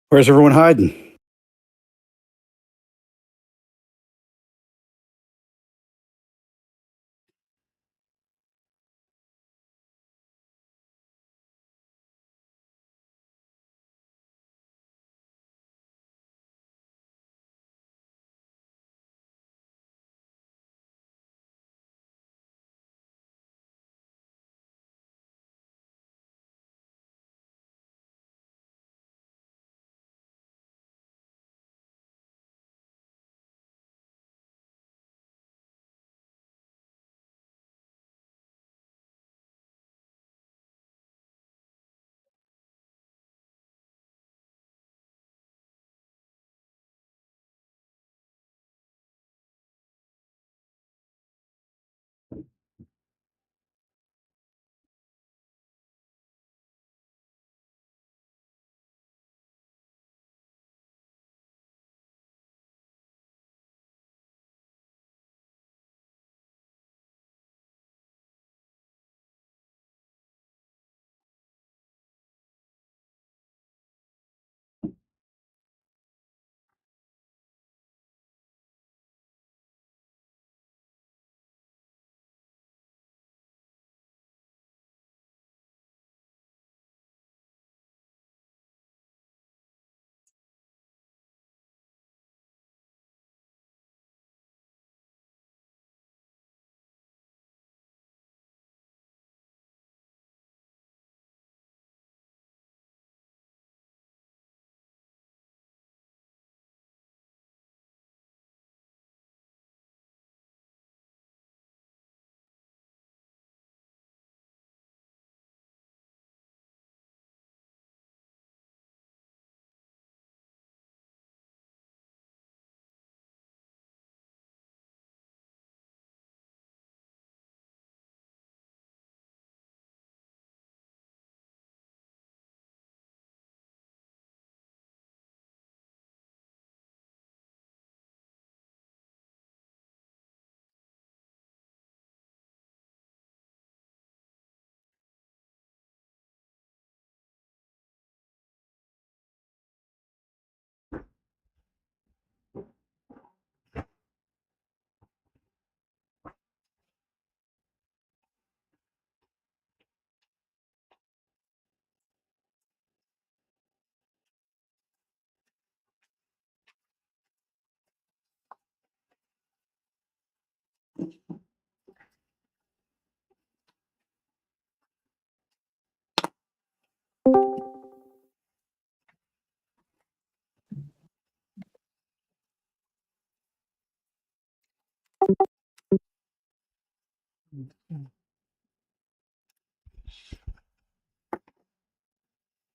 Where's everyone hiding?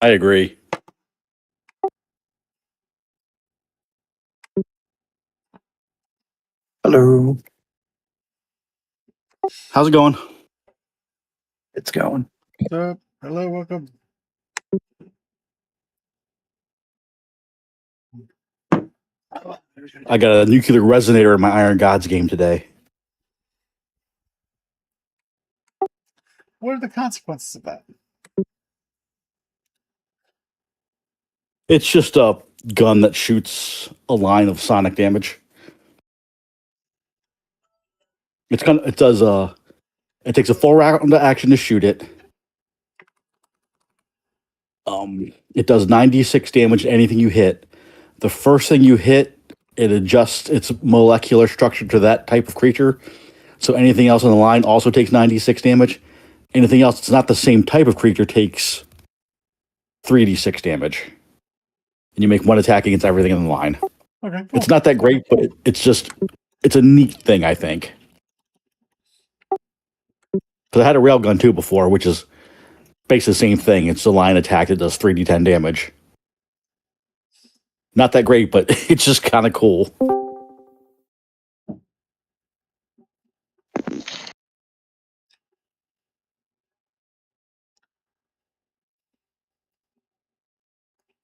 I agree. Hello. How's it going? It's going. What's up? Hello, welcome. I got a nuclear resonator in my Iron Gods game today. What are the consequences of that? It's just a gun that shoots a line of sonic damage. It does it takes a full round of action to shoot it. It does 96 damage to anything you hit. The first thing you hit, it adjusts its molecular structure to that type of creature. So anything else on the line also takes 96 damage. Anything else that's not the same type of creature takes 3d6 damage. And you make one attack against everything in the line. Okay, cool. It's not that great, but it's a neat thing, I think. Because I had a railgun too before, which is basically the same thing. It's a line attack that does 3d10 damage. Not that great, but it's just kind of cool.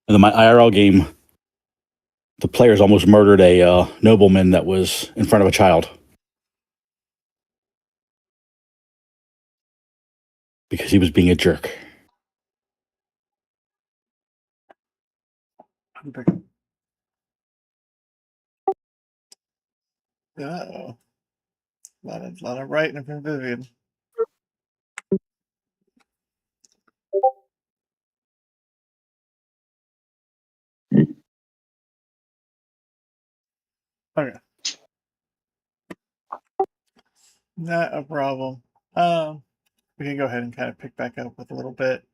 And then my IRL game, the players almost murdered a nobleman that was in front of a child because he was being a jerk. Oh, lot of writing from Vivian. Okay, not a problem. We can go ahead and kind of pick back up with a little bit.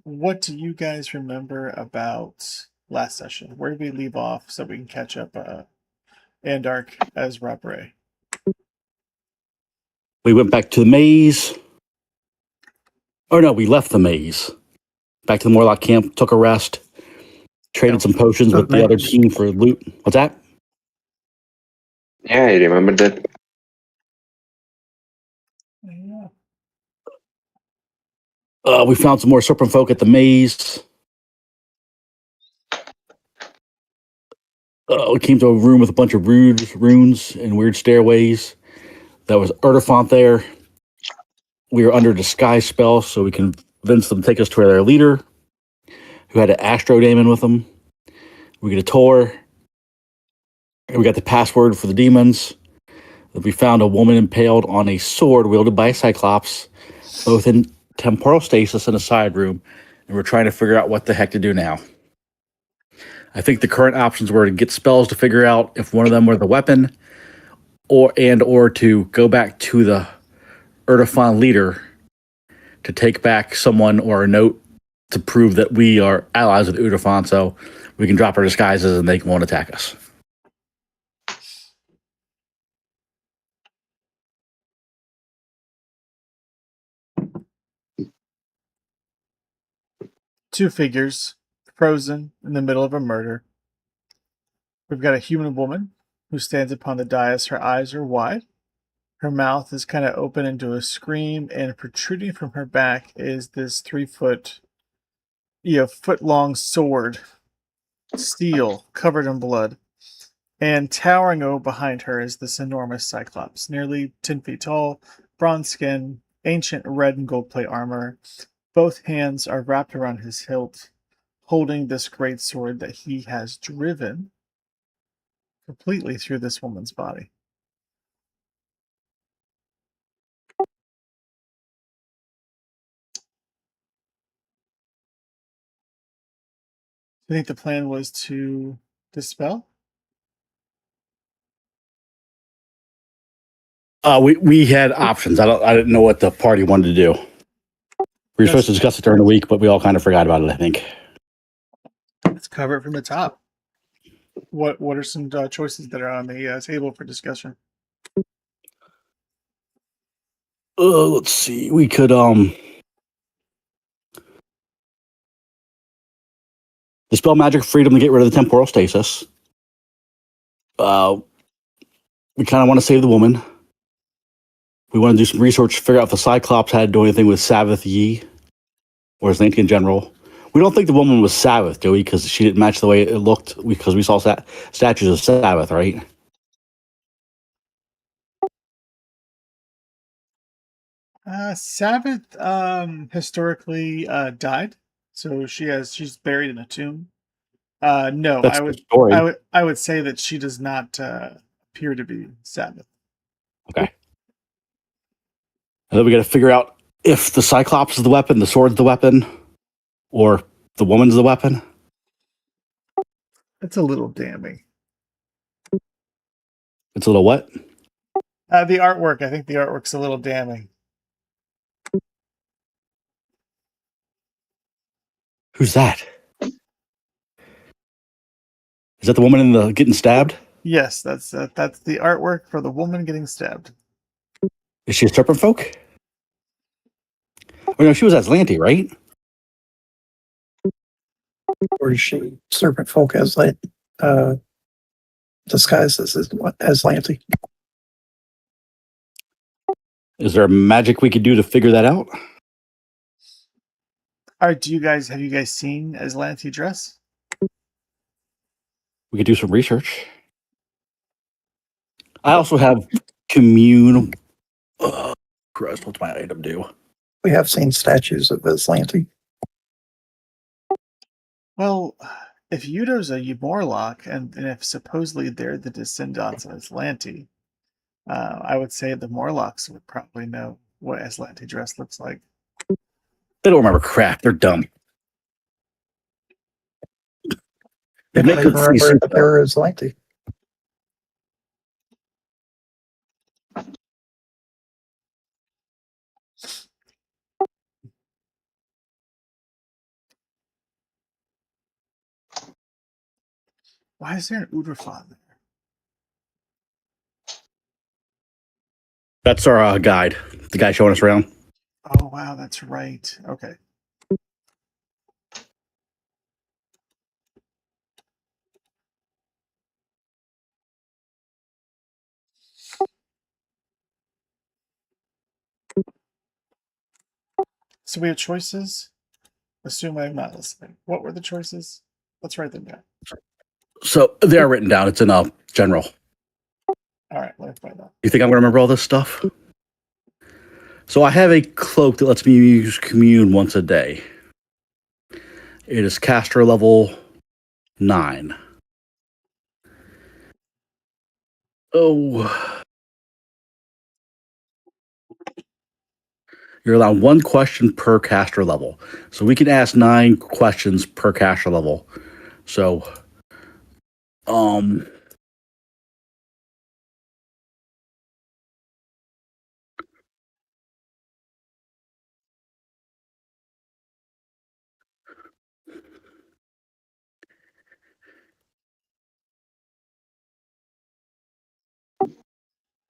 What do you guys remember about last session? Where did we leave off so we can catch up? Andark as Rob Ray. We went back to the maze. Or no, we left the maze. Back to the Morlock camp, took a rest, traded some potions with the other team for loot. What's that? Yeah, I remember that. Yeah. We found some more serpent folk at the maze. We came to a room with a bunch of runes and weird stairways. That was Erdefont there. We were under disguise spell, so we convinced them to take us to their leader, who had an astro daemon with them. We get a tour. And we got the password for the demons. We found a woman impaled on a sword wielded by a cyclops, both in temporal stasis in a side room, and we're trying to figure out what the heck to do now. I think the current options were to get spells to figure out if one of them were the weapon, or to go back to the Erdefon leader to take back someone or a note to prove that we are allies with Erdefon, so we can drop our disguises and they won't attack us. Two figures frozen in the middle of a murder. We've got a human woman who stands upon the dais. Her eyes are wide. Her mouth is kind of open into a scream, and protruding from her back is this 3-foot, foot-long sword, steel, covered in blood. And towering over behind her is this enormous cyclops, nearly 10 feet tall, bronze skin, ancient red and gold plate armor. Both hands are wrapped around his hilt, holding this great sword that he has driven completely through this woman's body. I think the plan was to dispel. We had options. I didn't know what the party wanted to do. We were supposed to discuss it during the week, but we all kind of forgot about it, I think. Let's cover it from the top. What are some choices that are on the table for discussion? Let's see. We could dispel magic freedom to get rid of the temporal stasis. We kind of want to save the woman. We want to do some research to figure out if the Cyclops had to do anything with Sabbath Yi or Atlantic in general. We don't think the woman was Sabbath, do we? Because she didn't match the way it looked. Because we saw statues of Sabbath, right? Sabbath historically died, so she's buried in a tomb. No, That's the story. I would say that she does not appear to be Sabbath. Okay. And then we got to figure out if the Cyclops is the weapon, the sword's the weapon, or the woman's the weapon. That's a little damning. It's a little what? The artwork, I think the artwork's a little damning. Who's that? Is that the woman in the getting stabbed? Yes, that's the artwork for the woman getting stabbed. Is she a serpent folk? Oh no, she was Aslanti, right? Or is she serpent folk as disguised as Lanty? Is there magic we could do to figure that out? All right, have you guys seen Aslanti dress? We could do some research. I also have commune. Christ, what's my item do? We have seen statues of Aslanti. Well, if Yudo's a Morlock, and if supposedly they're the descendants of Aslanti, I would say the Morlocks would probably know what Aslanti dress looks like. They don't remember crap. They're dumb. They make don't even good free remember soup, that they were Aslanti. Why is there an Udrafon there? That's our guide. The guy showing us around. Oh wow, that's right. Okay. So we have choices. Assume I'm not listening. What were the choices? Let's write them down. So they're written down. It's in general. All right, let me find out. You think I'm going to remember all this stuff? So I have a cloak that lets me use commune once a day. It is caster level 9. Oh. You're allowed 1 question per caster level. So we can ask 9 questions per caster level. So,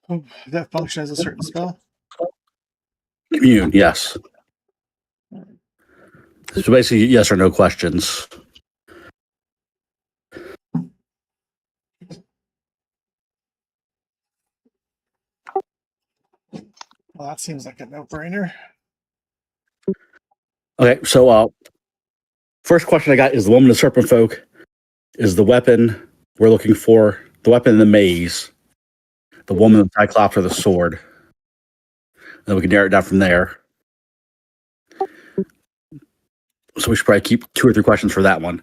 Oh, that function has a certain spell. commune, yes. So basically, yes or no questions. Well, that seems like a no-brainer. Okay, so first question I got is the woman of serpent folk is the weapon we're looking for, the weapon in the maze, the woman of Cyclops, or the sword. And then we can narrow it down from there. So we should probably keep 2 or 3 questions for that one.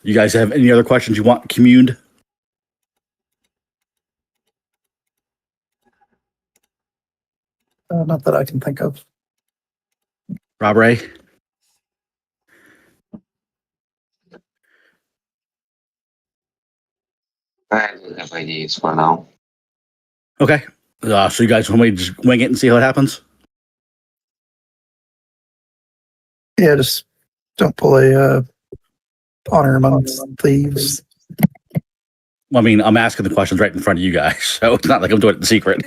You guys have any other questions you want communed? Not that I can think of. Rob Ray? I don't have ideas for now. Okay. So you guys want me to just wing it and see how it happens? Yeah, just don't pull a honor amongst thieves. Well, I mean, I'm asking the questions right in front of you guys, so it's not like I'm doing it in secret.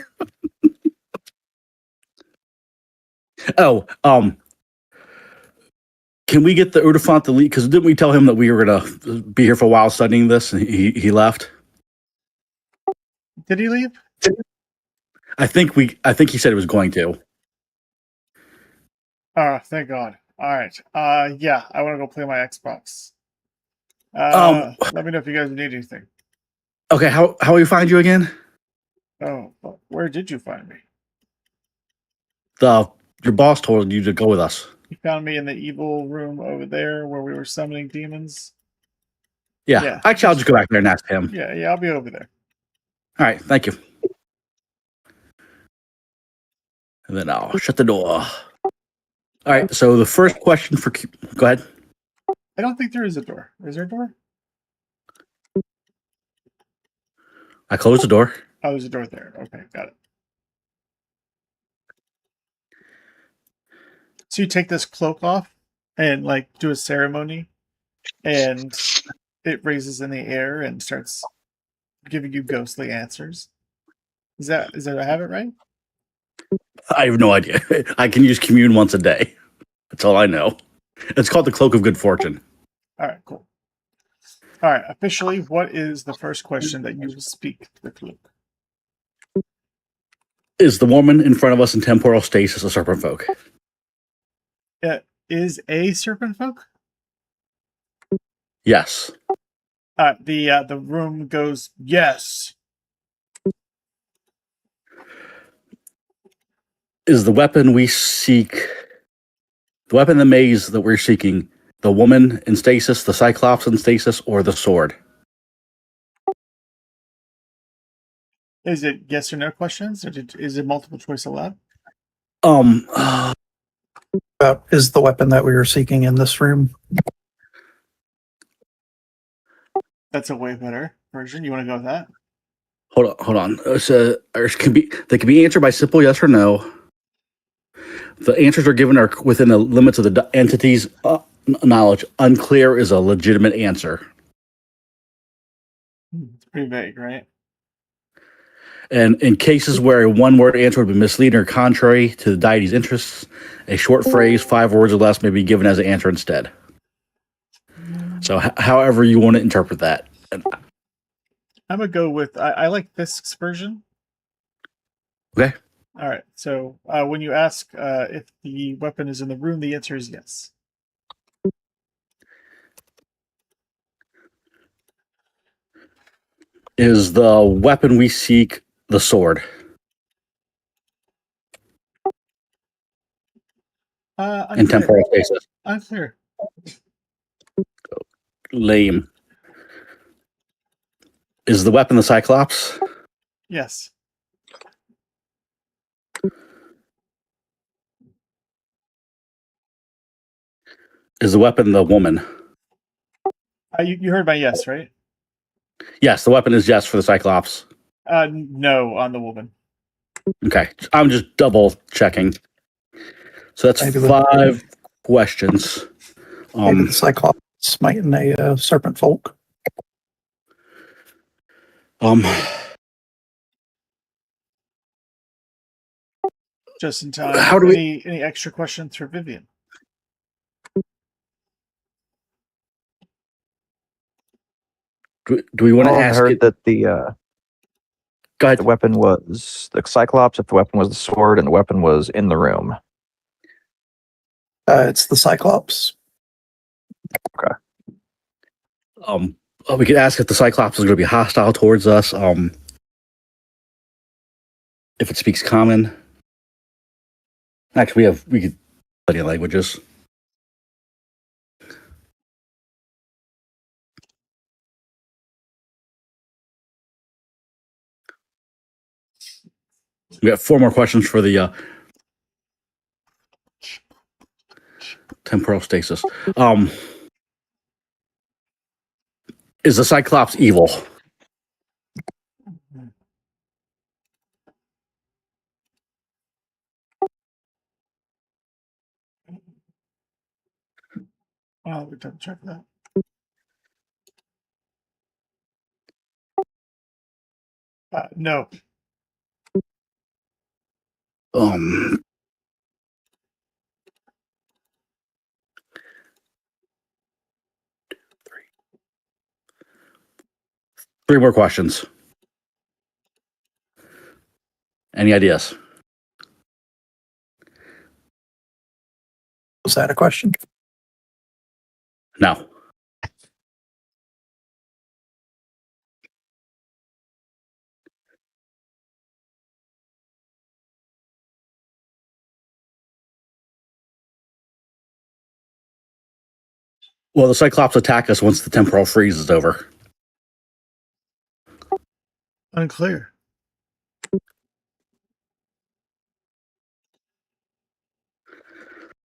Oh, can we get the Udafont to leave? Because didn't we tell him that we were gonna be here for a while studying this, and he left? Did he leave? I think he said he was going to. Oh, thank God. All right. Yeah, I want to go play my Xbox. Let me know if you guys need anything. Okay, how will we find you again? Oh, where did you find me? Your boss told you to go with us. You found me in the evil room over there where we were summoning demons. Yeah. Yeah. Actually, I'll just go back there and ask him. Yeah, I'll be over there. All right, thank you. And then I'll shut the door. All right, so the first question for... Go ahead. I don't think there is a door. Is there a door? I closed the door. Oh, there's a door there. Okay, got it. So you take this cloak off and like do a ceremony, and it raises in the air and starts giving you ghostly answers. Is that I have it right? I have no idea. I can use commune once a day. That's all I know. It's called the Cloak of Good Fortune. All right, cool. All right, officially, what is the first question that you will speak to the cloak? Is the woman in front of us in temporal stasis a serpent folk? Is a serpent folk? Yes. The room goes yes. Is the weapon we seek, the weapon in the maze that we're seeking, the woman in stasis, the Cyclops in stasis, or the sword? Is it yes or no questions, or is it multiple choice allowed? Is the weapon that we were seeking in this room? That's a way better version. You want to go with that? Hold on. They can be answered by simple yes or no. The answers are given are within the limits of the entity's knowledge. Unclear is a legitimate answer. It's pretty vague, right? And in cases where a one-word answer would be misleading or contrary to the deity's interests, a short phrase, 5 words or less, may be given as an answer instead. So, however you want to interpret that. I'm gonna go with I like Fisk's version. Okay. All right. So when you ask if the weapon is in the room, the answer is yes. Is the weapon we seek the sword? In Unclear. temporal stasis. Unclear. Lame. Is the weapon the Cyclops? Yes. Is the weapon the woman? You heard my yes, right? Yes, the weapon is yes for the Cyclops. No on the woman. Okay, I'm just double checking. So that's Maybe 5 questions. Maybe the Cyclops smiting a serpent folk. Just in time. How do we? Any extra questions for Vivian? Do we want to I ask heard it? that the Go ahead. weapon was the Cyclops, if the weapon was the sword, and the weapon was in the room. It's the Cyclops. We could ask if the Cyclops is going to be hostile towards us. If it speaks common. Actually, we could study languages. We got 4 more questions for the temporal stasis. Is the Cyclops evil? Oh, we have to check that. No. Um, 3 more questions. Any ideas? Was that a question? No. Well, the Cyclops attack us once the temporal freeze is over. Unclear.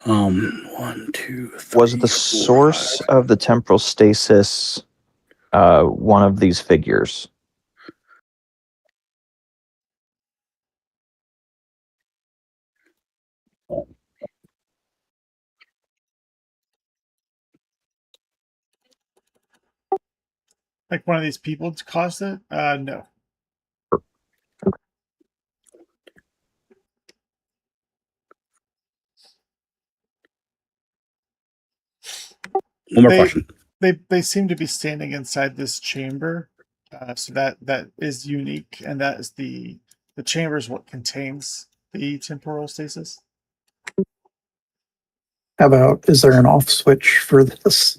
One, two, three. Was the 4, source 5. of the temporal stasis one of these figures? Like one of these people caused it? No. One more question. They seem to be standing inside this chamber, so that is unique, and that is the chamber is what contains the temporal stasis. How about, is there an off switch for this?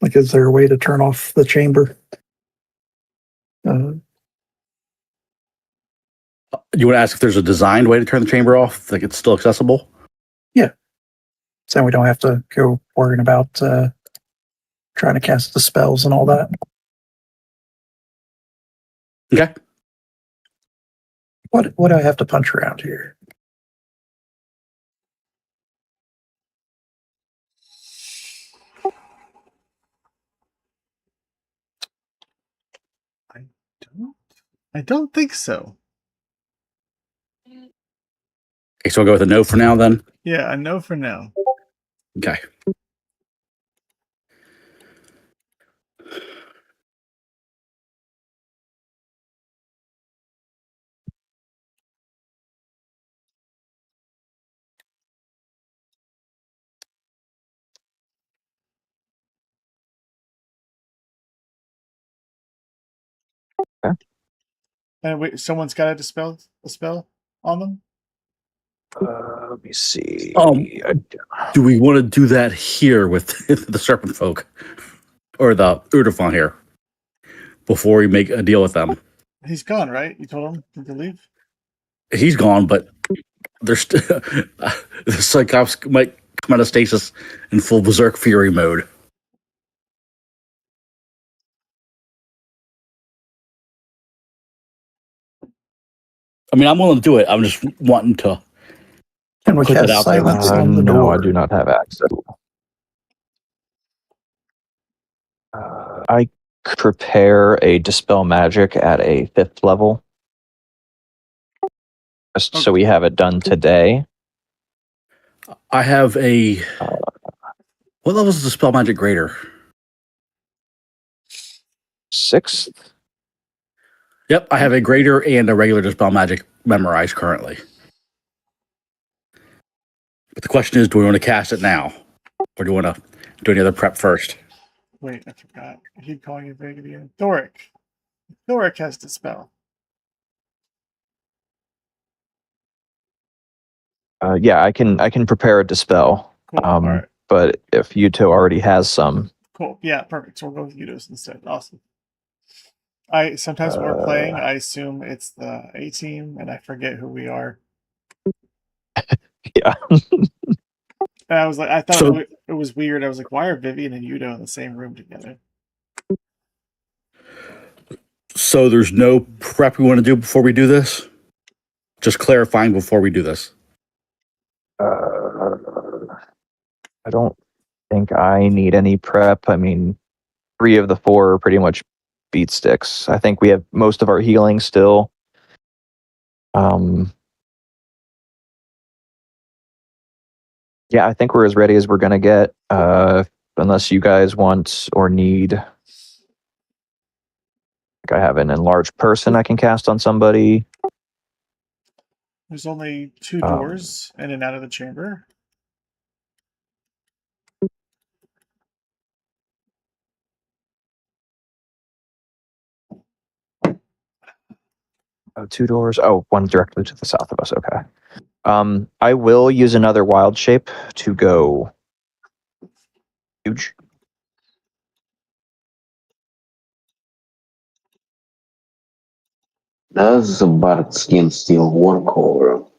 Like, is there a way to turn off the chamber? You want to ask if there's a designed way to turn the chamber off, like it's still accessible? So we don't have to go worrying about trying to cast the spells and all that. Okay. What do I have to punch around here? I don't think so. Okay, so I'll go with a no for now then. Yeah, a no for now. Okay. And wait, someone's got to dispel a spell on them. Let me see. Do we want to do that here with the serpent folk or the Urdafon here before we make a deal with them? He's gone, right? You told him to leave. He's gone, but there's still the Cyclops might come out of stasis in full berserk fury mode. I mean, I'm willing to do it. I'm just wanting to. Can we Put that cast out there. silence on the no, door? I do not have access. I could prepare a dispel magic at a 5th level, just so we have it done today. I have a. What level is the spell magic greater? 6th. Yep, I have a greater and a regular dispel magic memorized currently. But the question is, do we want to cast it now, or do we want to do any other prep first? Wait, I forgot. I keep calling it vague again. Thoric. Thoric has to spell. Yeah, I can prepare a dispel. Cool. All right. But if Yuto already has some, Cool. Yeah, perfect. So we'll go with Udos instead. Awesome. I sometimes when we're playing, I assume it's the A team, and I forget who we are. yeah. And I was like, I thought So- it was weird. I was like, why are Vivian and Udo in the same room together? So there's no prep we want to do before we do this? Just clarifying before we do this. I don't think I need any prep. I mean, 3 of the 4 are pretty much beat sticks. I think we have most of our healing still. Yeah, I think we're as ready as we're gonna get. Unless you guys want or need. Like I have an enlarged person I can cast on somebody. There's only 2 doors in and out of the chamber. Oh, 2 doors. Oh, one directly to the south of us. Okay. I will use another wild shape to go huge. Does the bark skin still work or?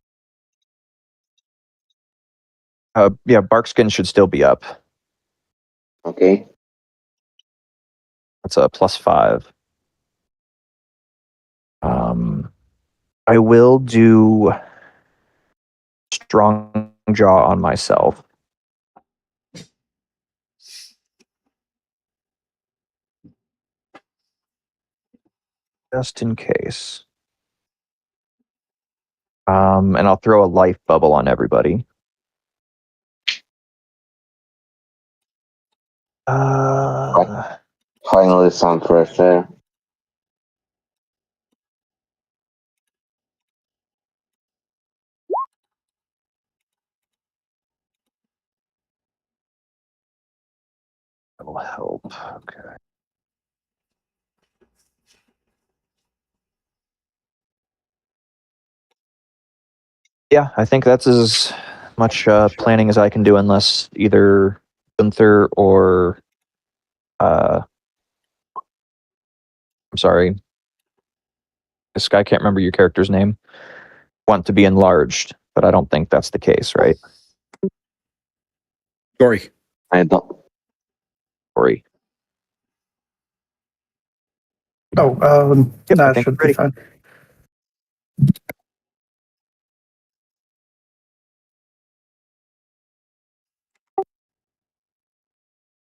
Yeah, Barkskin should still be up. Okay. That's a +5. I will do strong jaw on myself. Just in case. And I'll throw a life bubble on everybody. Finally some fresh air. That'll help. Okay. Yeah, I think that's as much planning as I can do, unless either Gunther or I'm sorry, this guy, I can't remember your character's name, want to be enlarged, but I don't think that's the case, right? Dory. I don't. Corey. Oh, Yep, I that think should we're be ready. fine.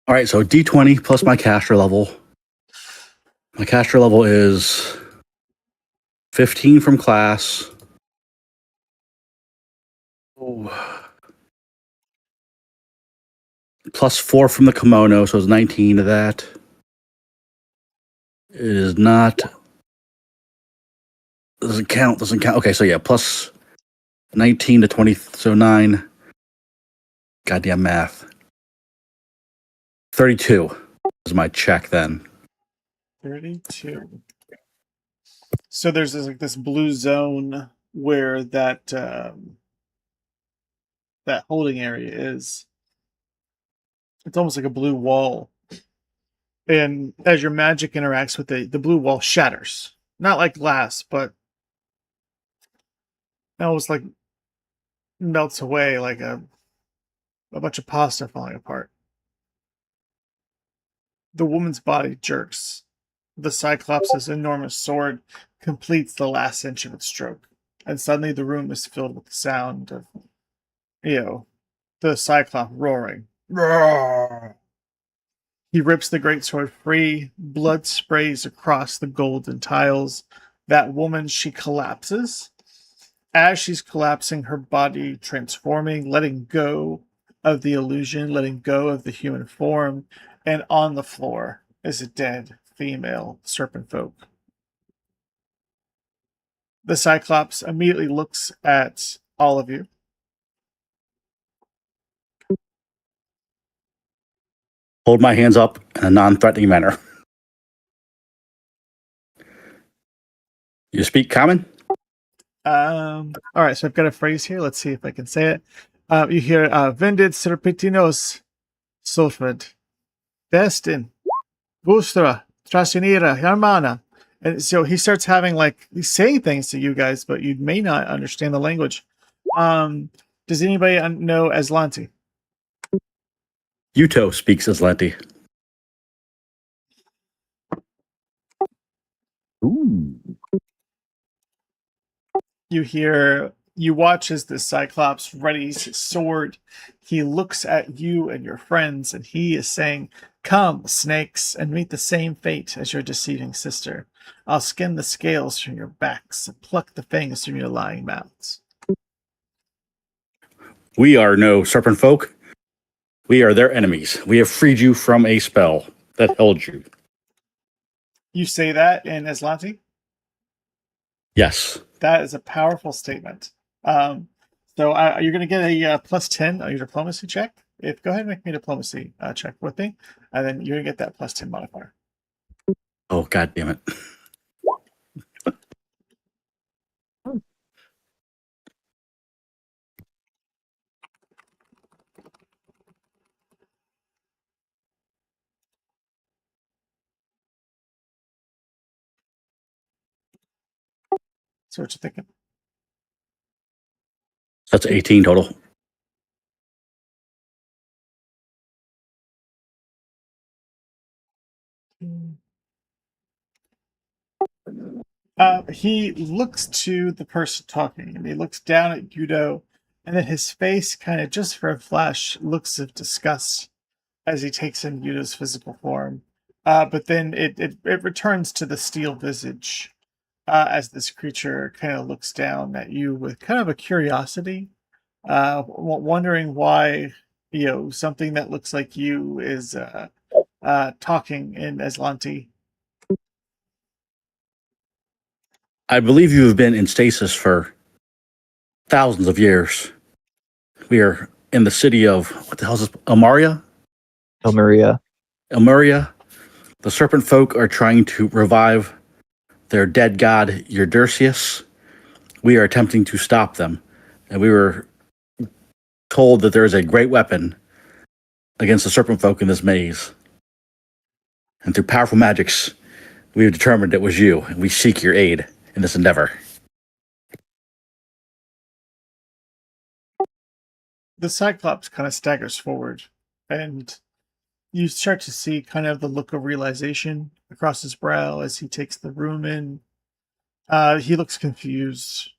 All right, so D20 plus my caster level. My caster level is 15 from class. Plus 4 from the kimono, so it's 19 of that. It is not. Doesn't count. Okay, so yeah, plus 19 to 20, so 9. Goddamn math. 32 is my check then. 32. So there's this blue zone where that that holding area is. It's almost like a blue wall. And as your magic interacts with the blue wall shatters. Not like glass, but almost like melts away like a bunch of pasta falling apart. The woman's body jerks. The Cyclops' enormous sword completes the last inch of its stroke. And suddenly the room is filled with the sound of, the Cyclops roaring. Roar! He rips the greatsword free. Blood sprays across the golden tiles. That woman, she collapses. As she's collapsing, her body transforming, letting go of the illusion, letting go of the human form, and on the floor is a dead female serpent folk. The Cyclops immediately looks at all of you. Hold my hands up in a non-threatening manner. You speak common? All right, so I've got a phrase here. Let's see if I can say it. You hear Vendit serpentinos sulfid. Destin. Bustra. Trasinira. Hermana. And so he starts having he's saying things to you guys, but you may not understand the language. Does anybody know Aslanti? Yuto speaks Aslanti. Ooh. You watch as the Cyclops readies his sword. He looks at you and your friends, and he is saying, "Come, snakes, and meet the same fate as your deceiving sister. I'll skin the scales from your backs and pluck the fangs from your lying mouths." We are no serpent folk. We are their enemies. We have freed you from a spell that held you. You say that in Aslanti? Yes. That is a powerful statement. So you're going to get a plus 10 on your diplomacy check. Go ahead and make me a diplomacy check with me, and then you're going to get that plus 10 modifier. Oh, God damn it. So what you thinking? That's 18 total. He looks to the person talking, and he looks down at Yudo, and then his face kind of just for a flash looks of disgust as he takes in Yudo's physical form. But then it returns to the steel visage as this creature kind of looks down at you with kind of a curiosity, wondering why something that looks like you is talking in Aslanti. I believe you have been in stasis for thousands of years. We are in the city of, what the hell is this? Amaria? Elmaria. Elmaria. The serpent folk are trying to revive their dead god, Eudersius. We are attempting to stop them. And we were told that there is a great weapon against the serpent folk in this maze. And through powerful magics, we have determined it was you, and we seek your aid in this endeavor. The Cyclops kind of staggers forward, and you start to see kind of the look of realization across his brow as he takes the room in. He looks confused.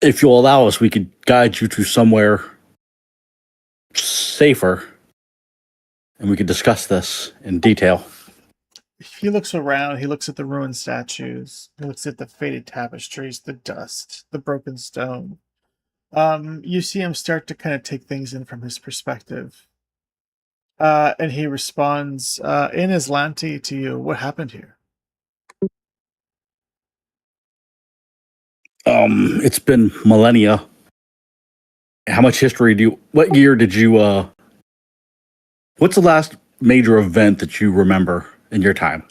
If you'll allow us, we could guide you to somewhere safer, and we could discuss this in detail. He looks around, he looks at the ruined statues, he looks at the faded tapestries, the dust, the broken stone. You see him start to kind of take things in from his perspective. And he responds in Aslanti to you, what happened here? It's been millennia. How much history what year did you, what's the last major event that you remember in your time?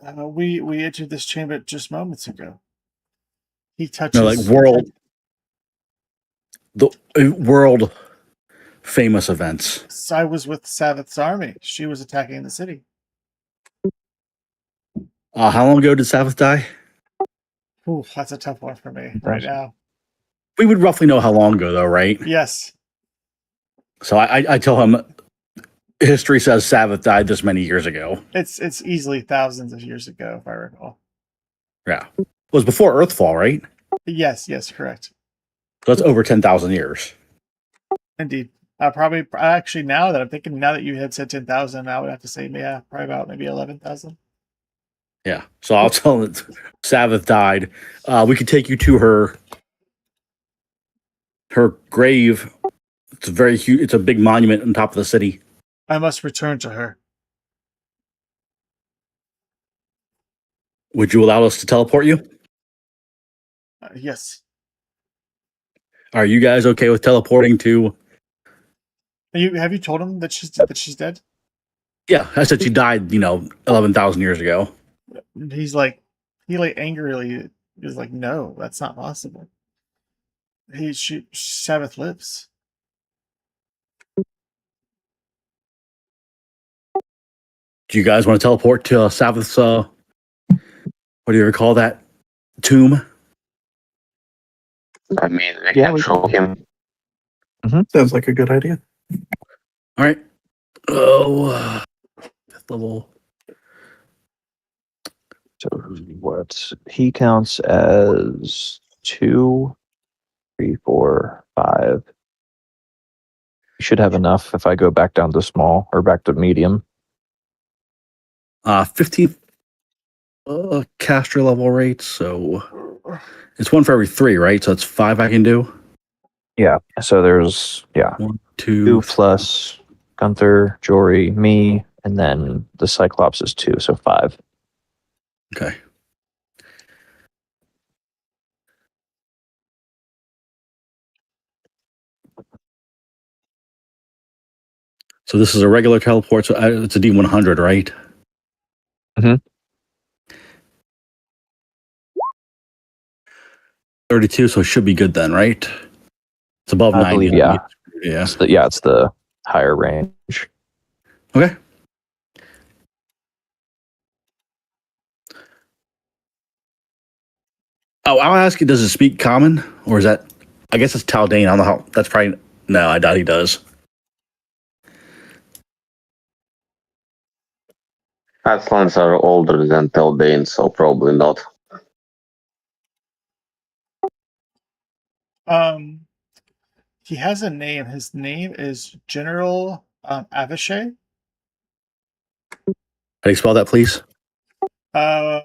We entered this chamber just moments ago. He touches No, like world famous events. I was with Savath's army. She was attacking the city. How long ago did Sabbath die? Ooh, that's a tough one for me right now. We would roughly know how long ago, though, right? Yes. So I tell him history says Sabbath died this many years ago. It's easily thousands of years ago, if I recall. Yeah. It was before Earthfall, right? Yes, correct. So that's over 10,000 years. Indeed. Probably, actually, now that you had said 10,000, I would have to say, yeah, probably about maybe 11,000. Yeah. So I'll tell him that Sabbath died. We could take you to her grave. It's a very huge, it's a big monument on top of the city. I must return to her. Would you allow us to teleport you? Yes. Are you guys okay with teleporting to? Have you told him that she's dead? Yeah, I said she died, 11,000 years ago. He angrily is like, no, that's not possible. Sabbath lives. Do you guys want to teleport to Sabbath's, what do you ever call that? Tomb? I mean, we Yeah, can we show him. Sounds like a good idea. All right. Oh, fifth level. So what he counts as 2, 3, 4, 5. You should have enough if I go back down to small or back to medium. 15th caster level rate, so it's 1 for every 3, right? So it's 5 I can do. Yeah. So there's 1, 2, 2 plus Gunther, Jory, me, and then the Cyclops is 2, so 5. Okay. So this is a regular teleport, so it's a D100, right? Mhm. 32, so it should be good then, right? It's above I 90. believe, yeah. Yeah. It's the higher range. Okay. Oh, I'll ask you, does it speak common? Or is that, I guess it's Taldane. I don't know how, that's probably, no, I doubt he does. Aslan's are older than Teldane, so probably not. He has a name. His name is General Avishai. How do you spell that, please? Aveshai.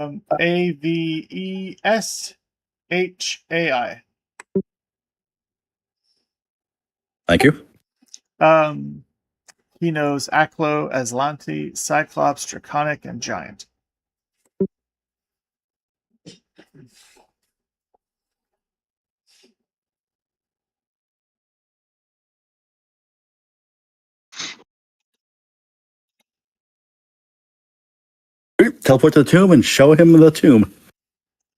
Thank you. He knows Aklo, Aslanti, Cyclops, Draconic, and Giant. Teleport to the tomb and show him the tomb.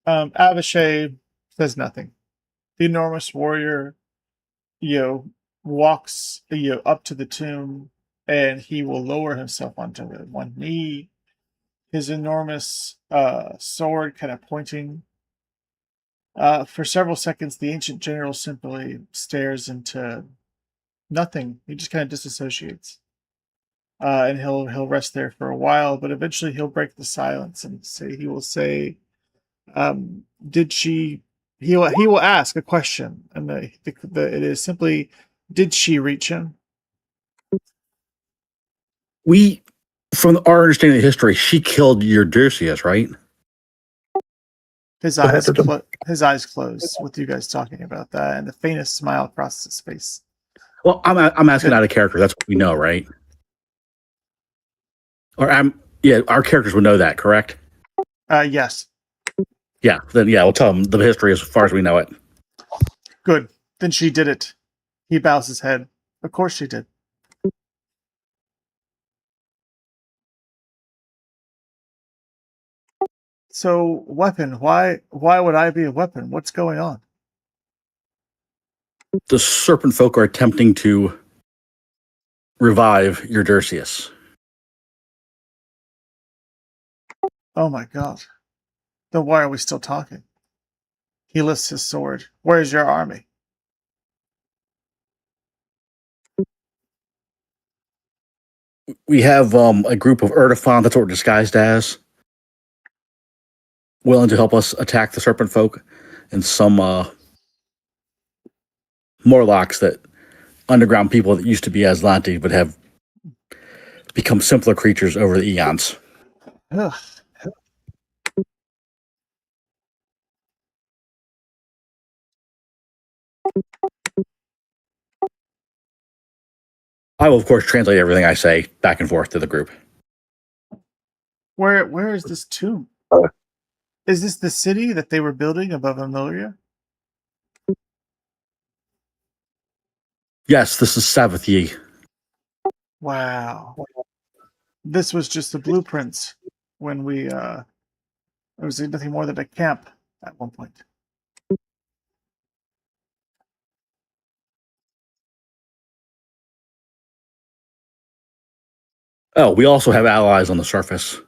Avishai says nothing. The enormous warrior, walks, up to the tomb, and he will lower himself onto one knee, his enormous sword kind of pointing. For several seconds, the ancient general simply stares into nothing. He just kind of disassociates, and he'll rest there for a while. But eventually, he'll break the silence and he will say, "Did she?" He will ask a question, and it is simply, "Did she reach him?" From our understanding of history, she killed Eudersius, right? His his eyes close with you guys talking about that, and the faintest smile crosses his face. Well, I'm asking out of character. That's what we know, right? Or our characters would know that, correct? Yes. Yeah, then we'll tell them the history as far as we know it. Good. Then she did it. He bows his head. Of course she did. So, weapon. Why would I be a weapon? What's going on? The serpent folk are attempting to revive Eudersius. Oh my god. Then why are we still talking? He lifts his sword. Where's your army? We have a group of Erdefon, that's what we're disguised as, willing to help us attack the serpent folk, and some Morlocks, that underground people that used to be Aslanti but have become simpler creatures over the eons. Ugh. I will, of course, translate everything I say back and forth to the group. Where is this tomb? Is this the city that they were building above Amelia? Yes, this is Savathie. Wow. This was just the blueprints when we it was nothing more than a camp at one point. Oh, we also have allies on the surface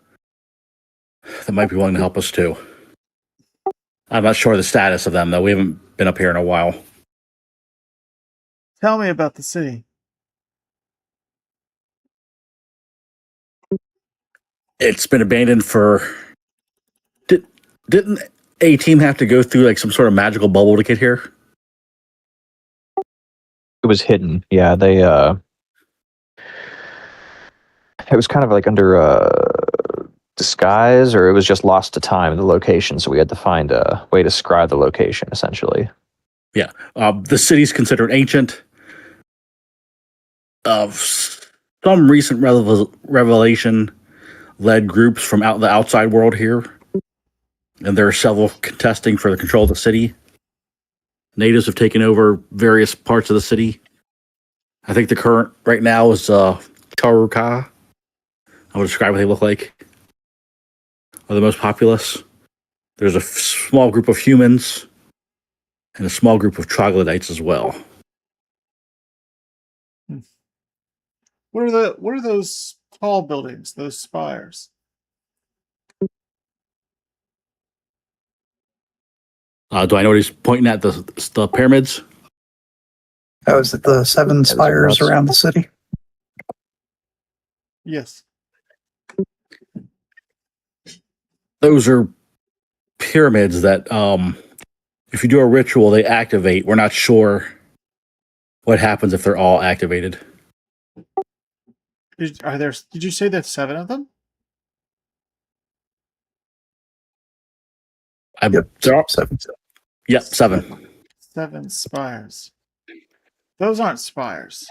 that might be willing to help us too. I'm not sure the status of them, though. We haven't been up here in a while. Tell me about the city. It's been abandoned for... Didn't a team have to go through like some sort of magical bubble to get here? It was hidden. Yeah, they it was kind of like under disguise, or it was just lost to time, the location, so we had to find a way to scry the location, essentially. Yeah. The city's considered ancient. Of some recent revelation led groups from the outside world here, and there are several contesting for the control of the city. Natives have taken over various parts of the city. I think the current right now is Charuka. I would describe what they look like. Are the most populous. There's a small group of humans and a small group of troglodytes as well. What are those tall buildings, those spires? Do I know what he's pointing at? The pyramids? Oh, is it the seven spires around the city? Yes. Those are pyramids that, if you do a ritual, they activate. We're not sure what happens if they're all activated. Did you say there's 7 of them? Yep, There are, seven. yep, 7. 7 spires. Those aren't spires.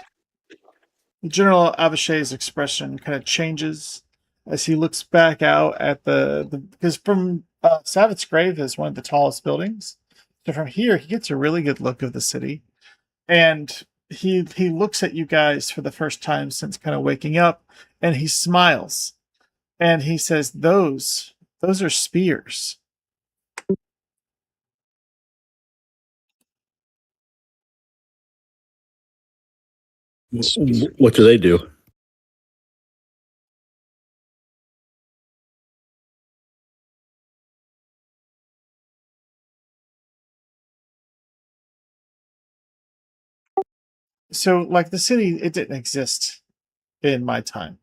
General Avishai's expression kind of changes as he looks back out at the because from Savitt's grave is one of the tallest buildings. So from here, he gets a really good look of the city, and he looks at you guys for the first time since kind of waking up, and he smiles, And he says, those are spears. What do they do? So, like the city, it didn't exist in my time,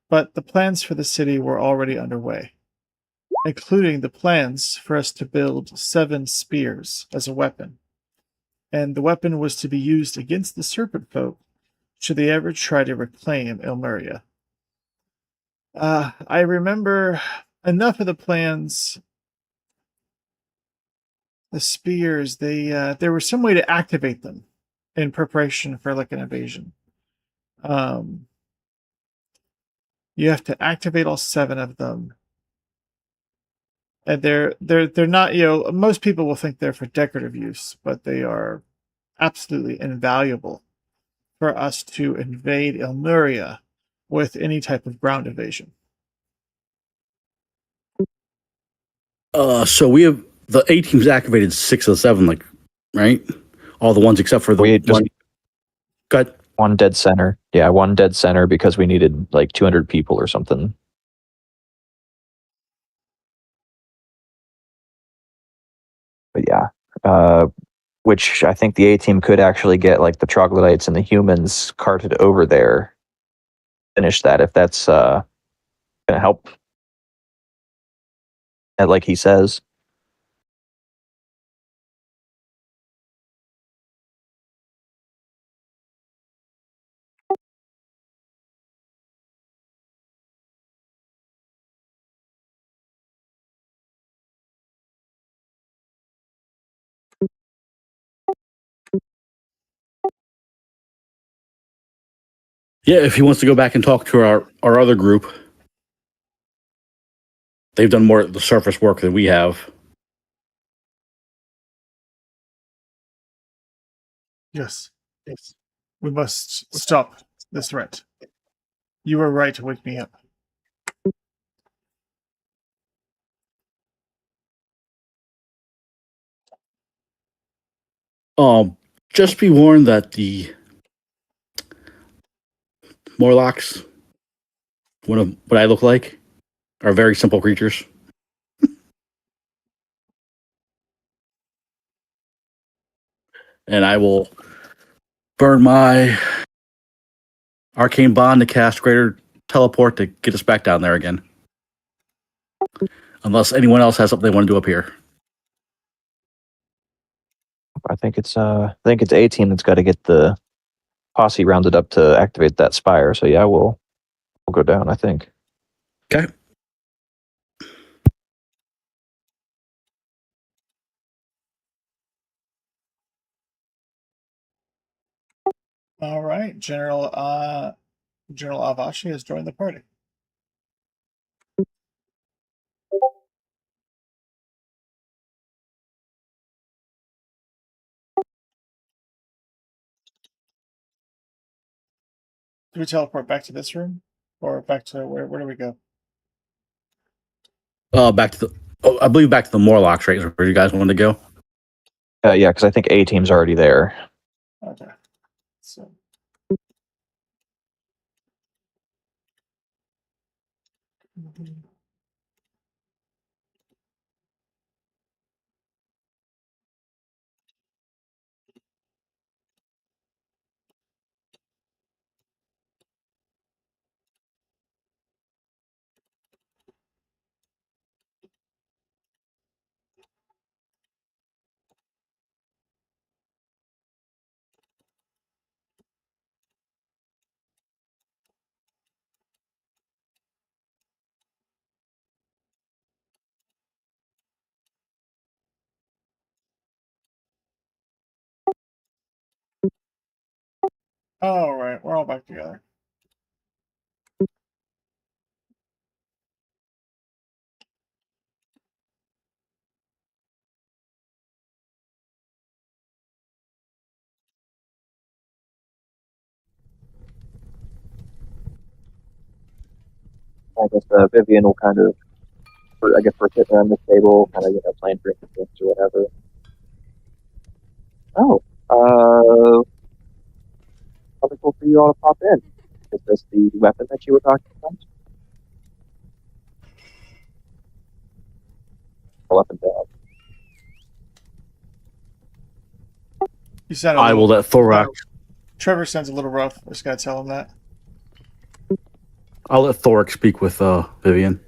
but the plans for the city were already underway, including the plans for us to build 7 spears as a weapon. And the weapon was to be used against the serpent folk should they ever try to reclaim Ilmeria. I remember enough of the plans. The spears, there was some way to activate them in preparation for like an invasion. Um, you have to activate all 7 of them, and they're not. Most people will think they're for decorative use, but they are absolutely invaluable for us to invade Ilmeria with any type of ground invasion. So we have the A team's activated 6 of the 7, like, right? All the ones except for the We just one. Got one dead center. Yeah, one dead center because we needed like 200 people or something. But yeah, which I think the A team could actually get like the troglodytes and the humans carted over there. Finish that if that's gonna help. And like he says, Yeah, if he wants to go back and talk to our other group, they've done more of the surface work than we have. Yes, we must stop this threat. You were right to wake me up. Just be warned that the Morlocks, what I look like, are very simple creatures. And I will burn my arcane bond to cast greater teleport to get us back down there again. Unless anyone else has something they want to do up here. I think it's A team that's got to get the posse rounded up to activate that spire. So yeah, we'll go down. I think. Okay. All right, General Avashi has joined the party. Do we teleport back to this room, or back to where? Where do we go? Back to the. Oh, I believe back to the Morlocks, right? Is where you guys wanted to go. Yeah, because I think A team's already there. Okay, so all right, we're all back together. I guess Vivian will kind of, I guess we're sitting around this table, kind of playing for instance or whatever. Oh, probably cool for you all to pop in. Is this the weapon that you were talking about? Weapon down. You sound a I will little. let Thorax. Trevor sounds a little rough. I just gotta tell him that. I'll let Thorax speak with Vivian.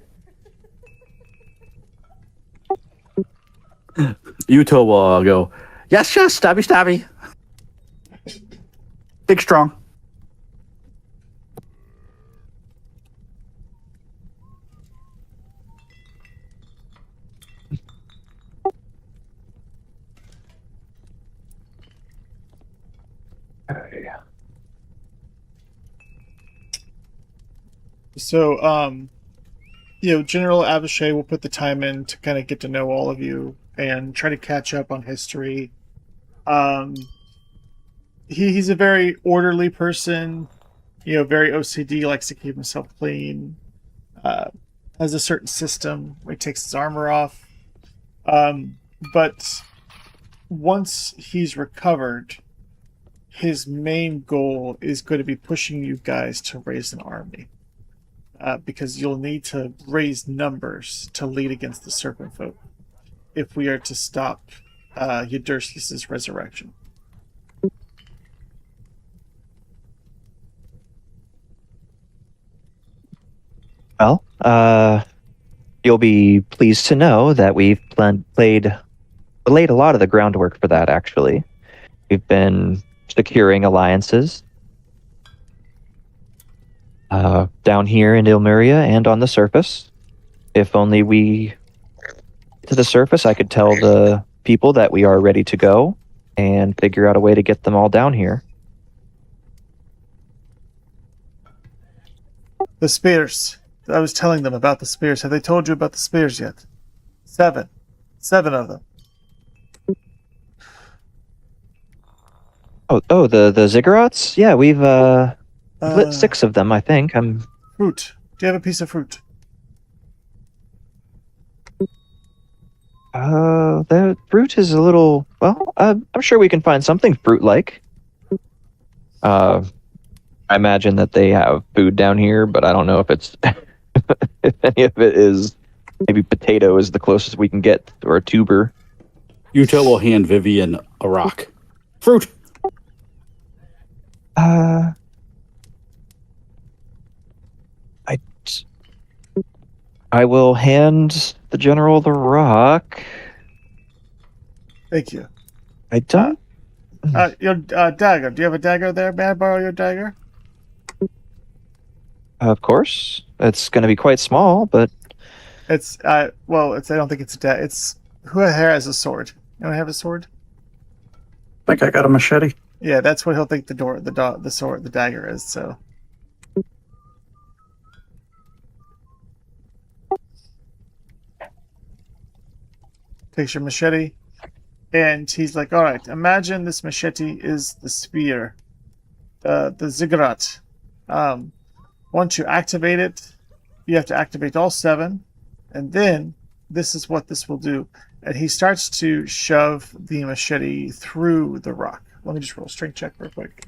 Yuto will go. Yes, stabby, stabby. Big strong. Okay. So, General Abishai will put the time in to kind of get to know all of you and try to catch up on history. He's a very orderly person, very OCD, likes to keep himself clean, has a certain system where he takes his armor off. But once he's recovered, his main goal is going to be pushing you guys to raise an army. Because you'll need to raise numbers to lead against the Serpent Folk if we are to stop Eudurcius' resurrection. Well, you'll be pleased to know that we've laid a lot of the groundwork for that, actually. We've been securing alliances down here in Ilmeria and on the surface. If only we to the surface, I could tell the people that we are ready to go and figure out a way to get them all down here. The spears. I was telling them about the spears. Have they told you about the spears yet? 7. 7 of them. Oh, the ziggurats? Yeah, we've lit 6 of them, I think. Fruit. Do you have a piece of fruit? The fruit is a little... Well, I'm sure we can find something fruit-like. I imagine that they have food down here, but I don't know if it's... if any of it is... Maybe potato is the closest we can get, or a tuber. Yuto will hand Vivian a rock. Fruit! I will hand the general the rock. Thank you. I don't... Your dagger. Do you have a dagger there? May I borrow your dagger? Of course. It's going to be quite small, but... It's, I don't think it's a dagger. It's, who here has a sword? Anyone have a sword? I think I got a machete. Yeah, that's what he'll think the sword, the dagger is, so. Takes your machete, and he's like, all right, imagine this machete is the spear, the ziggurat. Once you activate it, you have to activate all 7, and then this is what this will do. And he starts to shove the machete through the rock. Let me just roll a strength check real quick.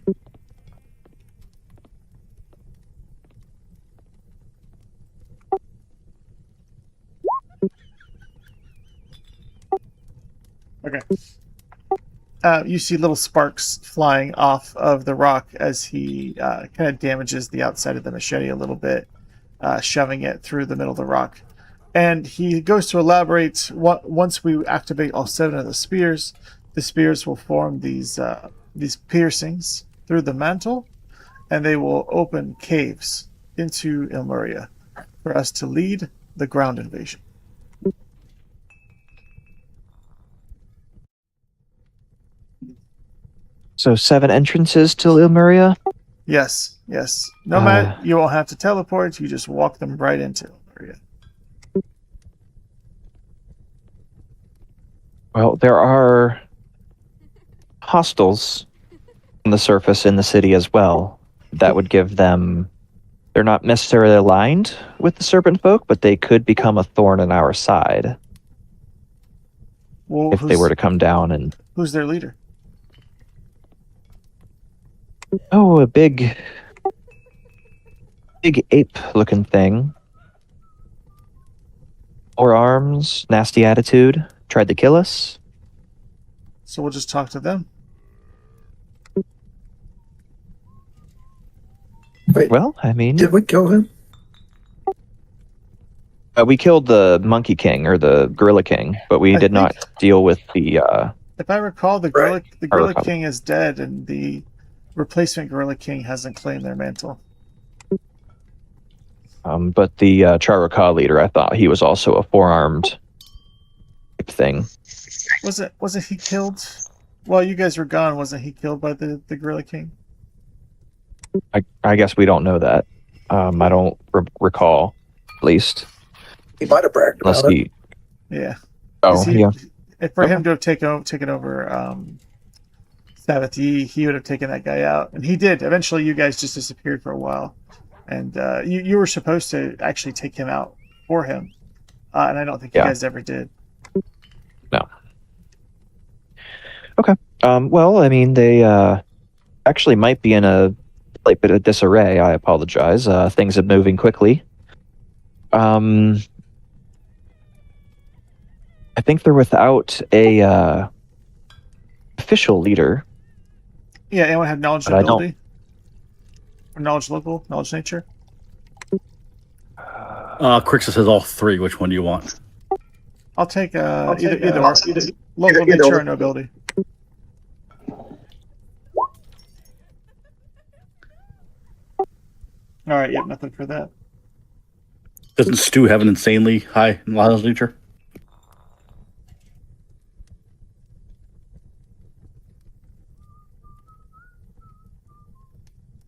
Okay. You see little sparks flying off of the rock as he kind of damages the outside of the machete a little bit, shoving it through the middle of the rock. And he goes to elaborate, once we activate all 7 of the spears will form these piercings through the mantle, and they will open caves into Ilmeria for us to lead the ground invasion. So 7 entrances to Ilmeria? Yes. No matter, you won't have to teleport, you just walk them right into Ilmeria. Well, there are hostels on the surface in the city as well that would give them They're not necessarily aligned with the serpent folk, but they could become a thorn in our side Well, if they were to come down and who's their leader? a big ape-looking thing. 4 arms, nasty attitude, tried to kill us. So we'll just talk to them. Wait, Well, I mean, did we kill him? we killed the Monkey King or the Gorilla King, but we I did not deal with the. If I recall, the Right. Gorilla Recall. King is dead, and the replacement Gorilla King hasn't claimed their mantle. But the Charaka leader, I thought he was also a 4-armed thing. Wasn't he killed? While you guys were gone, wasn't he killed by the Gorilla King? I guess we don't know that. I don't recall, at least. He might have bragged Unless about it. he. Yeah. Oh, 'Cause yeah. For him to have taken over Sabbath Yi, he would have taken that guy out, and he did. Eventually, you guys just disappeared for a while, and you were supposed to actually take him out for him, and I don't think you guys ever did. No. Okay. Well, I mean, they actually might be in a slight bit of disarray. I apologize. Things are moving quickly. I think they're without a official leader. Yeah, anyone have knowledge But I don't- ability? Or knowledge local? Knowledge nature? Crixus has all 3. Which one do you want? I'll take either local nature or nobility. All right, yep, nothing for that. Doesn't Stu have an insanely high knowledge nature?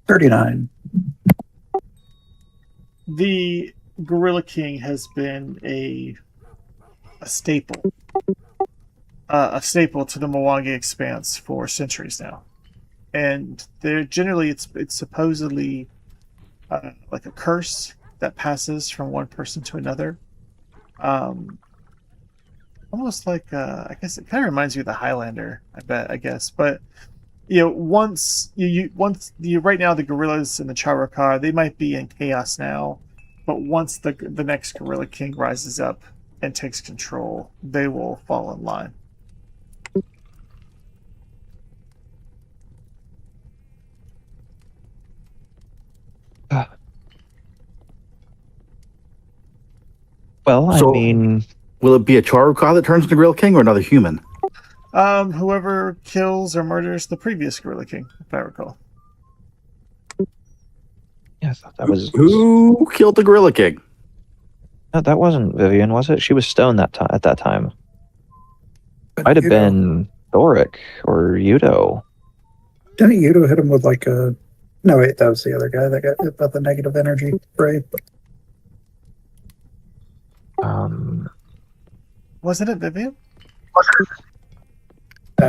$39. The Gorilla King has been a staple, a staple to the Mwangi Expanse for centuries now, and they're generally it's supposedly like a curse that passes from one person to another. Almost like I guess it kind of reminds you of the Highlander. I guess, but once you right now the gorillas and the Charaka, they might be in chaos now, but once the next Gorilla King rises up and takes control, they will fall in line. Well, So- I mean, Will it be a Charuka that turns into Gorilla King or another human? Whoever kills or murders the previous Gorilla King, if I recall. yeah, I thought that was Who killed the Gorilla King? No, that wasn't Vivian, was it? She was stoned at that time. Might have Yudo- been Thoric or Yudo. Didn't Yudo hit him with like a... No, wait, that was the other guy that got hit by the negative energy, right? Wasn't it Vivian?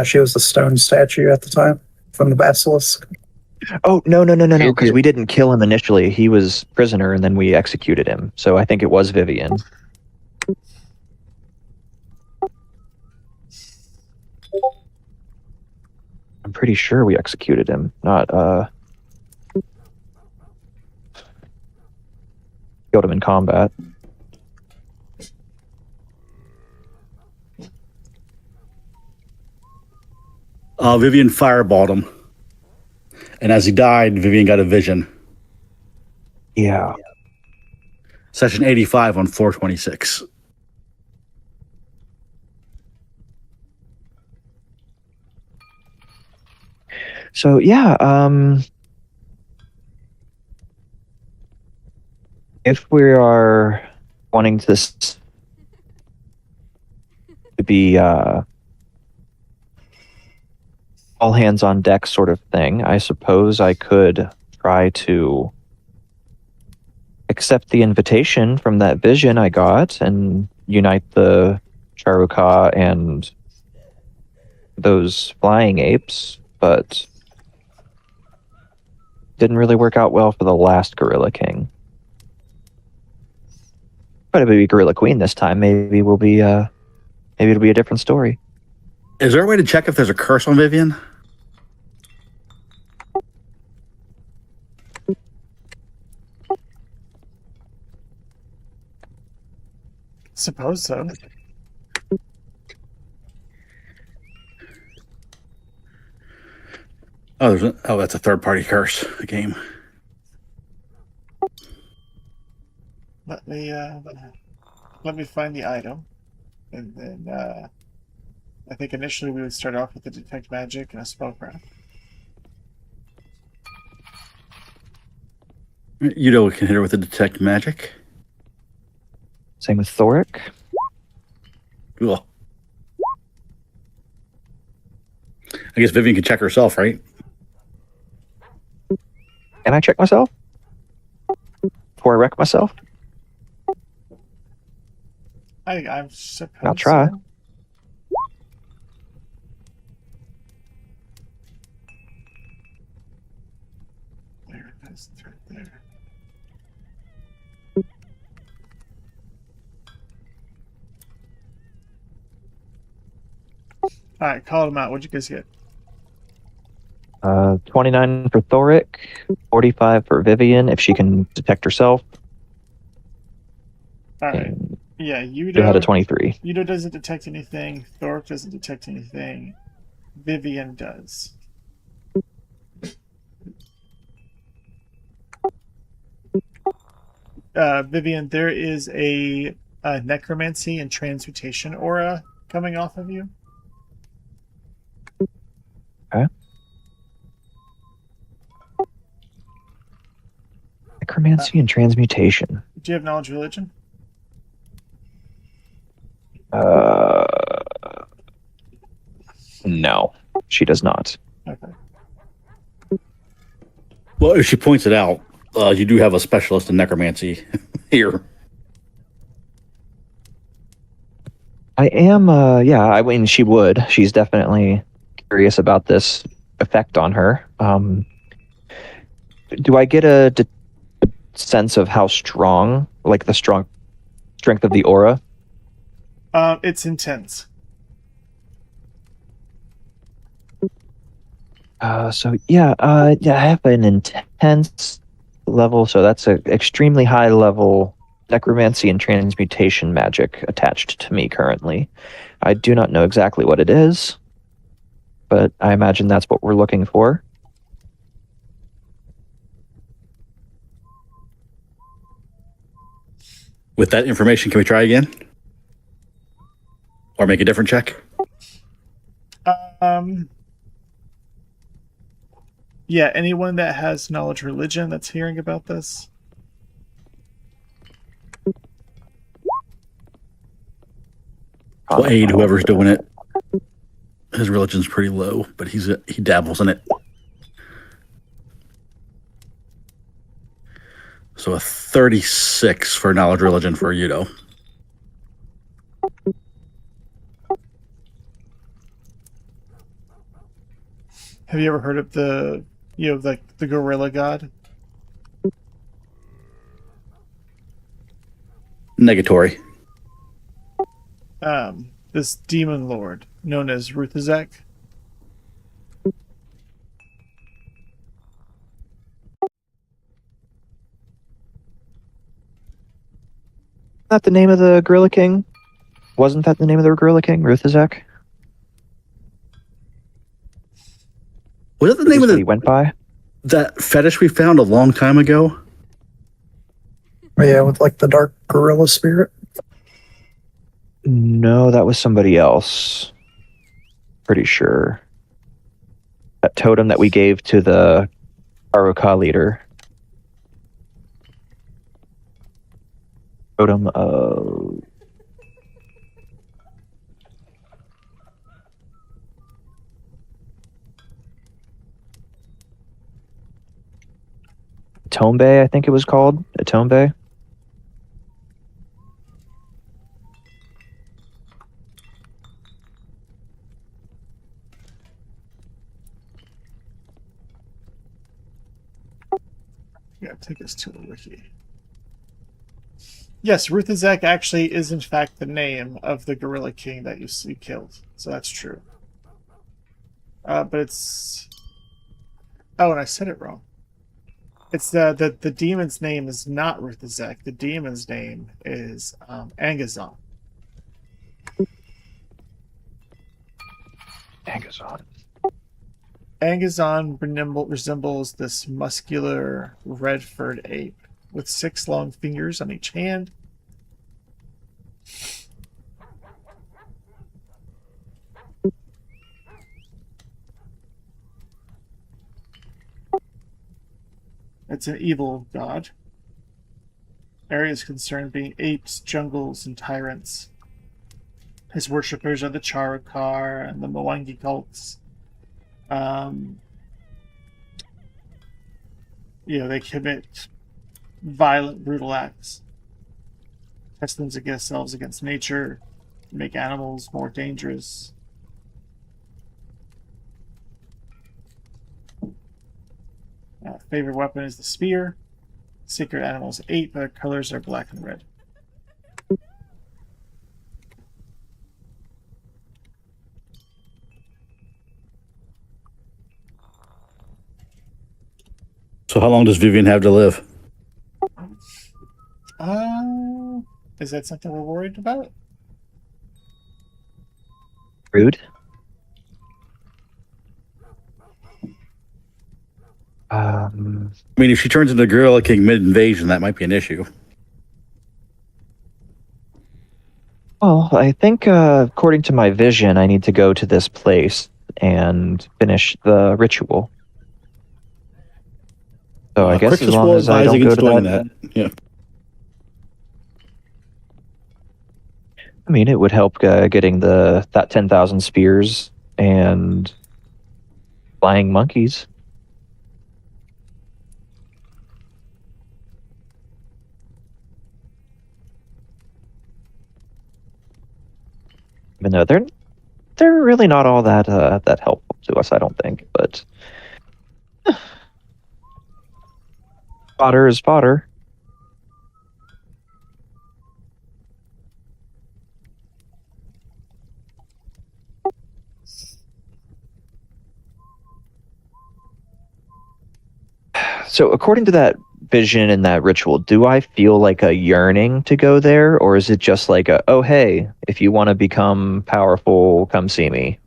She was the stone statue at the time from the basilisk. Oh, no, because we didn't kill him initially. He was prisoner, and then we executed him. So I think it was Vivian. I'm pretty sure we executed him, not, killed him in combat. Vivian fireballed him. And as he died, Vivian got a vision. Yeah. Session 85 on 426. So, yeah, if we are wanting this to be all hands on deck sort of thing, I suppose I could try to accept the invitation from that vision I got and unite the Charuka and those flying apes, but didn't really work out well for the last Gorilla King. But it'll be Gorilla Queen this time. Maybe it'll be a different story. Is there a way to check if there's a curse on Vivian? Suppose so. Oh, that's a third-party curse. The game. Let me find the item, and then I think initially we would start off with the detect magic and a spellcraft. Yudo can hit her with the detect magic. Same with Thoric. Cool. I guess Vivian can check herself, right? Can I check myself? Before I wreck myself? I suppose I'll try. so. There it is, it's right there. All right, call them out. What'd you guys get? 29 for Thoric, 45 for Vivian if she can detect herself. All right. And Yeah, you had a Yudo. 23. Yudo doesn't detect anything. Thorpe doesn't detect anything. Vivian does. Vivian, there is a necromancy and transmutation aura coming off of you. Okay. Necromancy and transmutation. Do you have knowledge of religion? No, she does not. Okay. Well, if she points it out, you do have a specialist in necromancy here. I am, yeah, I mean, she would. She's definitely curious about this effect on her. Do I get a sense of how strong, like the strength of the aura? It's intense. So yeah, I have an intense level, so that's an extremely high level necromancy and transmutation magic attached to me currently. I do not know exactly what it is, but I imagine that's what we're looking for. With that information, can we try again? Or make a different check? Yeah, anyone that has knowledge of religion that's hearing about this. We'll aid whoever's doing it. His religion's pretty low, but he dabbles in it. So a 36 for knowledge religion for Yudo. Have you ever heard of the gorilla god? Negatory. This demon lord known as Ruthazek. That the name of the Gorilla King? Wasn't that the name of the Gorilla King, Ruthazek? Was that the name of He went by? that fetish we found a long time ago? Yeah, with like the dark gorilla spirit. No, that was somebody else. Pretty sure. That totem that we gave to the Aruka leader. Totem of... Tombe, I think it was called. A Tombe. take us to a wiki. Yes, Ruthazek actually is in fact the name of the Gorilla King that you see killed. So that's true. But it's... Oh, and I said it wrong. It's the demon's name is not Ruthazek. The demon's name is Angazon. Angazon. Angazon resembles this muscular red-furred ape with 6 long fingers on each hand. It's an evil god. Areas concerned being apes, jungles, and tyrants. His worshippers are the Charukar and the Mwangi cults. They commit violent, brutal acts. Test themselves against nature, make animals more dangerous. Favorite weapon is the spear. Sacred animals 8, but their colors are black and red. So how long does Vivian have to live? Is that something we're worried about? Rude. I mean, if she turns into Gorilla King mid-invasion, that might be an issue. Well, I think according to my vision, I need to go to this place and finish the ritual. So I guess Crixus as long will as I advise don't go against to doing that, Yeah. I mean, it would help getting that 10,000 spears and flying monkeys. Even though they're really not all that that helpful to us, I don't think. But fodder is fodder. So according to that vision and that ritual, do I feel like a yearning to go there, or is it just like oh hey, if you want to become powerful, come see me?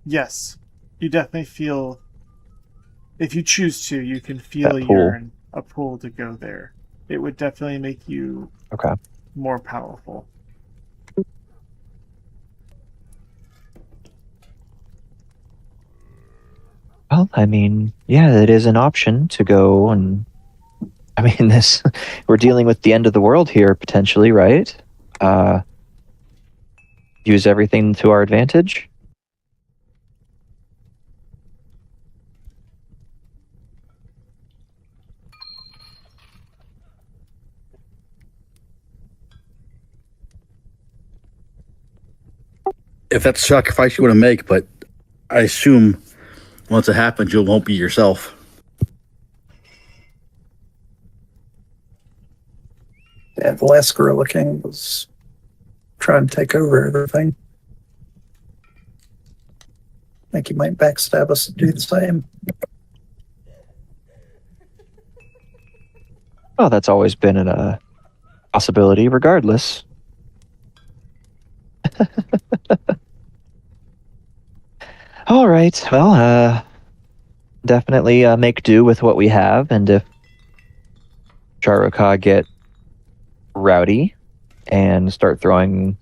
Yes. You definitely feel, if you choose to, you can feel That pull. a pull to go there. It would definitely make you Okay. more powerful. Well, I mean, yeah, it is an option to go and I mean this we're dealing with the end of the world here potentially, right? Use everything to our advantage. If that's a sacrifice you want to make, but I assume once it happens, you won't be yourself. Yeah, the last Gorilla King was trying to take over everything. I think he might backstab us and do the same. Well, that's always been a possibility regardless. All right. Well, definitely make do with what we have, and if Charuka get rowdy and start throwing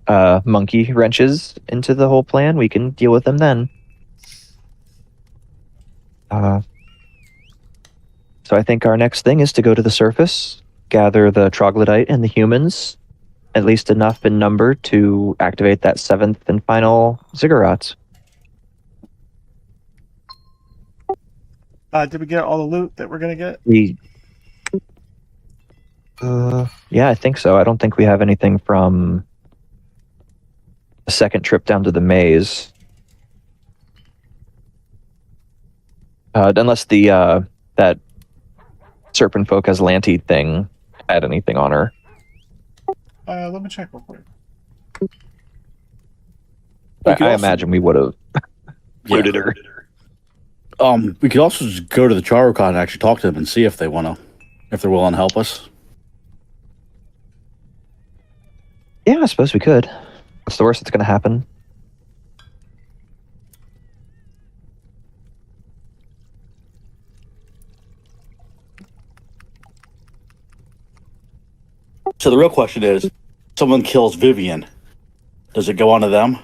monkey wrenches into the whole plan, we can deal with them then. So I think our next thing is to go to the surface, gather the troglodyte and the humans, at least enough in number to activate that 7th and final ziggurat. Did we get all the loot that we're gonna get? Yeah, I think so. I don't think we have anything from the second trip down to the maze. Unless that Serpent Folk has Lanty thing had anything on her. Let me check real quick. We could I also- imagine we would have Yeah. looted her. We could also just go to the Charocon and actually talk to them and see if they're willing to help us. Yeah, I suppose we could. What's the worst that's going to happen? So the real question is, someone kills Vivian, does it go on to them?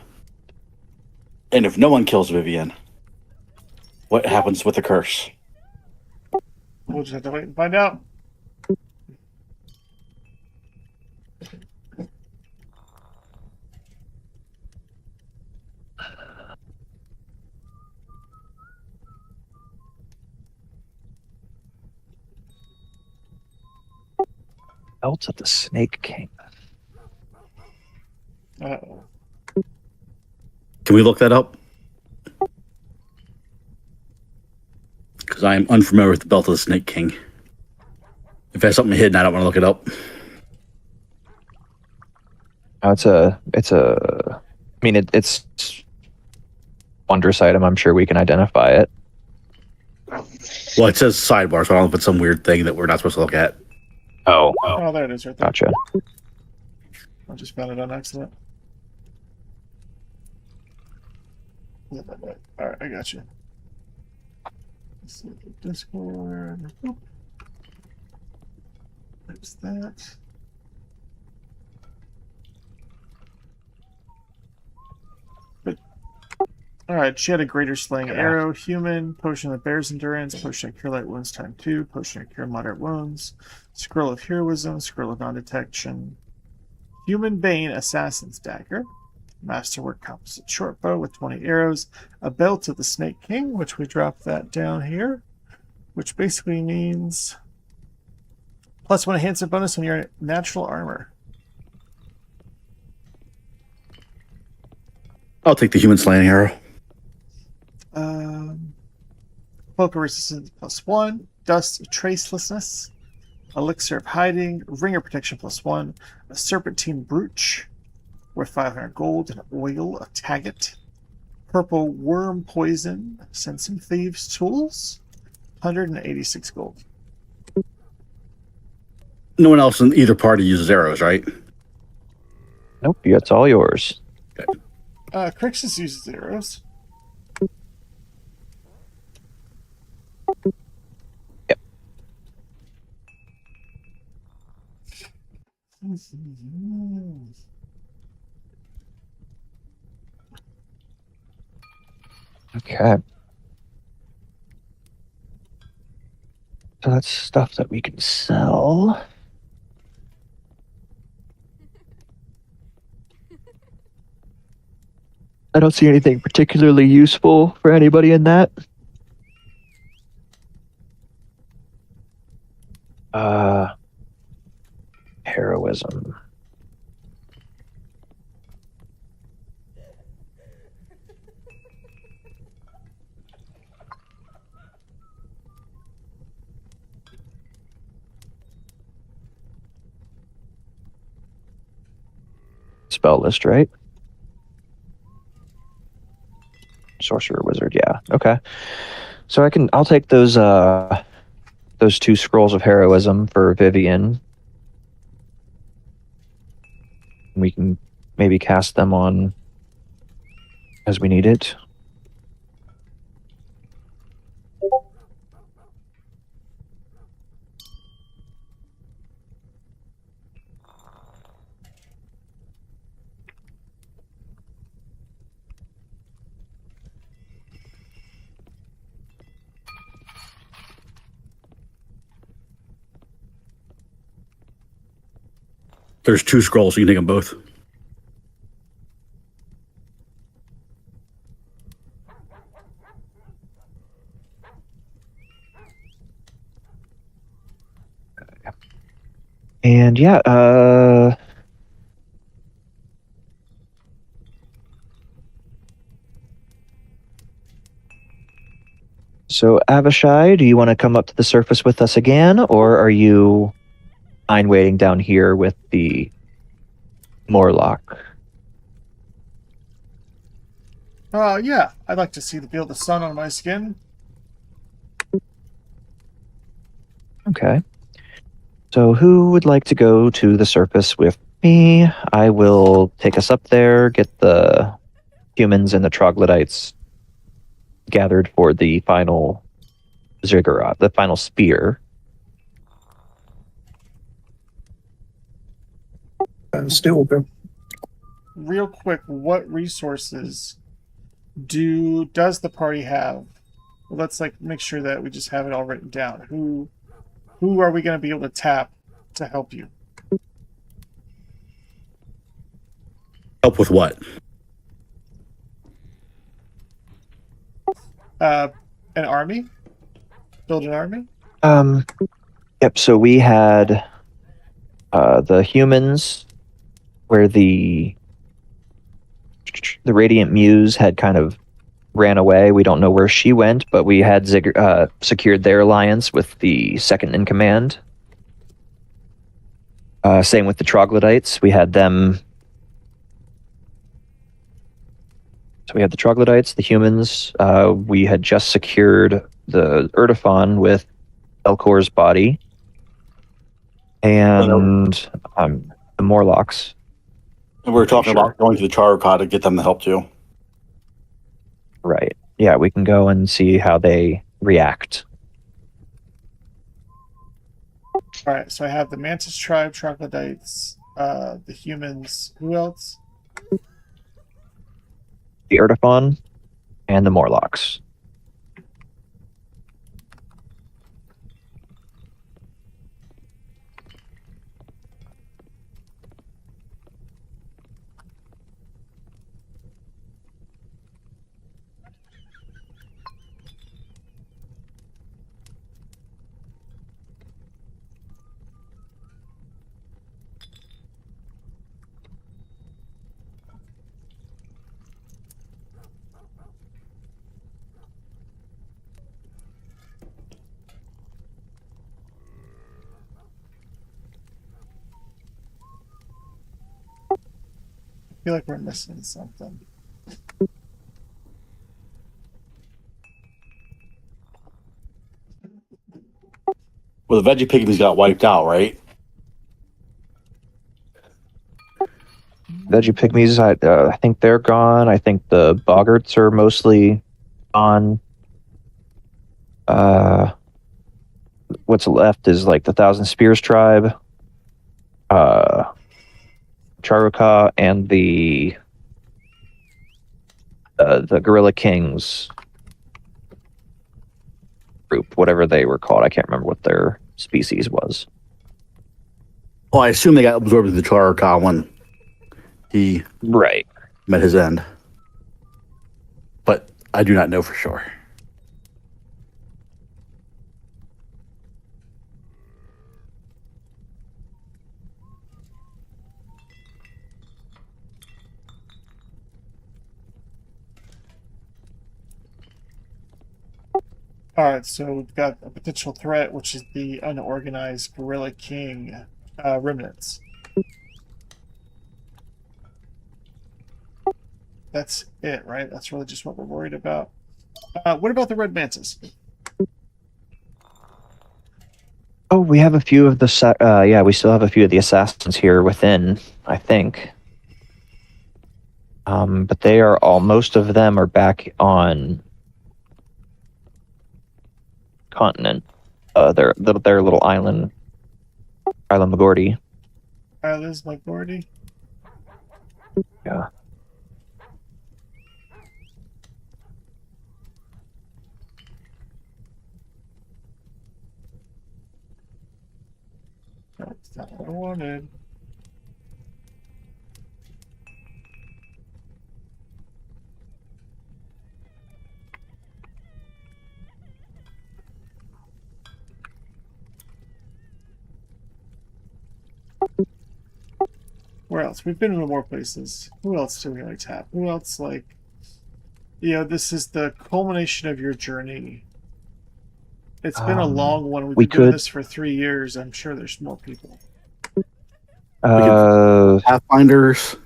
And if no one kills Vivian, what happens with the curse? We'll just have to wait and find out. Belt of the Snake King. Uh-oh. Can we look that up? Because I am unfamiliar with the Belt of the Snake King. If there's something hidden, I don't want to look it up. Oh, it's wondrous item. I'm sure we can identify it. Well, it says sidebar, so I don't know if it's some weird thing that we're not supposed to look at. Oh, Oh, there it is right there. gotcha. I just found it on accident. Alright, I got you. Let's see, Discord. Oop. There's that. Alright, she had a greater slaying arrow, human, potion of bear's endurance, potion of cure light wounds time 2, potion of cure moderate wounds, scroll of heroism, scroll of non-detection, human bane, assassin's dagger, masterwork composite short bow with 20 arrows, a belt of the Snake King, which we dropped that down here, which basically means +1 enhancement bonus on your natural armor. I'll take the human slaying arrow. Cloak of resistance +1, dust of tracelessness, elixir of hiding, ringer protection +1, a serpentine brooch worth 500 gold, and oil of tagot, purple worm poison, send some thieves tools, 186 gold. No one else in either party uses arrows, right? Nope, it's all yours. Crixus uses arrows. Yep. Okay. So that's stuff that we can sell. I don't see anything particularly useful for anybody in that. Heroism. Spell list, right? Sorcerer wizard, yeah. Okay. So I'll take those 2 scrolls of heroism for Vivian. We can maybe cast them on as we need it. There's 2 scrolls, so you can take them both. And yeah, so Avishai, do you want to come up to the surface with us again, or are you fine waiting down here with the Morlock? Yeah, I'd like to feel the sun on my skin. Okay. So who would like to go to the surface with me? I will take us up there, get the humans and the troglodytes gathered for the final ziggurat, the final spear. Still go. Real quick, what resources does the party have? Well, let's make sure that we just have it all written down. Who are we going to be able to tap to help you? Help with what? An army? Build an army? Um, yep. So we had the humans, where the Radiant Muse had kind of ran away. We don't know where she went, but we had secured their alliance with the second in command. Same with the troglodytes. We had them. So we had the troglodytes, the humans. We had just secured the Erdophon with Elcor's body, and the Morlocks. And we were talking Sure. about going to the Charocot to get them to help too. Right. Yeah, we can go and see how they react. All right, so I have the Mantis tribe, troglodytes, the humans. Who else? The Erdophon and the Morlocks. I feel like we're missing something. Well, the veggie pygmies got wiped out, right? Veggie Pygmies, I think they're gone. I think the Boggarts are mostly gone. What's left is like the Thousand Spears tribe, Charuka, and the Gorilla Kings group, whatever they were called. I can't remember what their species was. Well, I assume they got absorbed into the Charocot when he Right. met his end. But I do not know for sure. All right, so we've got a potential threat, which is the unorganized Gorilla King remnants. That's it, right? That's really just what we're worried about. What about the Red Mantis? Oh, we have a few of the yeah, we still have a few of the assassins here within, I think. But they are most of them are back on continent. Their little island Magordi. Liz McGordy. Yeah. That's not what I wanted. Where else? We've been to more places. Who else do we like to have? Who else like? This is the culmination of your journey. It's been a long one. We've we been doing could- this for 3 years. I'm sure there's more people. Pathfinders.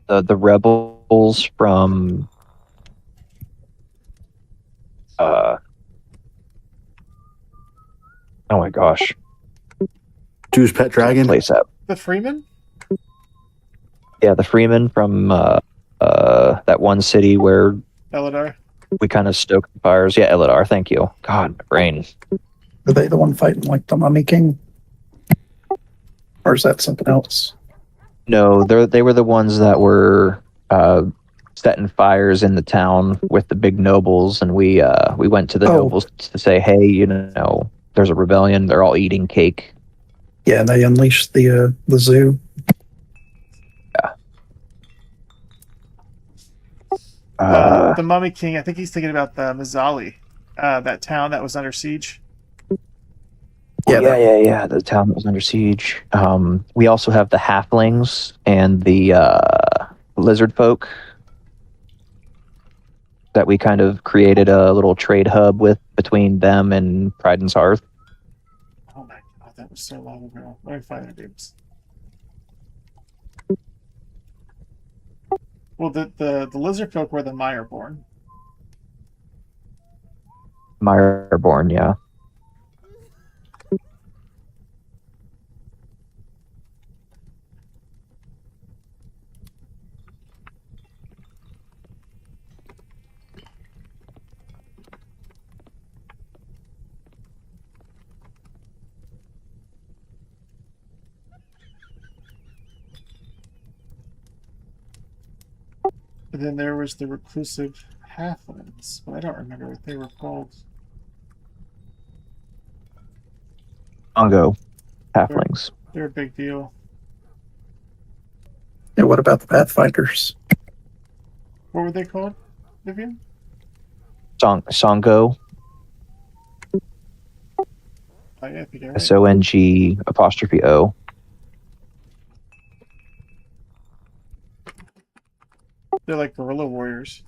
The rebels from oh my gosh, Two's Pet Dragon. place at The Freeman? yeah, the Freeman from that one city where Eladar? we kind of stoked the fires. Yeah, Elidar. Thank you. God, my brain. Are they the one fighting like the Mummy King? Or is that something else? No, they were the ones that were setting fires in the town with the big nobles, and we went to the Oh. nobles to say, hey, there's a rebellion. They're all eating cake. Yeah, they unleashed the zoo. The Mummy King, I think he's thinking about the Mazzali, that town that was under siege. Yeah. The town that was under siege. We also have the halflings and the lizard folk that we kind of created a little trade hub with between them and Priden's Hearth. Oh my god, that was so long ago. Let me find their names. Well, the lizard folk were the Meyerborn. Meyerborn, yeah. And then there was the reclusive halflings, but I don't remember what they were called. Ongo halflings. They're a big deal. Yeah, what about the Pathfinders? What were they called, Vivian? Songo, Oh, yeah, I think you're right. SONG''O. They're like guerrilla warriors.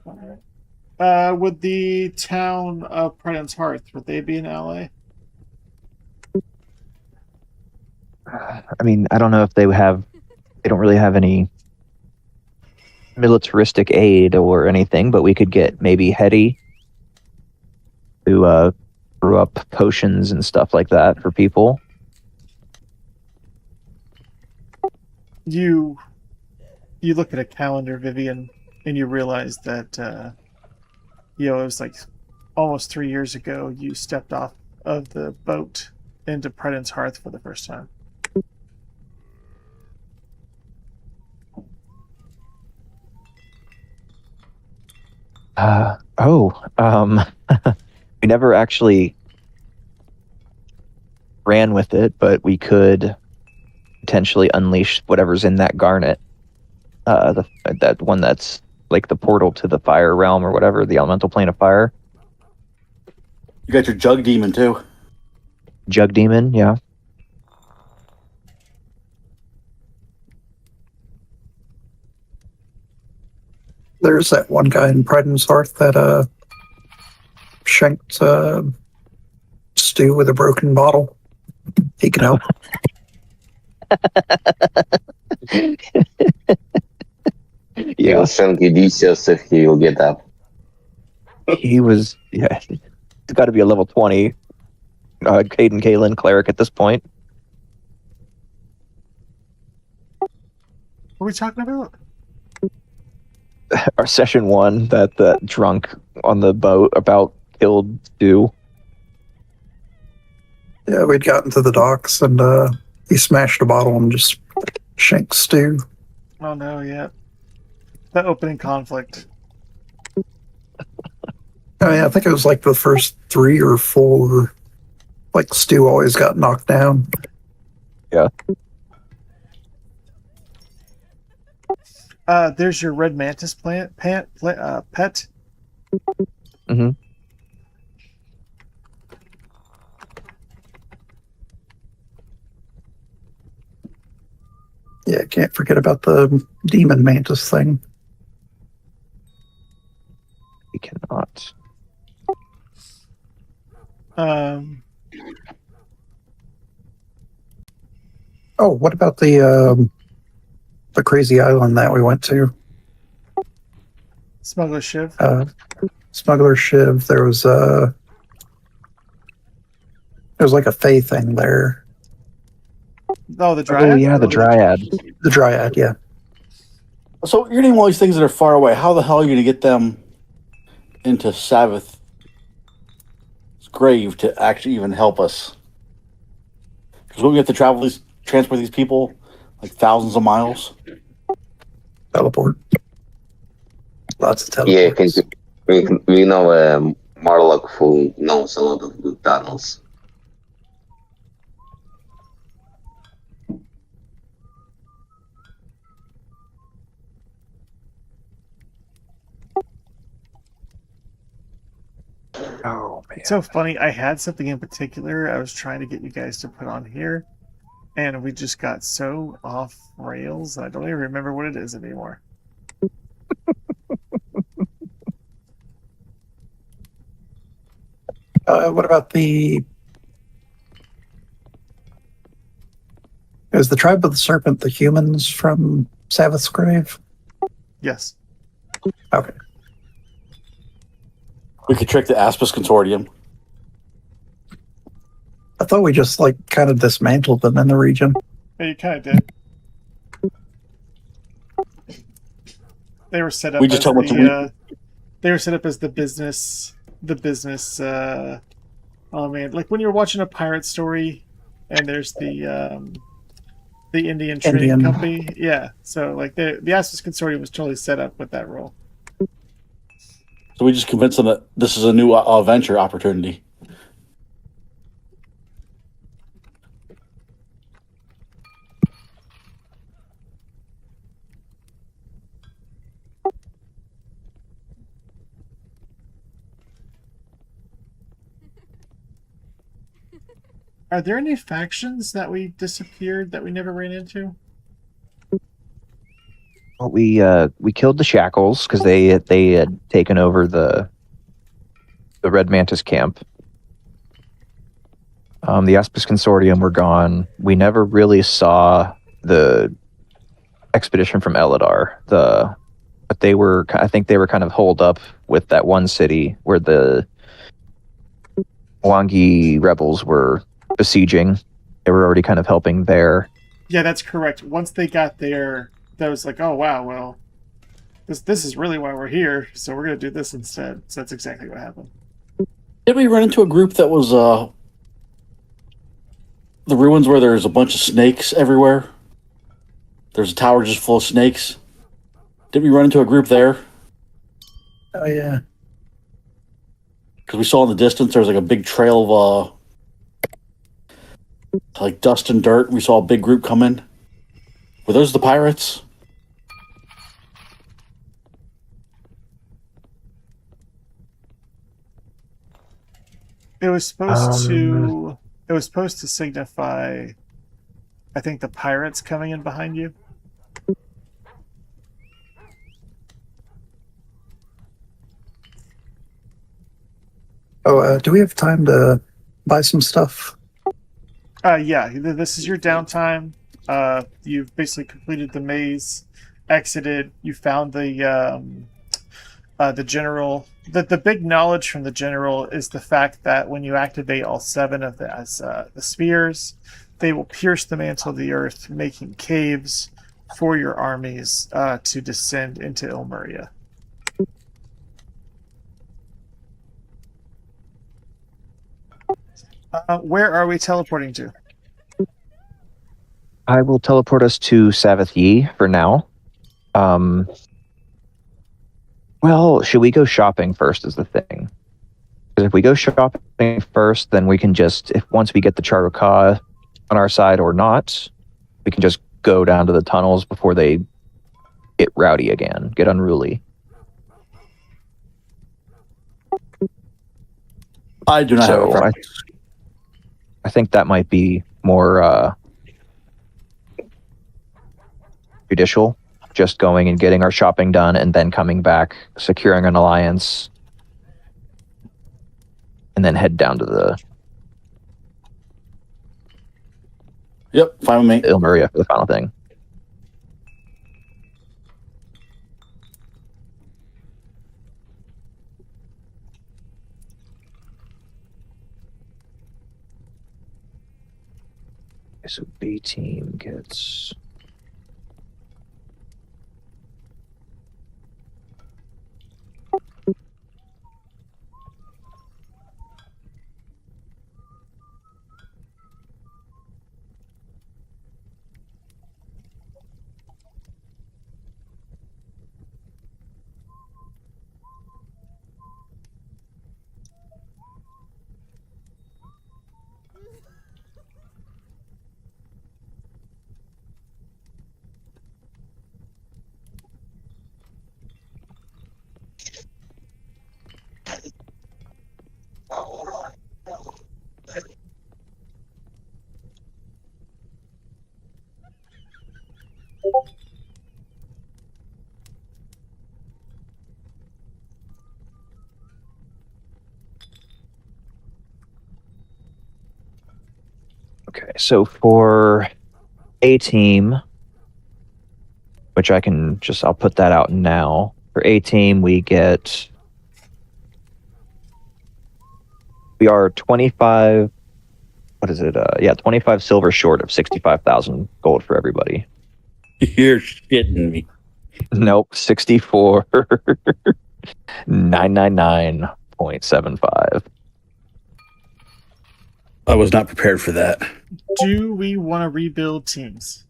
Alright. Would the town of Priden's Hearth, would they be an ally? I mean, I don't know if they don't really have any militaristic aid or anything, but we could get maybe Hetty, who brew up potions and stuff like that for people. You look at a calendar, Vivian, and you realize that it was like almost 3 years ago you stepped off of the boat into Priden's Hearth for the first time. We never actually ran with it, but we could potentially unleash whatever's in that garnet. That one that's like the portal to the fire realm or whatever, the elemental plane of fire. You got your Jug Demon too. Jug demon, yeah. There's that one guy in Priden's Hearth that shanked stew with a broken bottle. He can help. Yeah, He'll shank Odysseus if he will get up. he was. Yeah, it's got to be a level 20. Caden Kalen cleric at this point. What are we talking about? Our session 1 that drunk on the boat about killed Stu. Yeah, we'd gotten to the docks and he smashed a bottle and just shanked stew. Oh no, yeah. The opening conflict. I mean, I think it was like the first 3 or 4. Like Stu always got knocked down. Yeah. There's your red mantis pet. Mm-hmm. Yeah, can't forget about the demon mantis thing. We cannot. Oh, what about the crazy island that we went to? Smuggler Shiv. Smuggler Shiv. There was like a fae thing there. Oh, the Dryad? Oh yeah, the Dryad. The Dryad, yeah. So you're getting all these things that are far away. How the hell are you going to get them into Sabbath's grave to actually even help us? Because we have to transport these people like thousands of miles. Teleport. Lots of Yeah, teleports. we know Marlock who knows a lot of the tunnels. Oh man. It's so funny. I had something in particular I was trying to get you guys to put on here, and we just got so off rails. I don't even remember what it is anymore. What about is the tribe of the serpent the humans from Sabbath's grave? Yes. Okay. We could trick the Aspis Consortium. I thought we just like kind of dismantled them in the region. Yeah, you kind of did. They were set up We just as told them to they were set up as the business oh man, like when you're watching a pirate story and there's the Indian trading Indian. company. Yeah. So like the Aspis Consortium was totally set up with that role. So we just convinced them that this is a new venture opportunity. Are there any factions that we disappeared that we never ran into? Well, we killed the Shackles because they had taken over the Red Mantis camp. The Aspis Consortium were gone. We never really saw the expedition from Eladar. But I think they were kind of holed up with that one city where the Wangi rebels were besieging. They were already kind of helping there. Yeah, that's correct. Once they got there, that was like, oh wow, well, this is really why we're here. So we're gonna do this instead. So that's exactly what happened. Did we run into a group that was the ruins where there's a bunch of snakes everywhere? There's a tower just full of snakes. Did we run into a group there? Oh yeah. Because we saw in the distance there was like a big trail of like dust and dirt. We saw a big group come in. Were those the pirates? It was supposed to. It was supposed to signify, I think, the pirates coming in behind you. Oh, do we have time to buy some stuff? Yeah. This is your downtime. You've basically completed the maze, exited. You found the general. The big knowledge from the general is the fact that when you activate all 7 of the spheres, they will pierce the mantle of the earth, making caves for your armies to descend into Ilmeria. Where are we teleporting to? I will teleport us to Savath Yi for now. Well, should we go shopping first is the thing. Because if we go shopping first, then we can just, if once we get the Charuka on our side or not, we can just go down to the tunnels before they get rowdy again, get unruly. I do not have a So preference. I think that might be more judicial. Just going and getting our shopping done and then coming back, securing an alliance, and then head down to the Yep, fine with me. Ilmeria for the final thing. Okay, so B team gets... Okay, so for A team, which I'll put that out now. For A team, we are 25, what is it? 25 silver short of 65,000 gold for everybody. You're shitting me. Nope, 64,999.75. I was not prepared for that. Do we want to rebuild teams?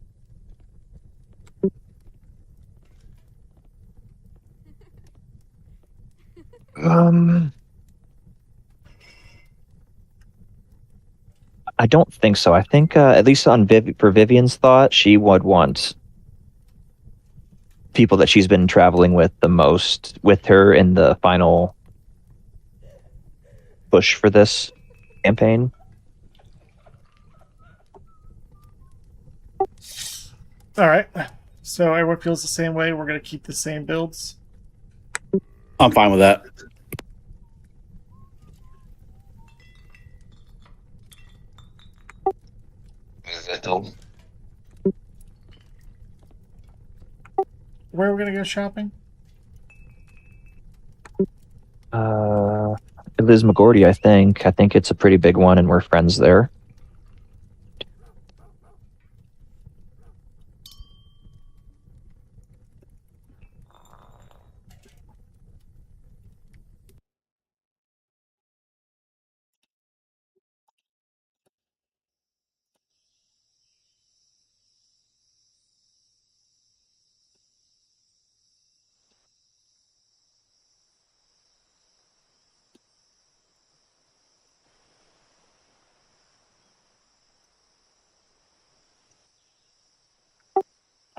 I don't think so. I think, at least for Vivian's thought, she would want people that she's been traveling with the most with her in the final push for this campaign. All right. So everyone feels the same way. We're going to keep the same builds. I'm fine with that. Where are we going to go shopping? Liz McGordy, I think. I think it's a pretty big one, and we're friends there.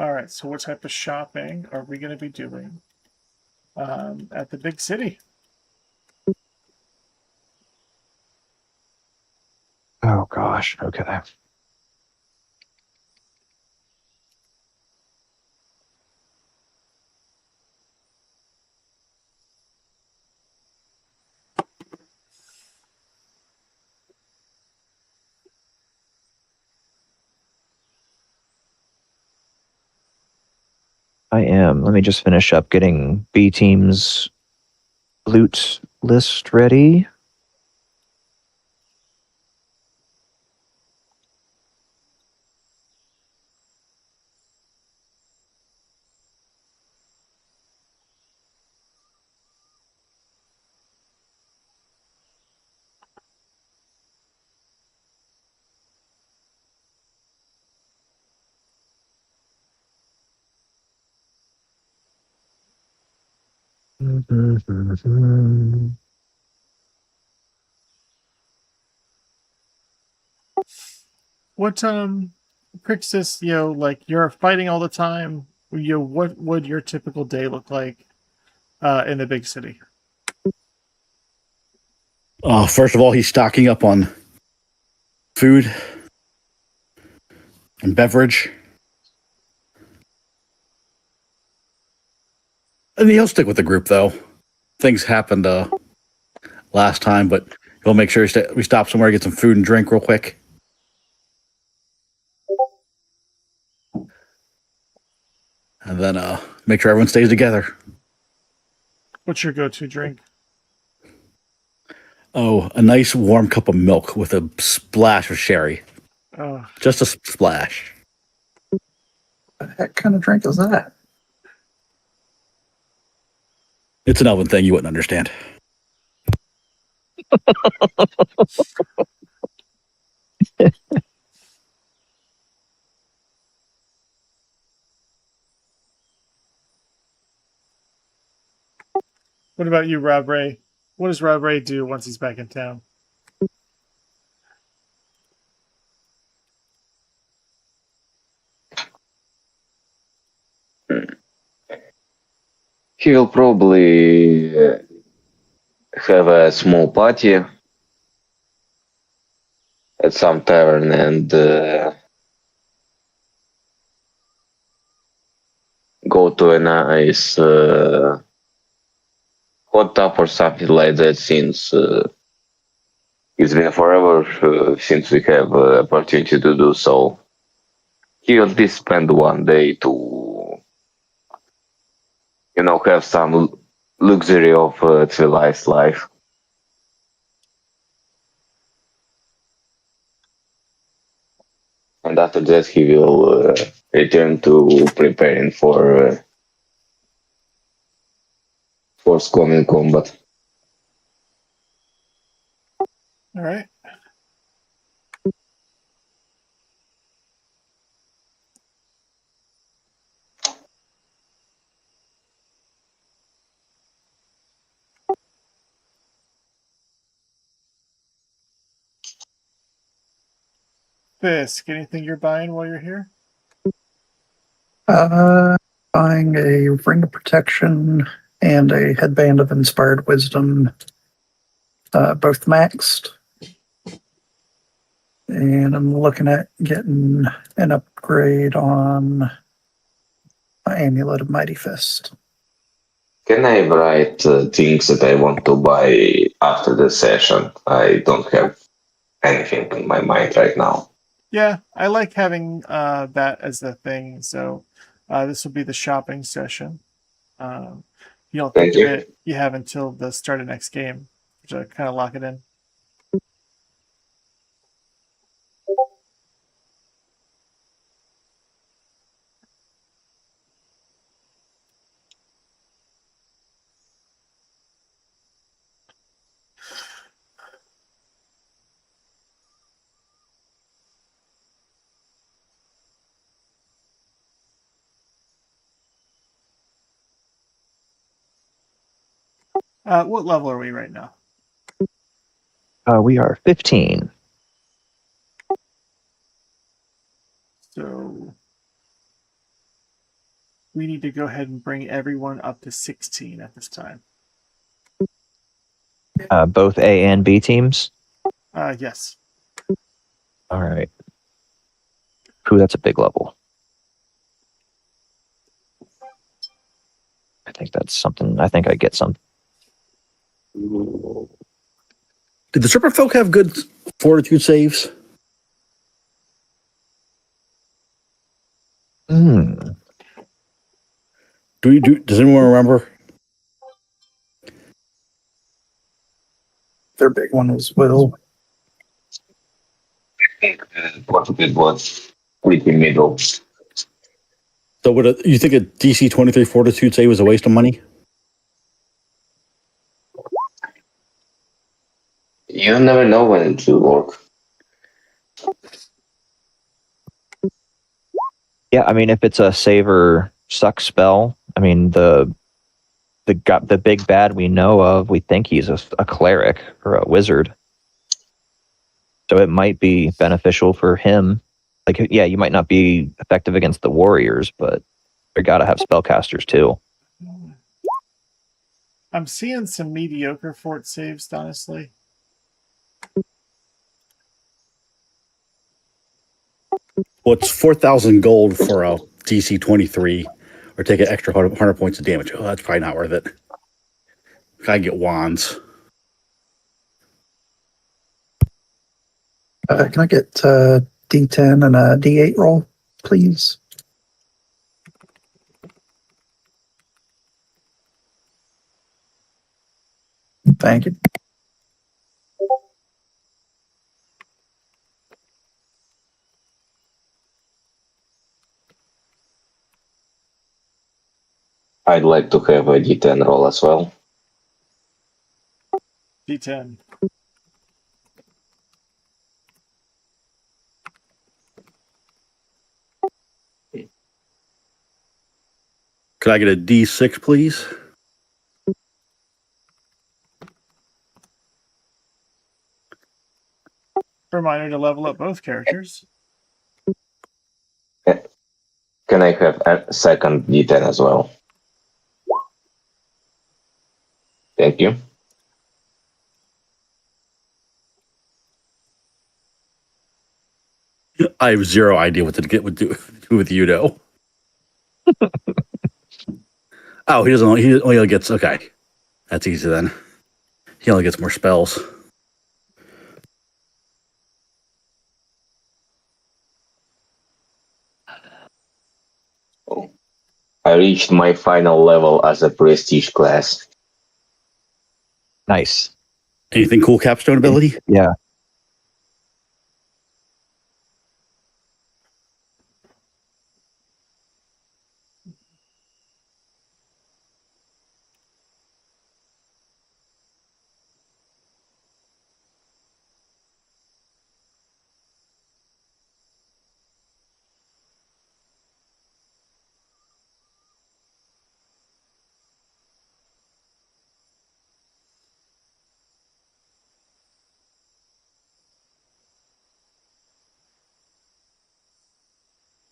All right. So what type of shopping are we going to be doing at the big city? Oh gosh. Okay. I am. Let me just finish up getting B team's loot list ready. What Crixus, like you're fighting all the time. What would your typical day look like in the big city? First of all, he's stocking up on food and beverage. And he'll stick with the group, though. Things happened last time, but he'll make sure we stop somewhere, get some food and drink real quick. And then make sure everyone stays together. What's your go-to drink? Oh, a nice warm cup of milk with a splash of sherry. Oh, Just a splash. What the heck kind of drink is that? It's an Elven thing you wouldn't understand. what about you, Rob Ray? What does Rob Ray do once he's back in town? He will probably have a small party at some tavern and go to a nice hot tub or something like that, since it's been forever since we have opportunity to do so. He at least spend one day to, have some luxury of civilized life. And after that, he will return to preparing for forthcoming combat. All right. Fisk, anything you're buying while you're here? Buying a ring of protection and a headband of inspired wisdom, both maxed. And I'm looking at getting an upgrade on my amulet of mighty fist. Can I write things that I want to buy after the session? I don't have anything in my mind right now. Yeah, I like having that as the thing. So this will be the shopping session. If you don't think Thank of you. it, you have until the start of next game to kind of lock it in. What level are we right now? We are 15. So we need to go ahead and bring everyone up to 16 at this time. Both A and B teams. Yes. All right. Ooh, that's a big level. I think that's something. I think I get some. Did the Stripper folk have good fortitude saves? Mm. Does anyone remember? Their big one was will. What it was pretty middle. So you think a DC 23 fortitude save was a waste of money? You never know when it will work. Yeah, I mean, if it's a save or suck spell, I mean the big bad we know of, we think he's a cleric or a wizard, so it might be beneficial for him. Like, yeah, you might not be effective against the warriors, but you got to have spellcasters too. I'm seeing some mediocre fort saves, honestly. Well, it's 4,000 gold for a DC 23, or take an extra 100 points of damage. Oh, that's probably not worth it. I get wands. Can I get D10 and a D8 roll, please? Thank you. I'd like to have a D10 roll as well. D10. Could I get a D6, please? Reminder to level up both characters. Can I have a second D10 as well? Thank you. I have zero idea what to get would do with Yudo. Oh, he doesn't. He only gets okay. That's easy then. He only gets more spells. I reached my final level as a prestige class. Nice. Anything cool capstone ability? Yeah.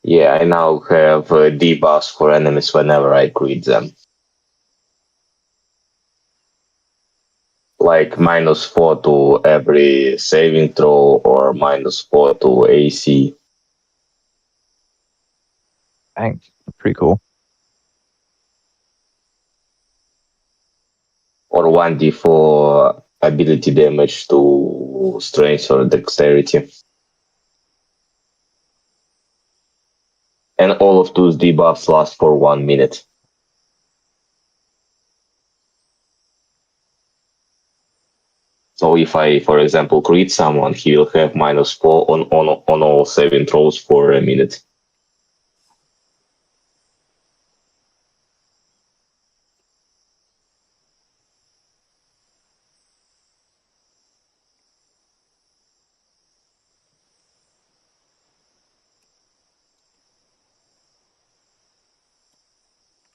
Yeah, I now have debuffs for enemies whenever I crit them. Like -4 to every saving throw or -4 to AC. Dang. Pretty cool. Or 1d4 ability damage to strength or dexterity. And all of those debuffs last for 1 minute. So if I, for example, crit someone, he will have -4 on all saving throws for a minute.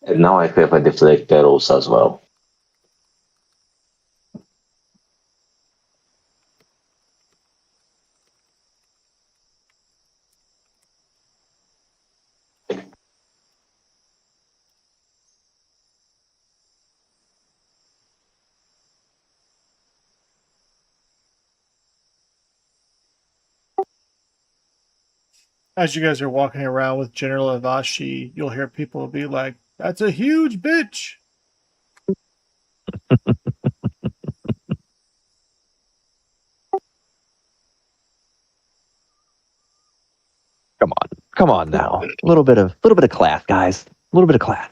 And now I have a deflect arrows as well. As you guys are walking around with General Avashi, you'll hear people be like, "That's a huge bitch." Come on. Come on now. A little bit of class, guys. A little bit of class.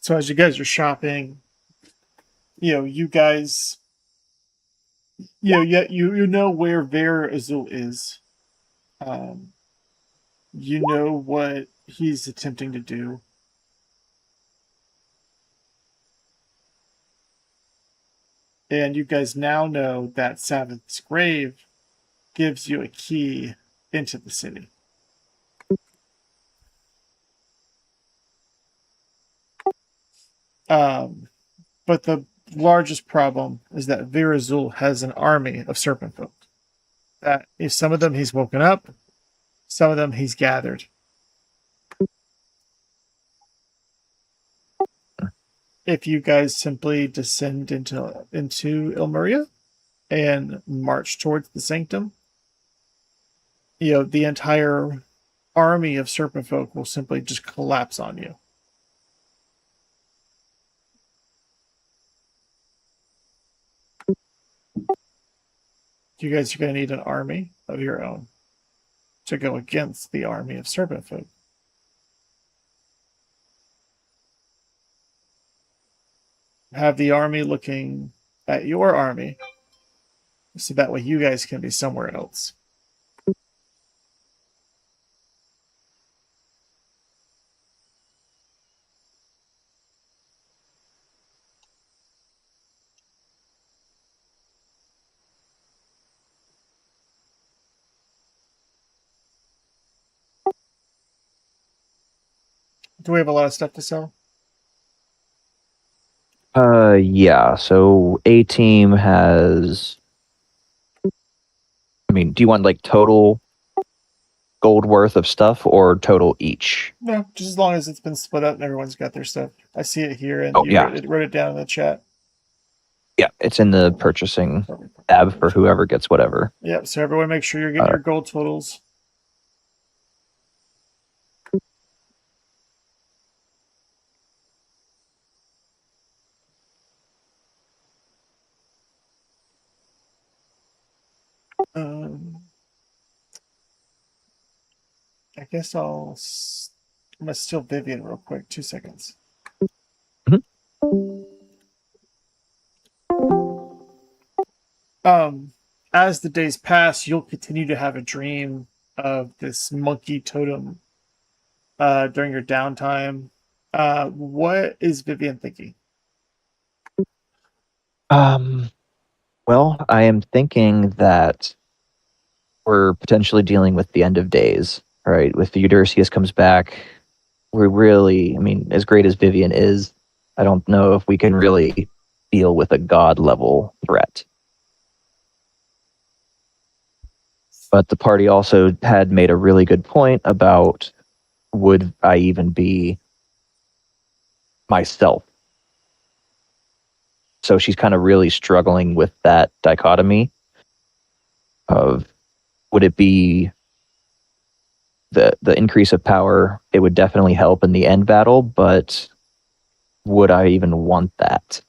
So as you guys are shopping, you guys, you know where Ver Azul is. Um, you know what he's attempting to do. And you guys now know that Sabbath's grave gives you a key into the city. But the largest problem is that Virazul has an army of serpent folk. That if some of them he's woken up, some of them he's gathered. If you guys simply descend into Ilmaria and march towards the sanctum, the entire army of serpent folk will simply just collapse on you. You guys are going to need an army of your own to go against the army of serpent folk. Have the army looking at your army so that way you guys can be somewhere else. Do we have a lot of stuff to sell? Yeah. So A team has. I mean, do you want like total gold worth of stuff or total each? No, just as long as it's been split up and everyone's got their stuff. I see it here, and Oh, you yeah. wrote it down in the chat. Yeah, it's in the purchasing tab for whoever gets whatever. Yep. So everyone, make sure you're getting your gold totals. I guess I'm gonna steal Vivian real quick. 2 seconds. As the days pass, you'll continue to have a dream of this monkey totem during your downtime. What is Vivian thinking? Well, I am thinking that we're potentially dealing with the end of days, right? With the Eudersius comes back, we're really, I mean, as great as Vivian is, I don't know if we can really deal with a god level threat. But the party also had made a really good point about would I even be myself? So she's kind of really struggling with that dichotomy of would it be the increase of power? It would definitely help in the end battle, but would I even want that?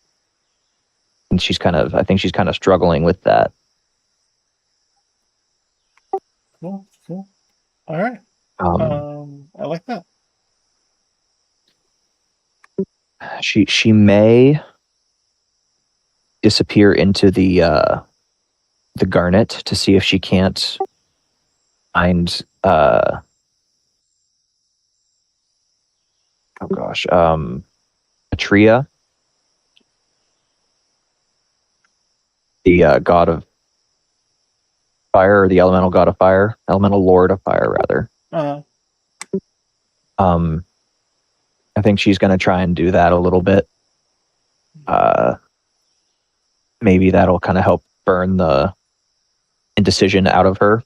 And I think she's kind of struggling with that. Cool. All right. I like that. She may disappear into the garnet to see if she can't find Atria, the god of fire, or the elemental god of fire, elemental lord of fire, rather. I think she's going to try and do that a little bit. Maybe that'll kind of help burn the indecision out of her.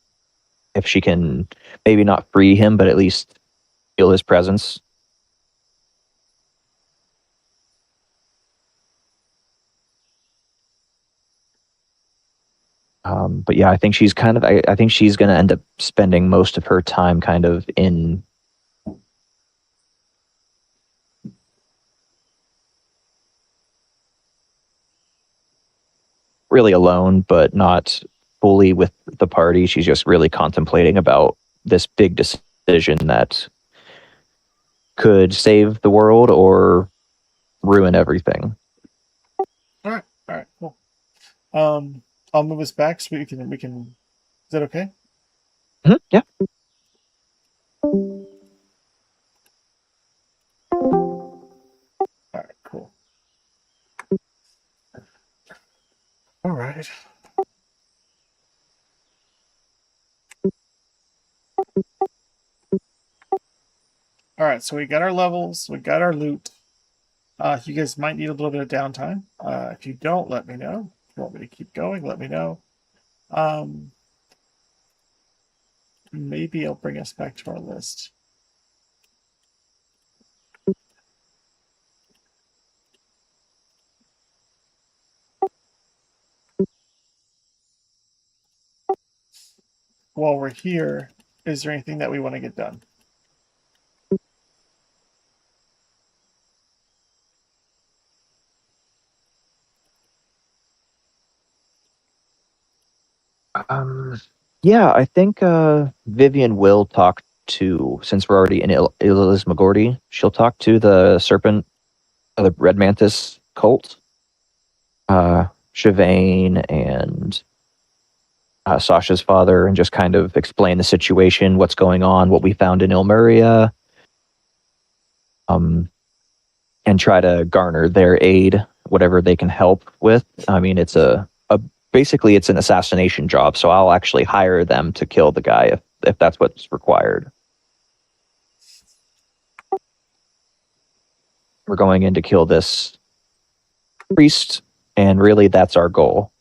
If she can maybe not free him, but at least feel his presence. But yeah, I think she's I think she's going to end up spending most of her time kind of in really alone, but not fully with the party. She's just really contemplating about this big decision that could save the world or ruin everything. All right, cool. I'll move us back so we can. Is that okay? Yeah. All right, cool. right. All right, so we got our levels, we got our loot. You guys might need a little bit of downtime. If you don't, let me know. If you want me to keep going, let me know. Maybe I'll bring us back to our list. While we're here, is there anything that we want to get done? Yeah, I think Vivian will talk to, since we're already in Magordi, she'll talk to the serpent, the red mantis cult, Shivane and Sasha's father, and just kind of explain the situation, what's going on, what we found in Ilmeria, and try to garner their aid, whatever they can help with. I mean, it's basically it's an assassination job, so I'll actually hire them to kill the guy if that's what's required. We're going in to kill this priest, and really that's our goal.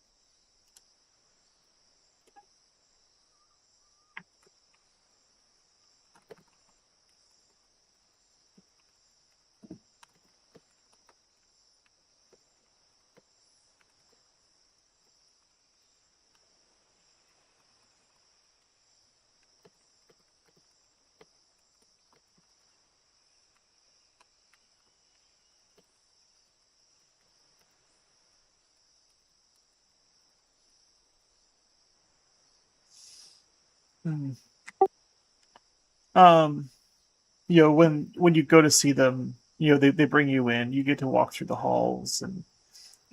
When you go to see them, they bring you in, you get to walk through the halls and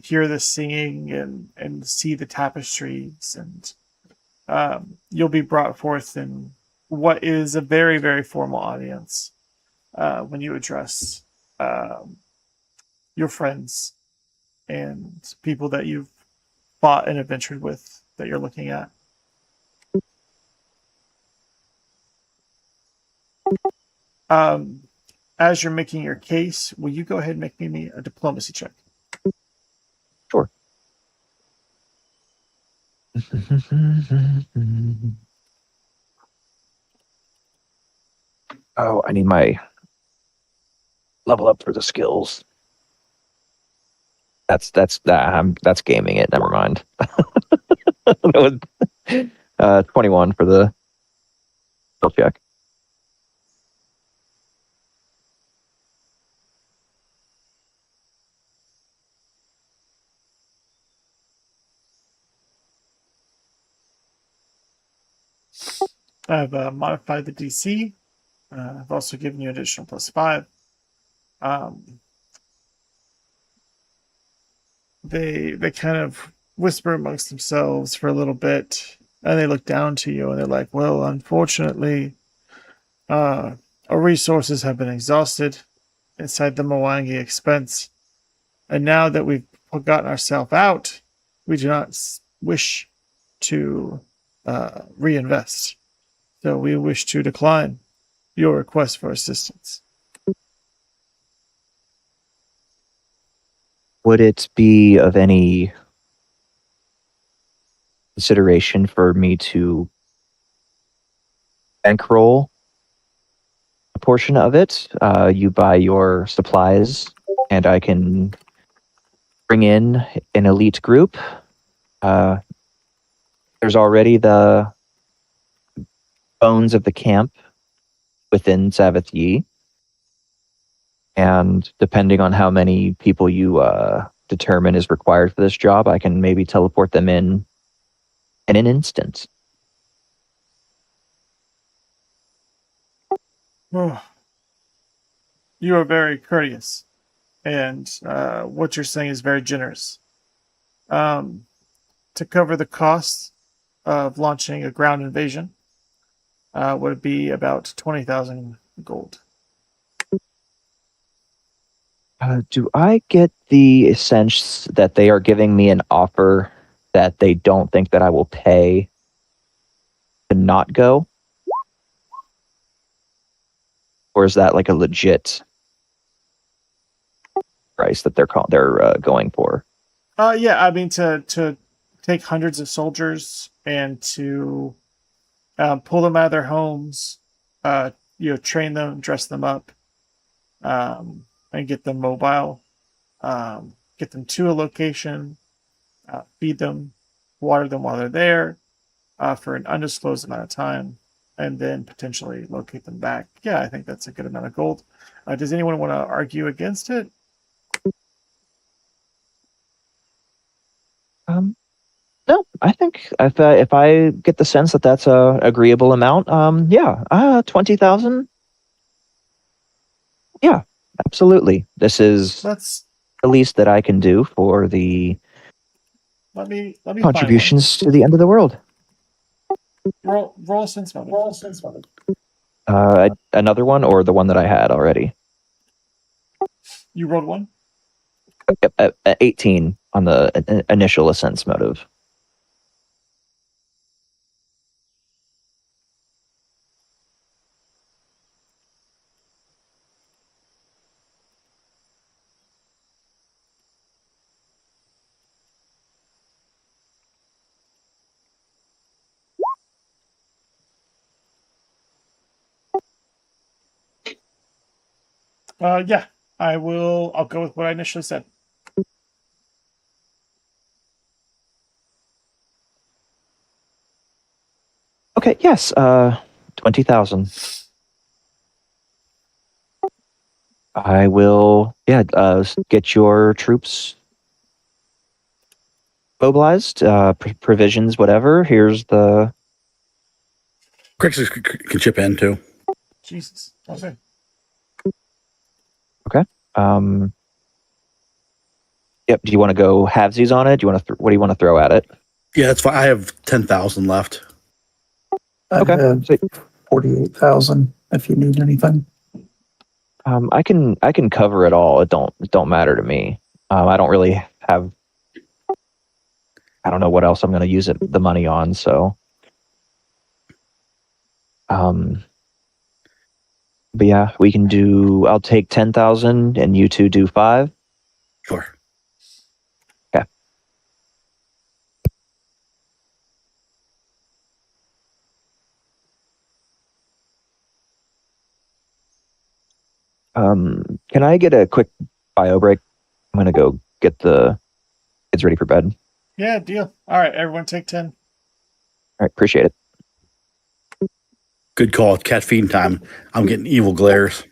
hear the singing and see the tapestries, and you'll be brought forth in what is a very, very formal audience when you address your friends and people that you've fought and adventured with that you're looking at. As you're making your case, will you go ahead and make me a diplomacy check? Sure. Oh, I need my level up for the skills. That's gaming it. Never mind. That was 21 for the skill check. I've modified the DC. I've also given you additional +5. They kind of whisper amongst themselves for a little bit, and they look down to you, and they're like, "Well, unfortunately, our resources have been exhausted inside the Mwangi expense, and now that we've gotten ourselves out, we do not wish to reinvest. So we wish to decline your request for assistance." Would it be of any consideration for me to bankroll a portion of it? You buy your supplies, and I can bring in an elite group. There's already the bones of the camp within Savath Yi. And depending on how many people you determine is required for this job, I can maybe teleport them in an instant. Oh, you are very courteous, and what you're saying is very generous. To cover the costs of launching a ground invasion would be about 20,000 gold. Do I get the sense that they are giving me an offer that they don't think that I will pay to not go? Or is that like a legit price that they're going for? Yeah, I mean to take hundreds of soldiers and to pull them out of their homes, train them, dress them up, and get them mobile, get them to a location, feed them, water them while they're there for an undisclosed amount of time, and then potentially locate them back. Yeah, I think that's a good amount of gold. Does anyone want to argue against it? No, I think if I get the sense that that's a agreeable amount, 20,000. Yeah, absolutely. This is Let's the least that I can do for the let me find one. contributions to the end of the world. Roll a sense motive. Another one or the one that I had already? You rolled one. Yep, 18 on the initial sense motive. Yeah, I will. I'll go with what I initially said. Okay, yes, 20,000. I will, get your troops mobilized, provisions, whatever. Here's the. Crixus can chip in too. Jesus. Okay. Um, yep. Do you want to go halvesies on it? Do you want to? What do you want to throw at it? Yeah, that's fine. I have 10,000 left. I Okay. have 48,000 if you need anything. I can cover it all. It don't matter to me. I don't really have. I don't know what else I'm going to use the money on. So. But yeah, we can do. I'll take 10,000, and you two do 5. Sure. Okay. Can I get a quick bio break? I'm gonna go get the kids ready for bed. Yeah, deal. All right, everyone, take 10. All right, appreciate it. Good call. It's caffeine time. I'm getting evil glares.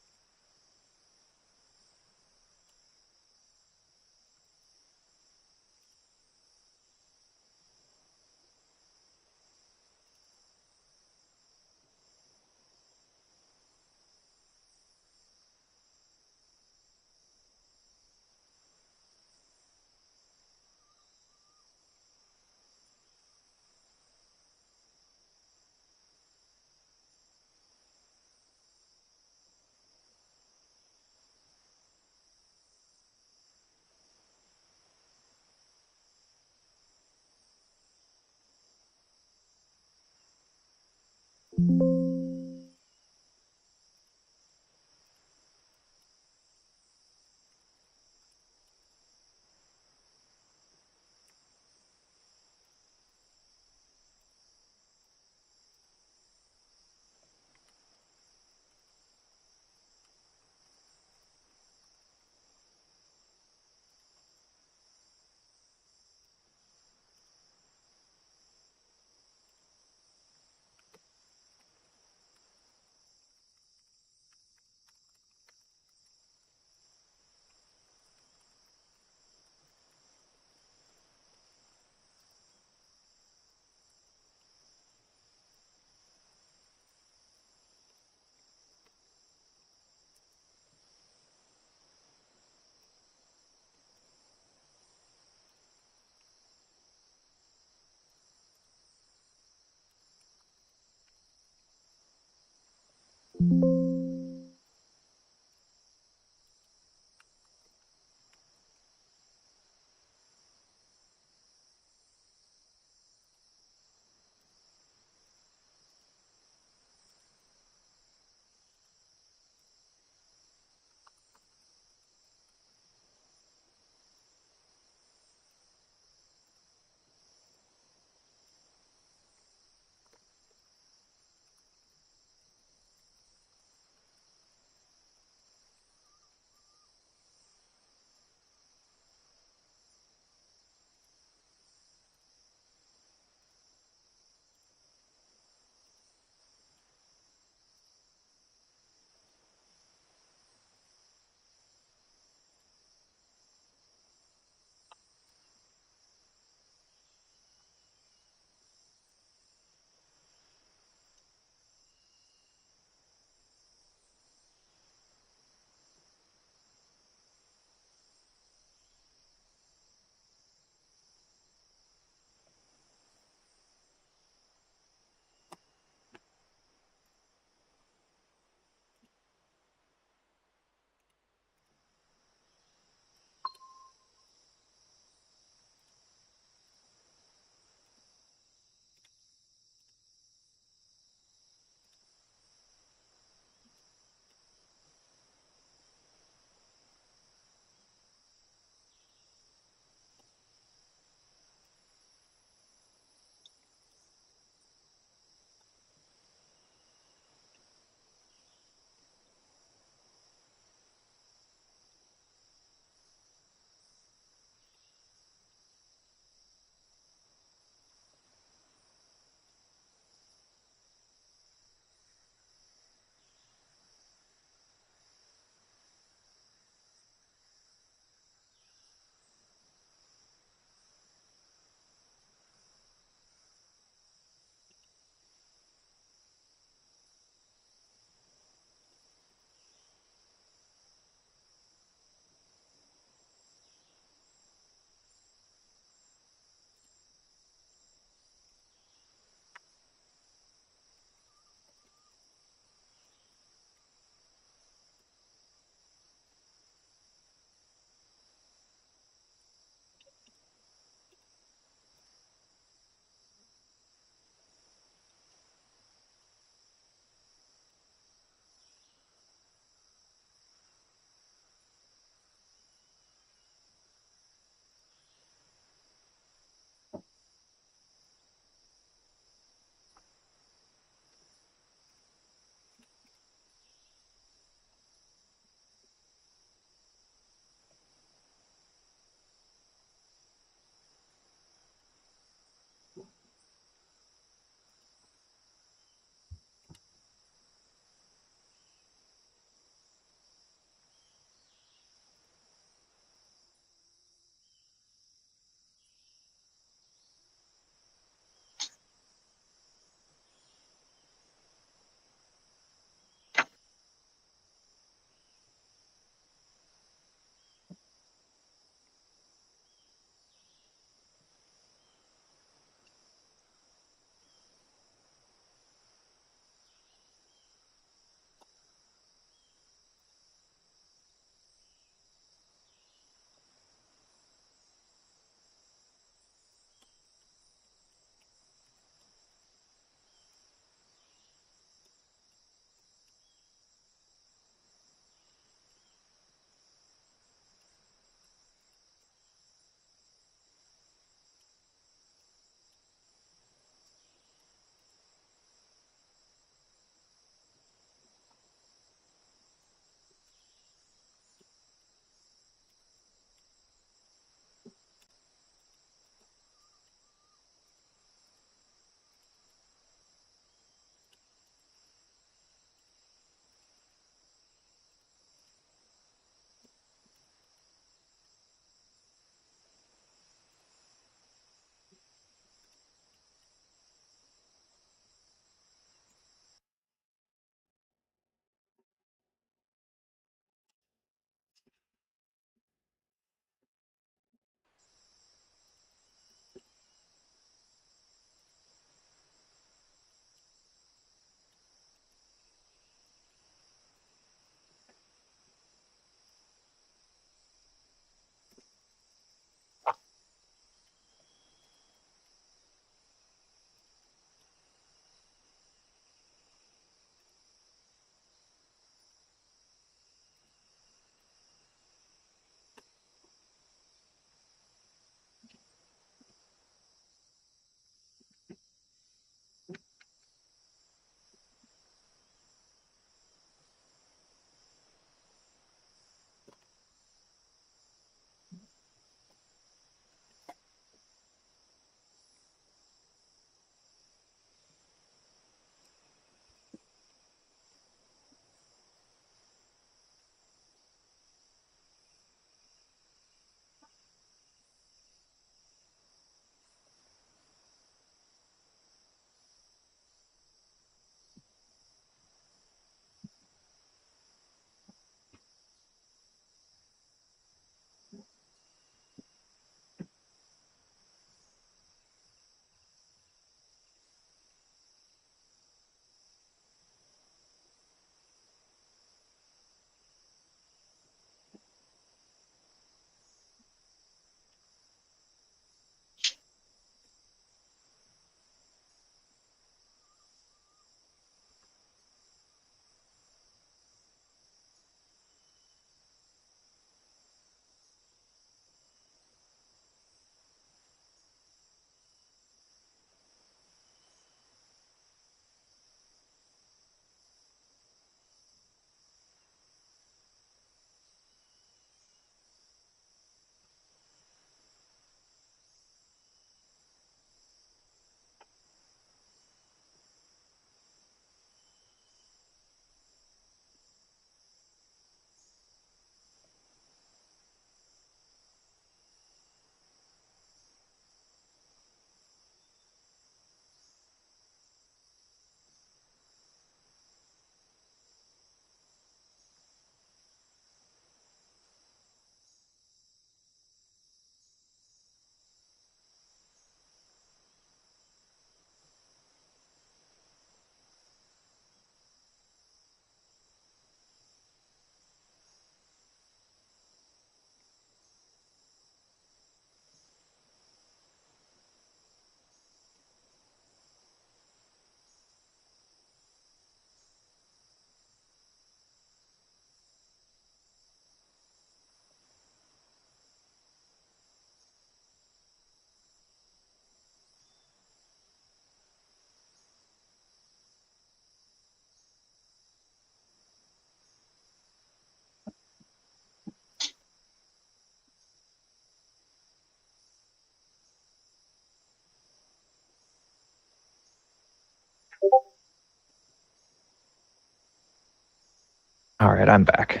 All right, I'm back.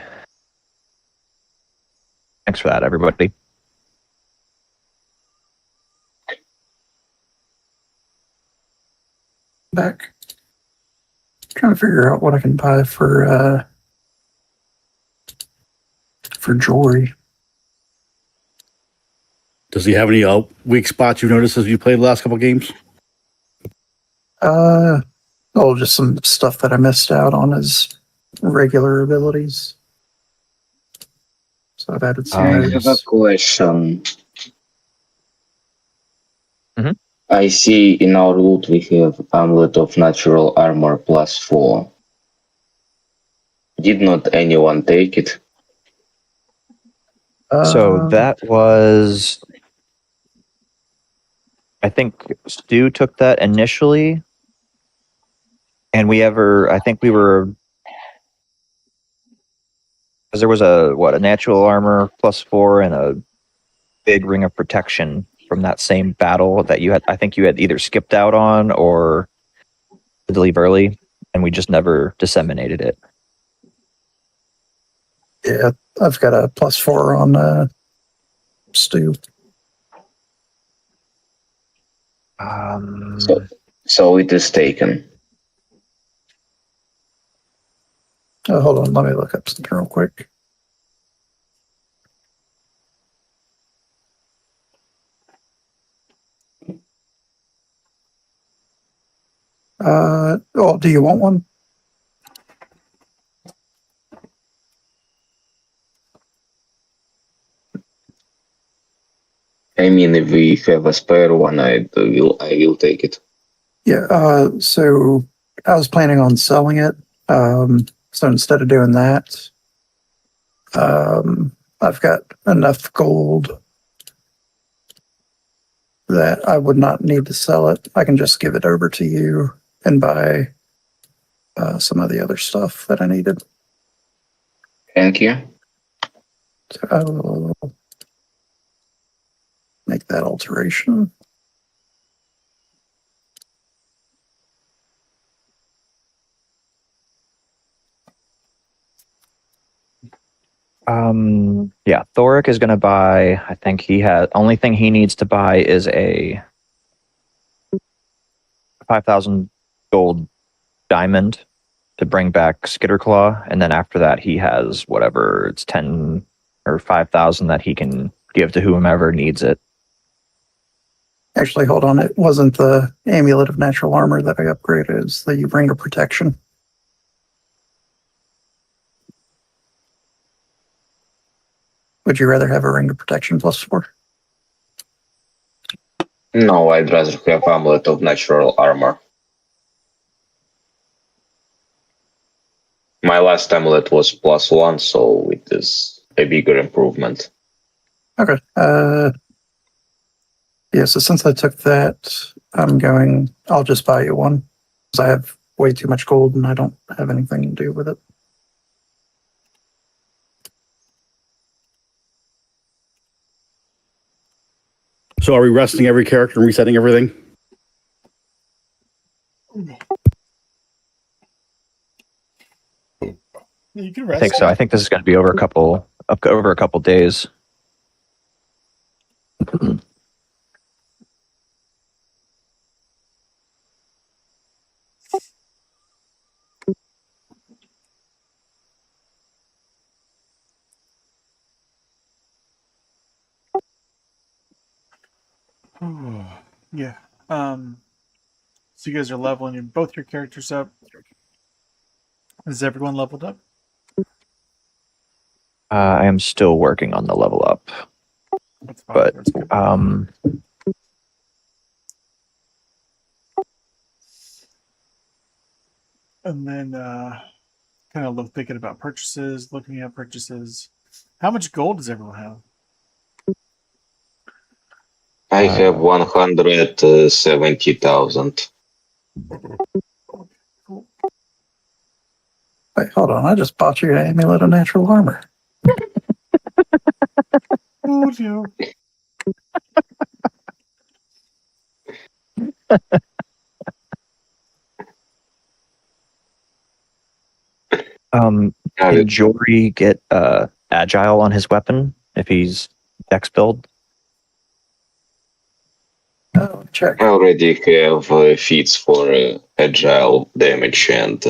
Thanks for that, everybody. Back. Trying to figure out what I can buy for Jory. Does he have any weak spots you've noticed as you played the last couple games? Oh, just some stuff that I missed out on his regular abilities. So I've added some I of have a those. question. Mhm. I see in our loot we have Amulet of Natural Armor +4. Did not anyone take it? So that was, I think Stu took that initially, and I think we were, because there was a natural armor +4 and a big ring of protection from that same battle that I think you had either skipped out on or had to leave early, and we just never disseminated it. Yeah, I've got a +4 on Stu. So it is taken. Hold on, let me look up something real quick. Do you want one? I mean, if we have a spare one, I will take it. Yeah, so I was planning on selling it. So instead of doing that, I've got enough gold that I would not need to sell it. I can just give it over to you and buy some of the other stuff that I needed. Thank you. So I will make that alteration. Yeah, Thoric is going to buy, I think only thing he needs to buy is a 5,000 gold diamond to bring back Skitterclaw, and then after that he has whatever, it's 10 or 5,000 that he can give to whomever needs it. Actually, hold on. It wasn't the Amulet of Natural Armor that I upgraded. It's the Ring of Protection. Would you rather have a Ring of Protection +4? No, I'd rather have Amulet of Natural Armor. My last amulet was +1, so it is a bigger improvement. Okay. Yeah, so since I took that, I'll just buy you one. Because I have way too much gold and I don't have anything to do with it. So are we resting every character and resetting everything? You can I rest. think so. I think this is going to be over a couple days. Yeah. So you guys are leveling both your characters up. Is everyone leveled up? I am still working on the level up, That's fine. but That's good. And then kind of thinking about purchases, looking at purchases. How much gold does everyone have? I have 170,000. Cool. Wait, hold on. I just bought you an Amulet of Natural Armor. Oh, dear. Have Can it. Jory get agile on his weapon if he's dex build? Oh, check. I already have feats for agile damage and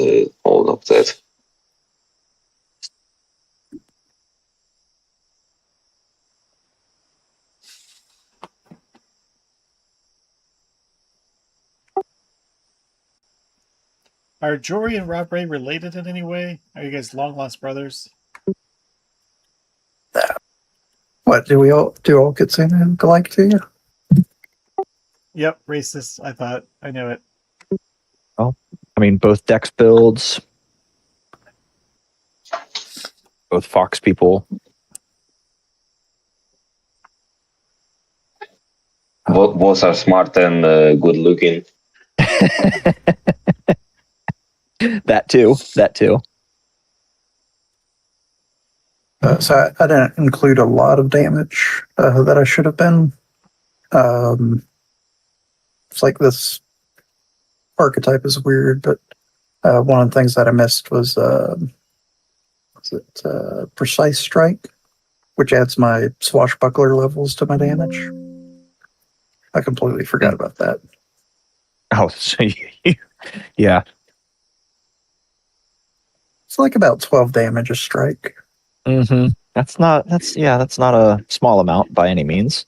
all of that. Are Jory and Rob Ray related in any way? Are you guys long lost brothers? What do all kids seem alike to you? Yep, racist. I thought. I knew it. I mean, both dex builds, both fox people. Both are smart and good looking. That too. That too. So I didn't include a lot of damage that I should have been. It's like this archetype is weird, but one of the things that I missed was precise strike, which adds my swashbuckler levels to my damage. I completely forgot about that. Oh, so yeah. It's like about 12 damage a strike. Mm-hmm. That's not a small amount by any means.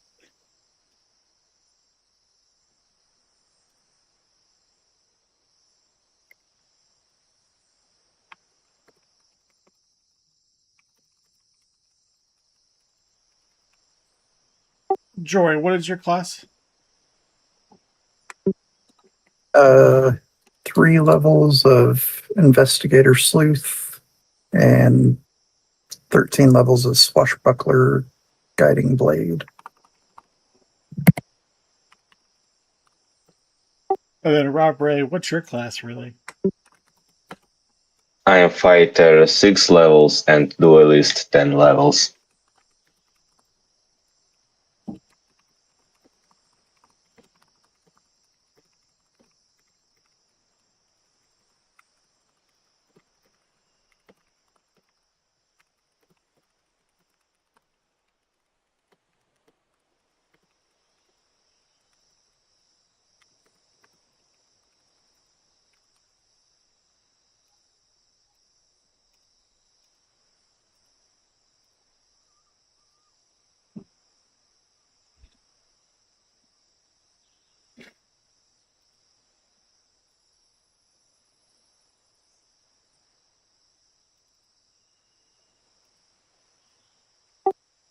Jory, what is your class? 3 levels of investigator sleuth and 13 levels of swashbuckler guiding blade. And then Rob Ray, what's your class really? I am fighter 6 levels and duelist 10 levels.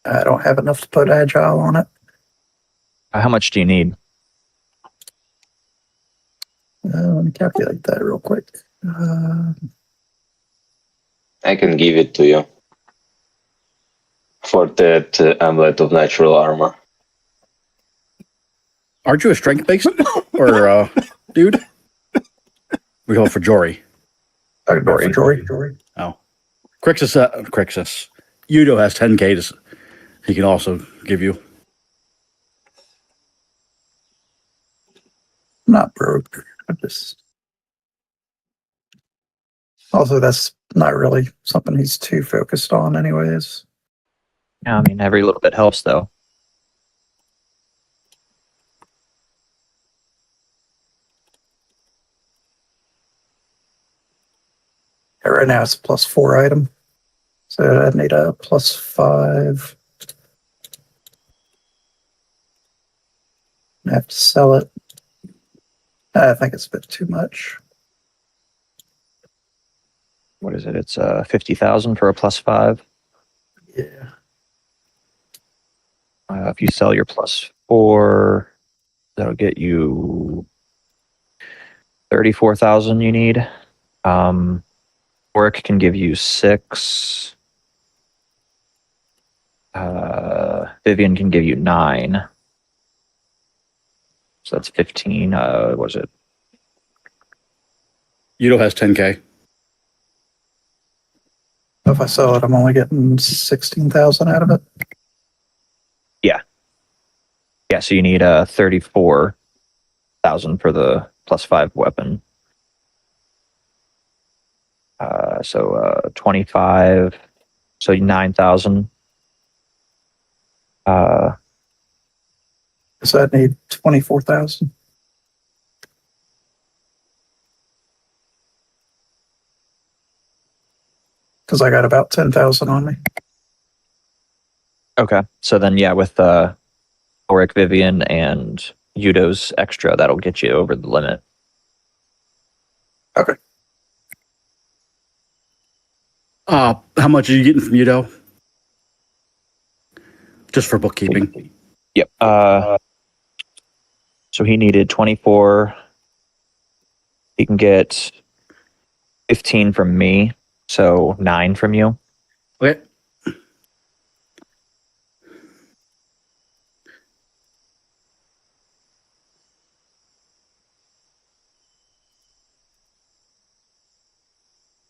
I don't have enough to put agile on it. How much do you need? Let me calculate that real quick. I can give it to you for that amulet of natural armor. Aren't you a strength based or dude? We go for Jory. Jory. Oh, Crixus. Udo has 10k. He can also give you. I'm not broke. I just. Also, that's not really something he's too focused on, anyways. Yeah, I mean, every little bit helps, though. Yeah, right now it's a +4 item. So I need a +5. I have to sell it. I think it's a bit too much. What is it? It's 50,000 for a +5. Yeah. If you sell your +4, that'll get you 34,000 you need. Work can give you 6. Vivian can give you 9. So that's 15. What was it? Udo has 10k. If I sell it, I'm only getting 16,000 out of it. Yeah, so you need 34,000 for the +5 weapon. So 25. So 9,000. Does that need 24,000? Because I got about 10,000 on me. Okay. So then, yeah, with Auric, Vivian, and Udo's extra, that'll get you over the limit. Okay. How much are you getting from Udo? Just for bookkeeping. Yep. So he needed 24. He can get 15 from me, so 9 from you. Okay.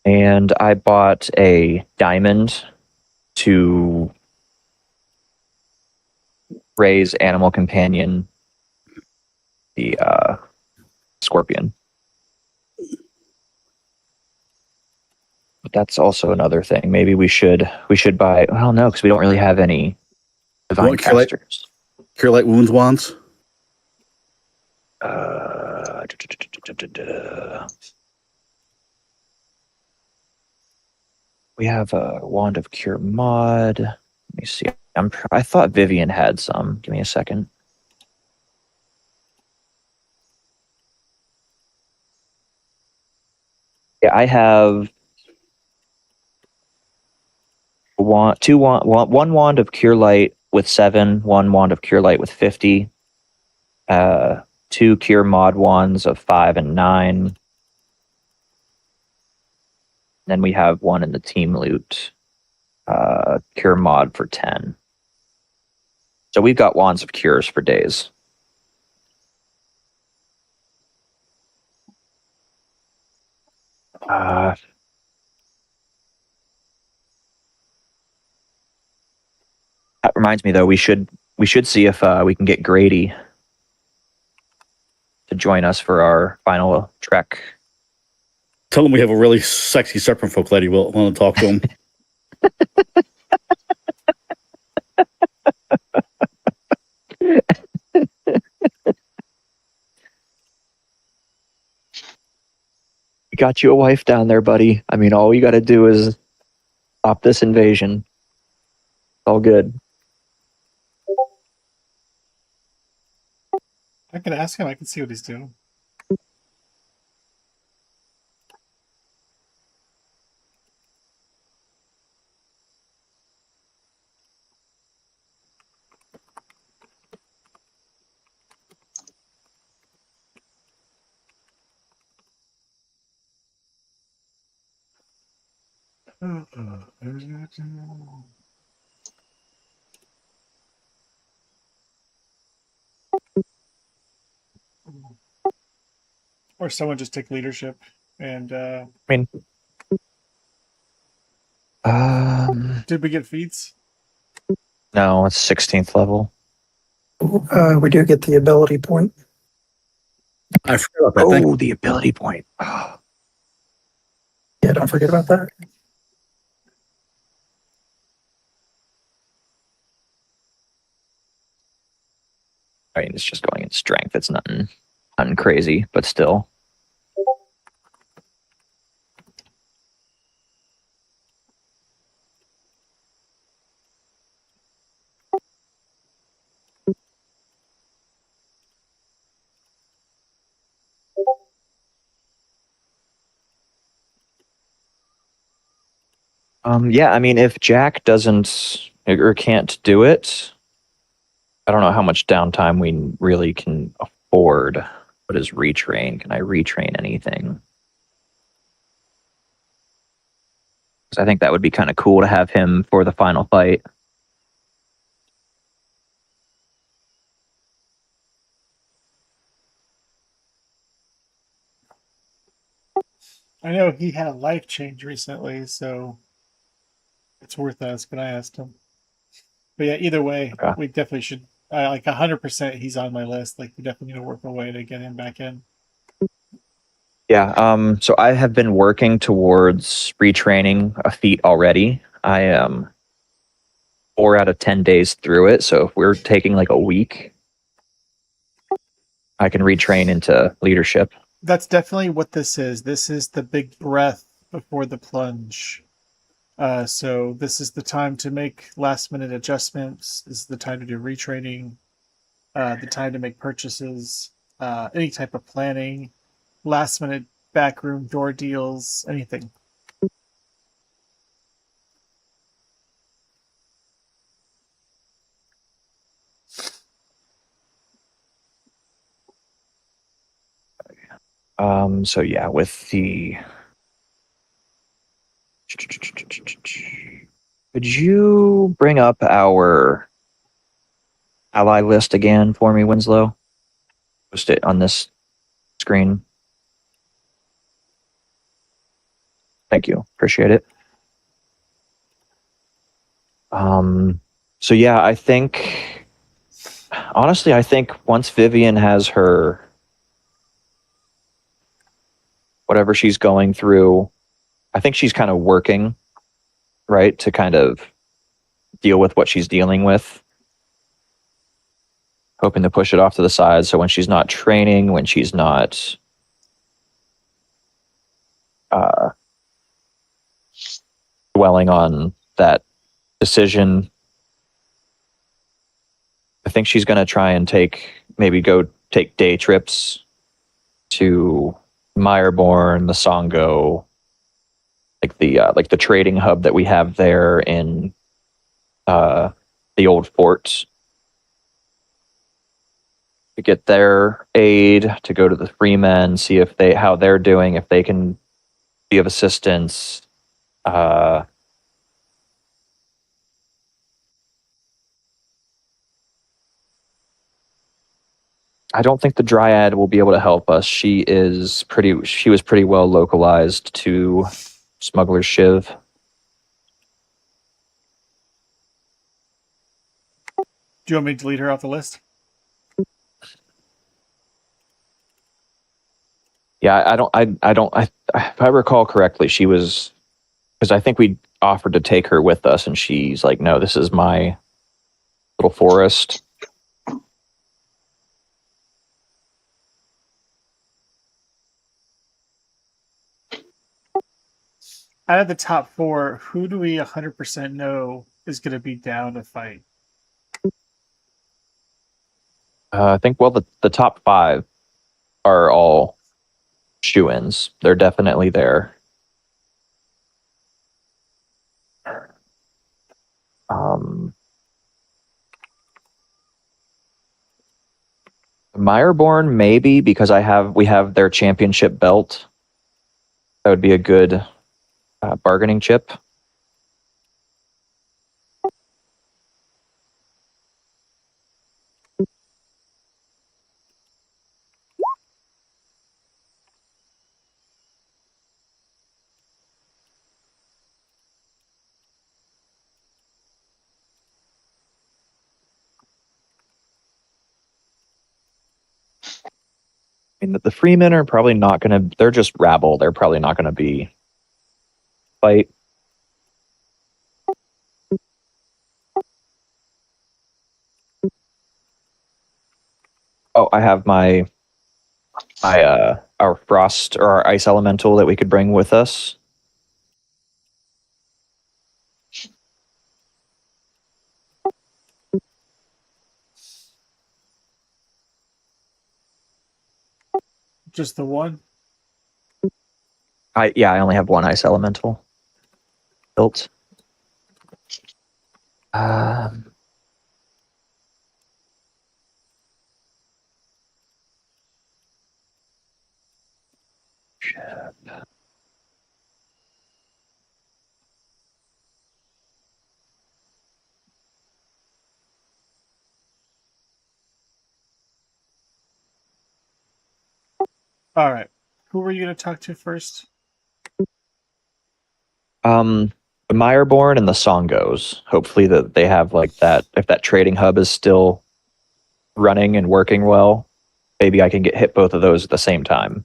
And I bought a diamond to raise animal companion, the scorpion. But that's also another thing. Maybe we should buy. Well, no, because we don't really have any divine What, Cure Light? casters. Cure Light Wounds wands? We have a wand of cure mod. Let me see. I thought Vivian had some. Give me a second. Yeah, I have one wand of cure light with 7, one wand of cure light with 50, 2 cure mod wands of 5 and 9. Then we have one in the team loot, cure mod for 10. So we've got wands of cures for days. That reminds me, though, we should see if we can get Grady to join us for our final trek. Tell him we have a really sexy serpent folk lady. We'll want to talk to him. We got you a wife down there, buddy. I mean, all you got to do is stop this invasion. All good. I can ask him. I can see what he's doing. Or someone just take leadership and I mean, did we get feats? no, it's 16th level. We do get the ability point. I forgot about that thing. Oh, the ability point. Oh, Yeah, don't forget about that. I mean, it's just going in strength. It's nothing crazy, but still. Yeah, I mean, if Jack doesn't or can't do it, I don't know how much downtime we really can afford. What is retrain? Can I retrain anything? Because I think that would be kind of cool to have him for the final fight. I know he had a life change recently, so it's worth asking. I asked him. But yeah, either way, Okay. we definitely should. Like 100%, he's on my list. Like we definitely need to work a way to get him back in. Yeah. So I have been working towards retraining a feat already. I am 4 out of 10 days through it. So if we're taking like a week, I can retrain into leadership. That's definitely what this is. This is the big breath before the plunge. So this is the time to make last minute adjustments. This is the time to do retraining. The time to make purchases. Any type of planning. Last minute backroom door deals. Anything. So yeah, with the could you bring up our ally list again for me, Winslow? Post it on this screen. Thank you. Appreciate it. So yeah, I think honestly, I think once Vivian has her whatever she's going through, I think she's kind of working, right, to kind of deal with what she's dealing with. Hoping to push it off to the side so when she's not training, when she's not dwelling on that decision, I think she's going to try and go take day trips to Meyerborn, the Songo, like the trading hub that we have there in the old fort, to get their aid, to go to the Freemen, see if how they're doing, if they can be of assistance. I don't think the Dryad will be able to help us. She was pretty well localized to Smuggler's Shiv. Do you want me to delete her off the list? Yeah, if I recall correctly, she was, because I think we offered to take her with us, and she's like, no, this is my little forest. Out of the top 4, who do we 100% know is going to be down to fight? I think, well, the top 5 are all shoo-ins. They're definitely there. Meyerborn, maybe, because we have their championship belt. That would be a good bargaining chip. I mean, the Freemen are probably not going to. They're just rabble. They're probably not going to be fight. Oh, I have our frost or our ice elemental that we could bring with us. Just the one? I only have one ice elemental built. All right. Who were you going to talk to first? The Meyerborn and the Songos. Hopefully that they have like that. If that trading hub is still running and working well, maybe I can hit both of those at the same time.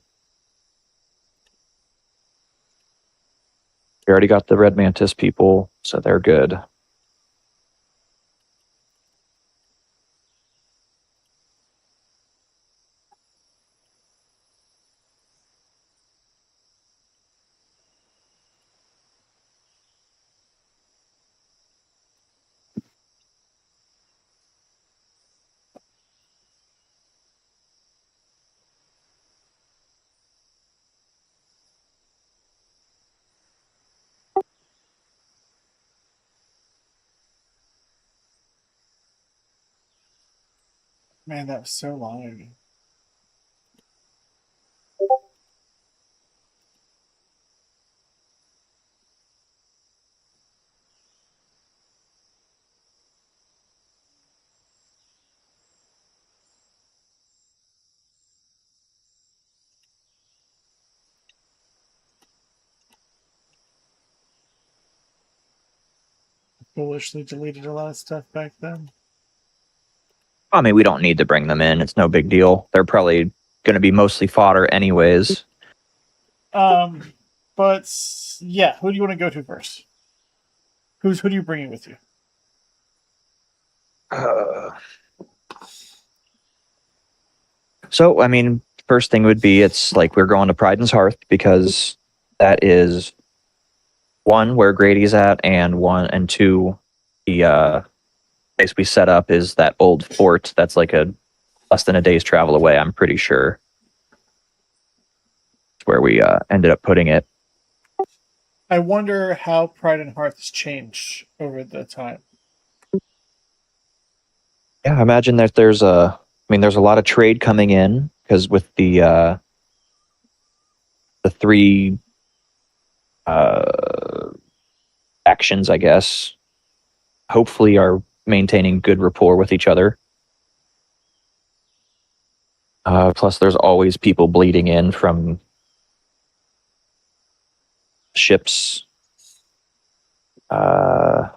We already got the red mantis people, so they're good. Man, that was so long ago. Foolishly deleted a lot of stuff back then. I mean, we don't need to bring them in. It's no big deal. They're probably going to be mostly fodder anyways. But yeah, who do you want to go to first? Who do you bring in with you? So, I mean, first thing would be it's like we're going to Pryden's Hearth because that is one where Grady's at, and two, the place we set up is that old fort that's like a less than a day's travel away. I'm pretty sure it's where we ended up putting it. I wonder how Pride and Hearth has changed over the time. Yeah, I imagine that there's a lot of trade coming in because with the three factions, I guess, hopefully are maintaining good rapport with each other. Plus, there's always people bleeding in from ships. I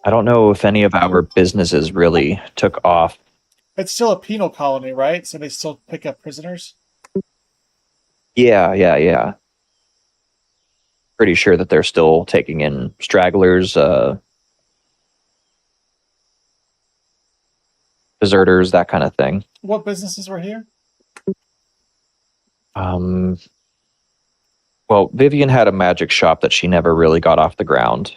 don't know if any of our businesses really took off. It's still a penal colony, right? So they still pick up prisoners? Yeah. Pretty sure that they're still taking in stragglers, deserters, that kind of thing. What businesses were here? Well, Vivian had a magic shop that she never really got off the ground.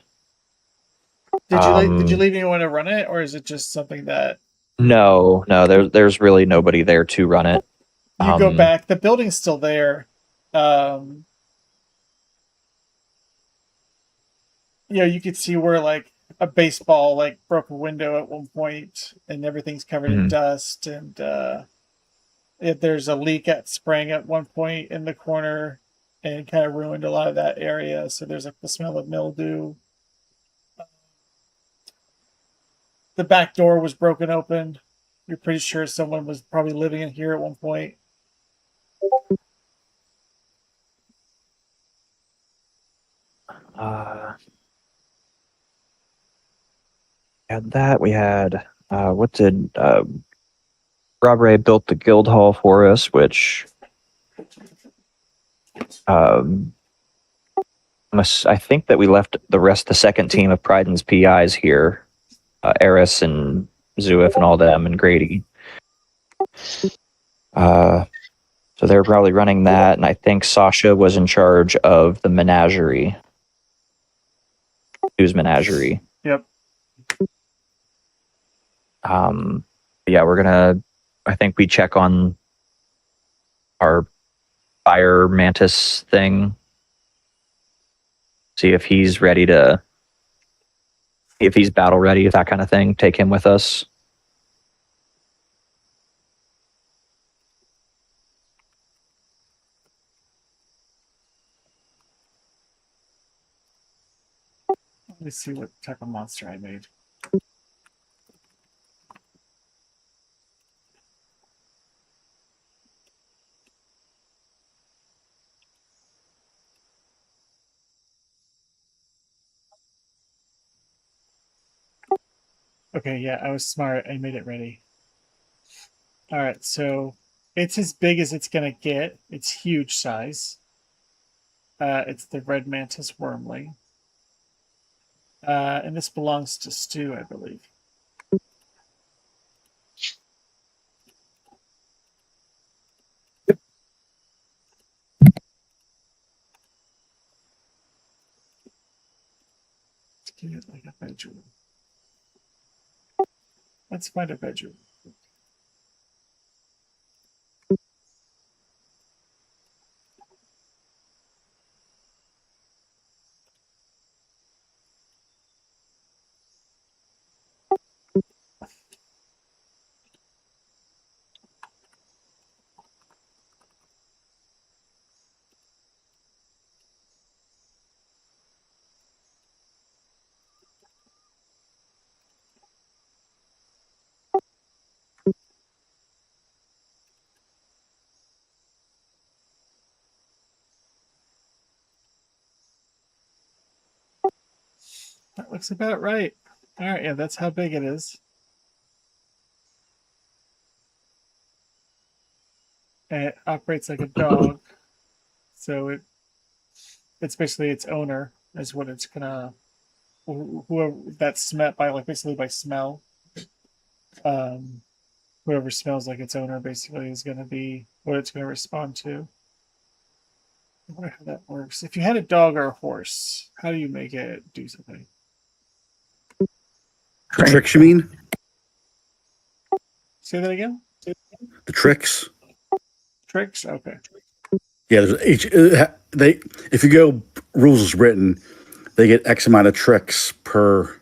Did you leave anyone to run it, or is it just something that No, there's really nobody there to run it. you go back? The building's still there. You could see where like a baseball like broke a window at one point, and everything's covered in dust. And there's a leak at sprang at one point in the corner, and kind of ruined a lot of that area. So there's like the smell of mildew. The back door was broken open. You're pretty sure someone was probably living in here at one point. Had that. We had what did Rob Ray built the guild hall for us, which I think that we left the second team of Pryden's PIs here, Eris and Zuif and all them and Grady. So they're probably running that, and I think Sasha was in charge of the menagerie. Who's menagerie? Yep. Yeah, I think we check on our fire mantis thing. See if he's battle ready, that kind of thing. Take him with us. Let me see what type of monster I made. Okay, yeah, I was smart. I made it ready. All right, so it's as big as it's going to get. It's huge size. It's the red mantis wormling. And this belongs to Stu, I believe. Let's give it like a bedroom. Let's find a bedroom. That looks about right. All right, yeah, that's how big it is. And it operates like a dog. So it's basically its owner is what it's gonna whoever that's met by like basically by smell. Um, whoever smells like its owner basically is gonna be what it's gonna respond to. I wonder how that works. If you had a dog or a horse, how do you make it do something? The tricks, you mean? Say that again. The tricks? Tricks. Okay. Yeah, there's each they if you go rules as written, they get X amount of tricks per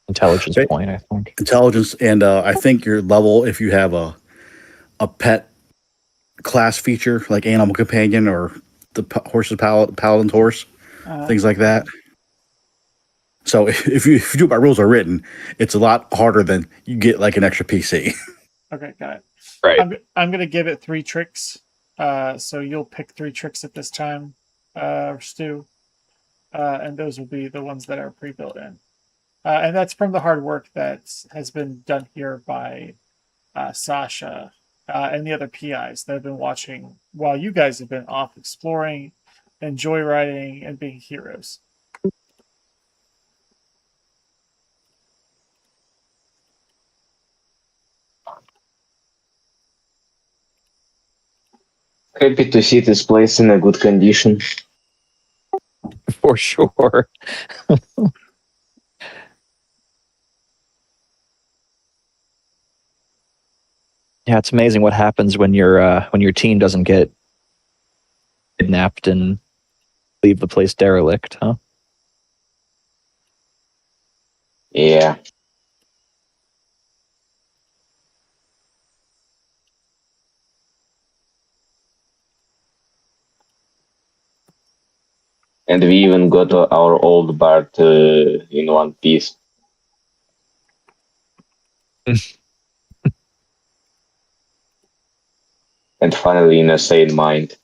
Intelligence Okay. point, I think. intelligence, and I think your level if you have a pet class feature like animal companion or the horse's paladin's horse, things like that. So if you do it by rules are written, it's a lot harder than you get like an extra PC. Okay, got it. Right. I'm gonna give it 3 tricks. So you'll pick 3 tricks at this time, Stu. And those will be the ones that are pre-built in. And that's from the hard work that has been done here by Sasha and the other PIs that have been watching while you guys have been off exploring and joyriding and being heroes. Happy to see this place in a good condition. For sure. Yeah, it's amazing what happens when your team doesn't get kidnapped and leave the place derelict, huh? Yeah. And we even got our old Bart in one piece. And finally in a sane mind.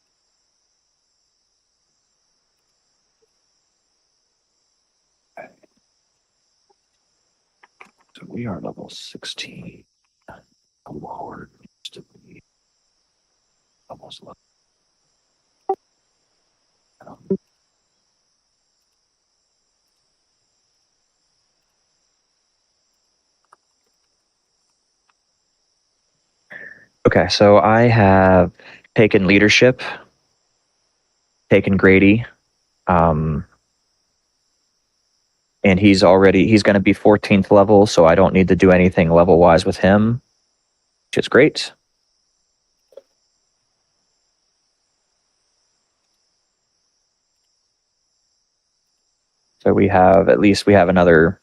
So we are level 16. Lord, to be almost level. Okay, so I have taken leadership, taken Grady, and he's going to be 14th level, so I don't need to do anything level wise with him, which is great. So we have another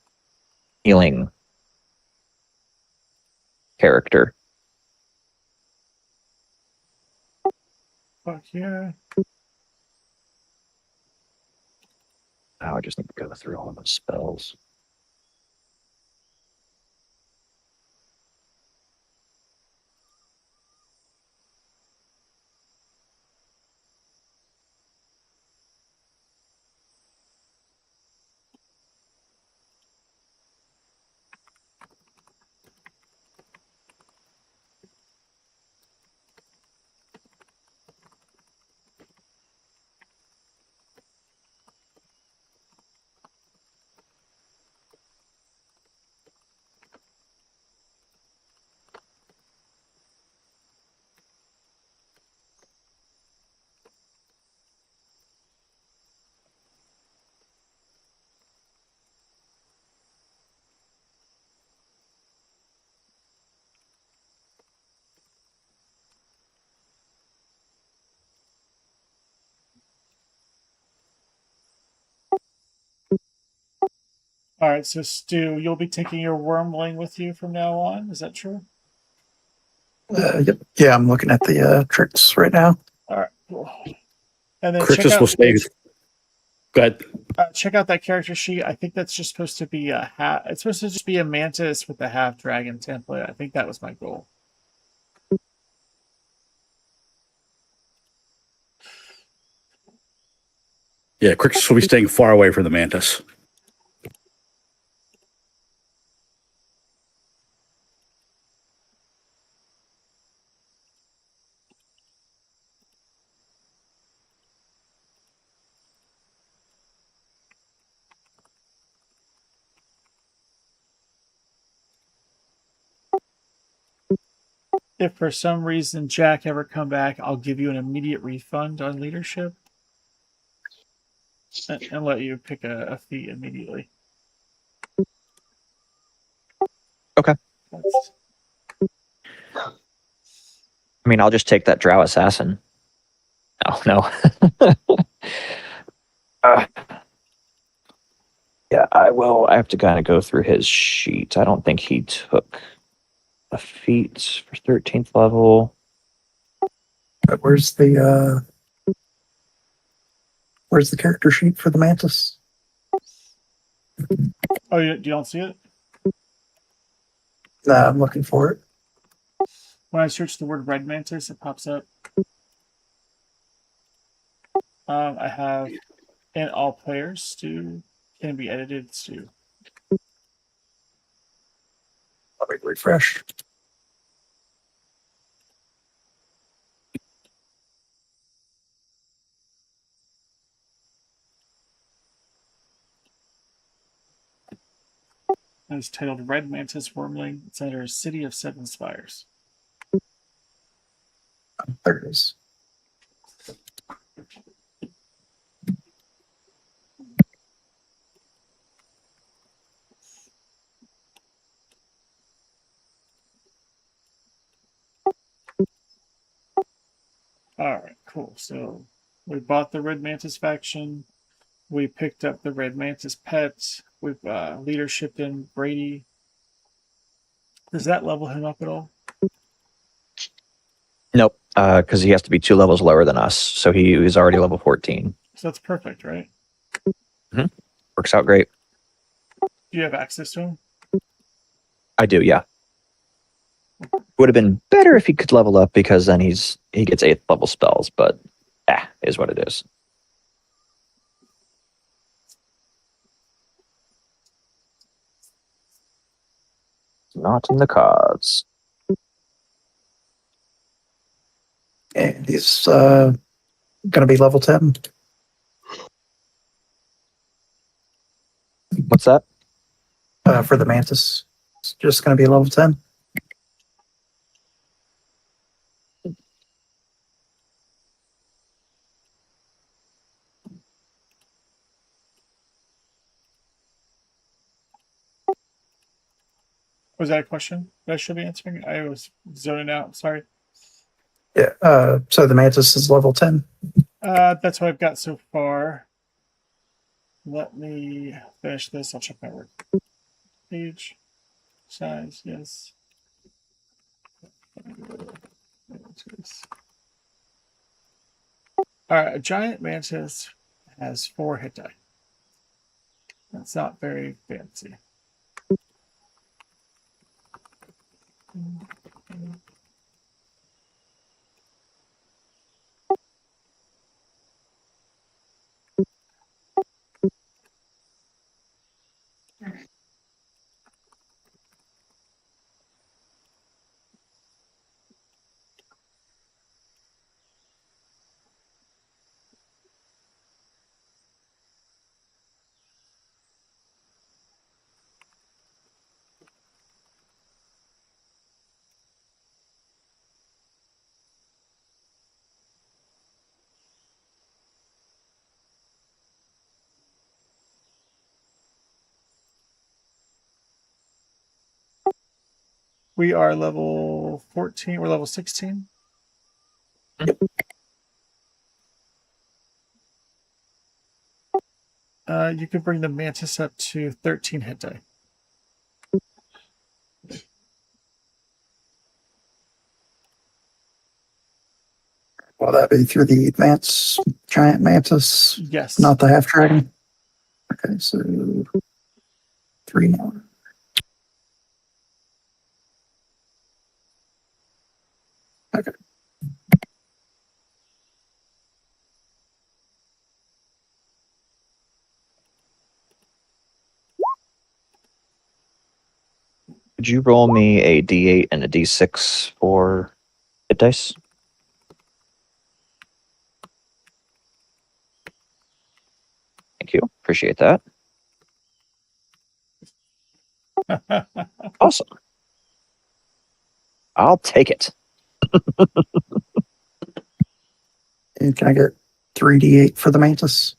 healing character. Fuck yeah. Now I just need to go through all of the spells. All right, so Stu, you'll be taking your wormling with you from now on. Is that true? Yep. Yeah, I'm looking at the tricks right now. All right, cool. And then Crixus will stay. Go ahead. check out that character sheet. I think that's just supposed to be a half. It's supposed to just be a mantis with a half dragon template. I think that was my goal. Yeah, Crixus will be staying far away from the mantis. If for some reason Jack ever come back, I'll give you an immediate refund on leadership and let you pick a fee immediately. Okay. That's, I mean, I'll just take that drow assassin. Oh, no. Yeah, I will. I have to kind of go through his sheet. I don't think he took a feat for 13th level. Where's the character sheet for the mantis? oh, you don't see it? Nah, I'm looking for it. When I search the word red mantis, it pops up. I have and all players Stu can be edited Stu. Let me refresh. And it's titled Red Mantis Wormling. It's under City of Seven Spires. There it is. All right, cool. So we bought the Red Mantis faction. We picked up the Red Mantis pets. We've leadershiped in Brady. Does that level him up at all? Nope, because he has to be 2 levels lower than us. So he is already level 14. So that's perfect, right? Works out great. Do you have access to him? I do, yeah. Would have been better if he could level up because then he gets 8th level spells, but is what it is. Not in the cards. And he's going to be level 10. What's that? For the mantis. It's just going to be level 10. Was that a question that I should be answering? I was zoning out. Sorry. Yeah. So the mantis is level 10. That's what I've got so far. Let me finish this. I'll check my work page size. Yes. All right. A giant mantis has 4 hit die. That's not very fancy. We are level 14. We're level 16. You could bring the mantis up to 13 hit die. Will that be through the advanced giant mantis, Yes. not the half dragon? Okay, so 3 more. Okay. Could you roll me a D8 and a D6 for hit dice? Thank you. Appreciate that. Awesome. I'll take it. And can I get 3d8 for the mantis?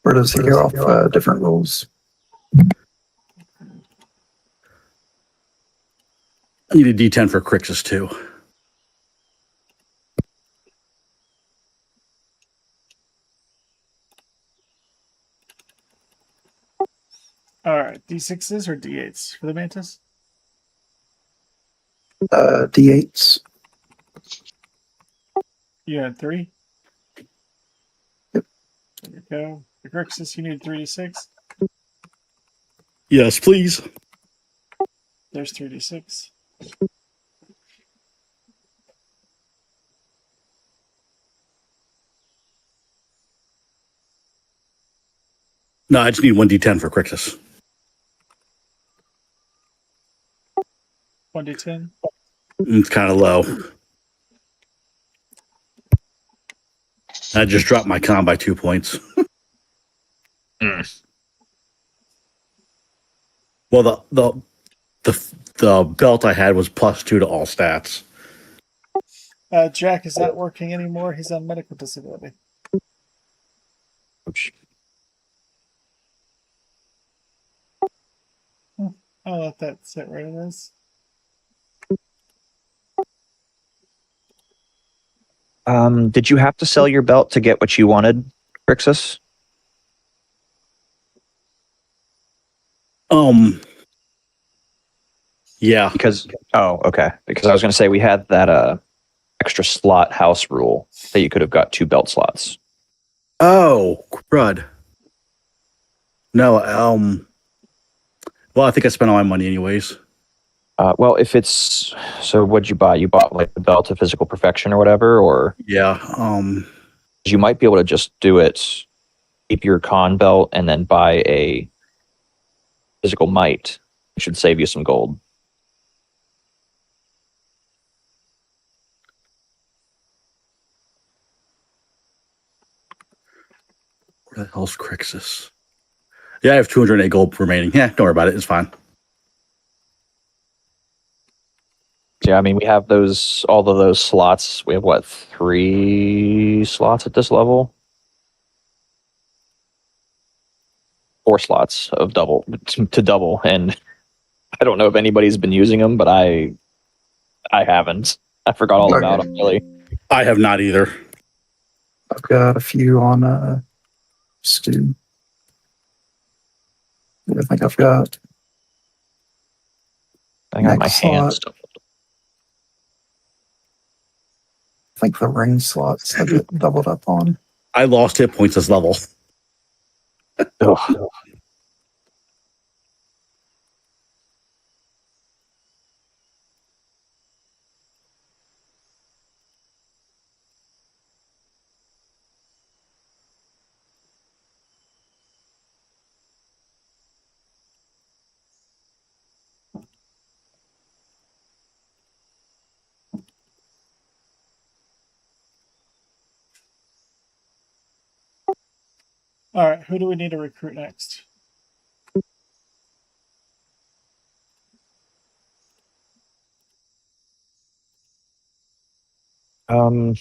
Or does he go off different rules? I need a D10 for Crixus too. All right, D6s or D8s for the mantis? D8s. You had 3? Yep. There you go. For Grixis, you need 3d6. Yes, please. There's 3d6. No, I just need one D10 for Crixus. 1d10. It's kind of low. I just dropped my con by 2 points. Well, the belt I had was +2 to all stats. Jack is not working anymore. He's on medical disability. Oops. I'll let that sit right in this. Did you have to sell your belt to get what you wanted, Crixus? Yeah. Because okay. Because I was going to say we had that extra slot house rule that you could have got 2 belt slots. Oh, crud. No, well, I think I spent all my money anyways. Well, if it's so, what'd you buy? You bought like the belt of physical perfection or whatever, or Yeah. you might be able to just do it, keep your con belt, and then buy a physical might. It should save you some gold. Where the hell's Crixus? Yeah, I have 208 gold remaining. Yeah, don't worry about it. It's fine. Yeah, I mean, we have all of those slots. We have what, 3 slots at this level? 4 slots of double to double, and I don't know if anybody's been using them, but I haven't. I forgot all about them. Really, I have not either. I've got a few on Stew. I think I've got I got my next hands. slot. I think the ring slots I get doubled up on. I lost hit points this level. Ugh. All right, who do we need to recruit next? Um,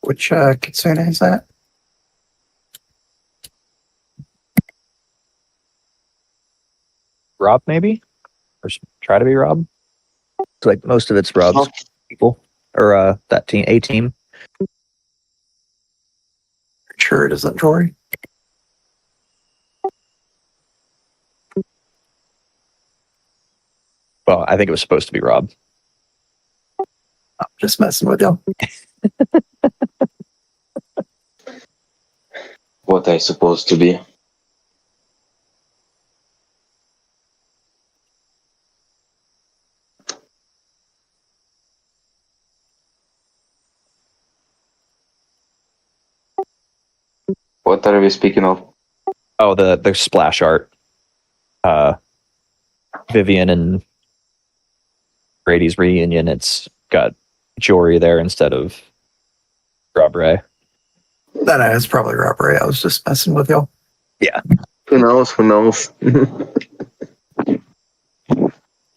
Which Kitsune is that? Rob, maybe? Or try to be Rob? It's like most of it's Rob's people. Or that team, A team. Sure it isn't Jory. Well, I think it was supposed to be Rob. I'm just messing with you. What I supposed to be? What are we speaking of? Oh, the splash art. Vivian and Brady's reunion. It's got Jory there instead of Rob Ray. No, it's probably robbery. I was just messing with you. Who knows? Who knows?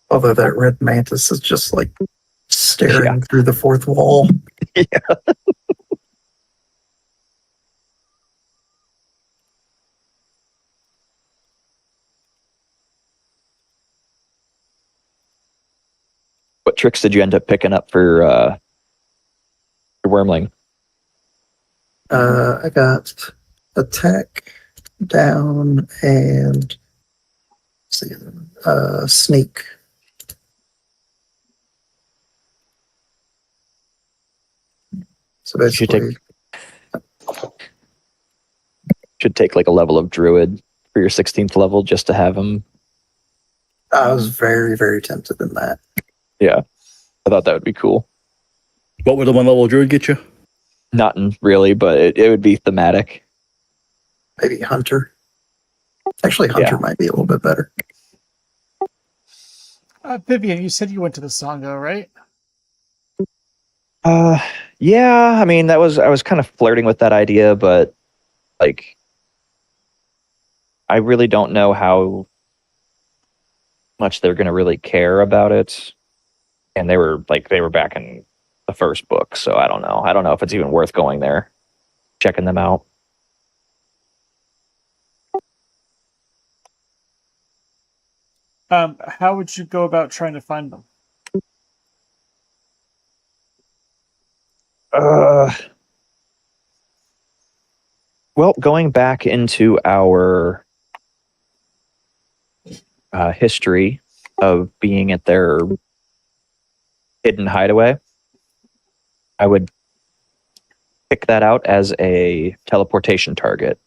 Although that red mantis is just like staring Yeah. through the fourth wall. What tricks did you end up picking up for your Wormling? I got attack down and let's see, sneak. So Should basically, take like a level of Druid for your 16th level just to have him. I was very, very tempted in that. Yeah, I thought that would be cool. What would the one level druid get you? Not really, but it would be thematic. Maybe Hunter. Actually, Hunter might be a little bit better. Vivian, you said you went to the Sangha, right? Yeah. I mean, I was kind of flirting with that idea, but like, I really don't know how much they're going to really care about it. And they were back in the first book, so I don't know. I don't know if it's even worth going there, checking them out. How would you go about trying to find them? Well, going back into our history of being at their hidden hideaway, I would pick that out as a teleportation target.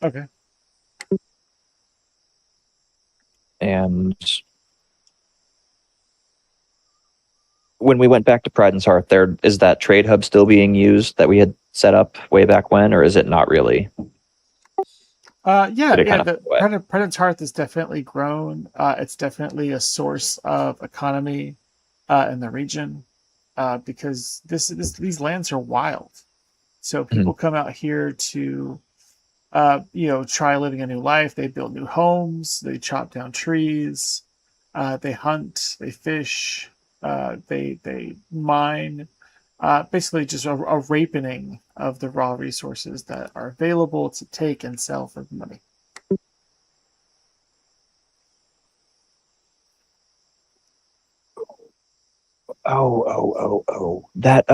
Okay. And when we went back to Pride and Hearth, there is that trade hub still being used that we had set up way back when, or is it not really? Yeah. kind of The Predator's Hearth is definitely grown. It's definitely a source of economy in the region because these lands are wild. So people come out here to try living a new life. They build new homes. They chop down trees. They hunt. They fish. They mine. Basically, just a rapening of the raw resources that are available to take and sell for money. That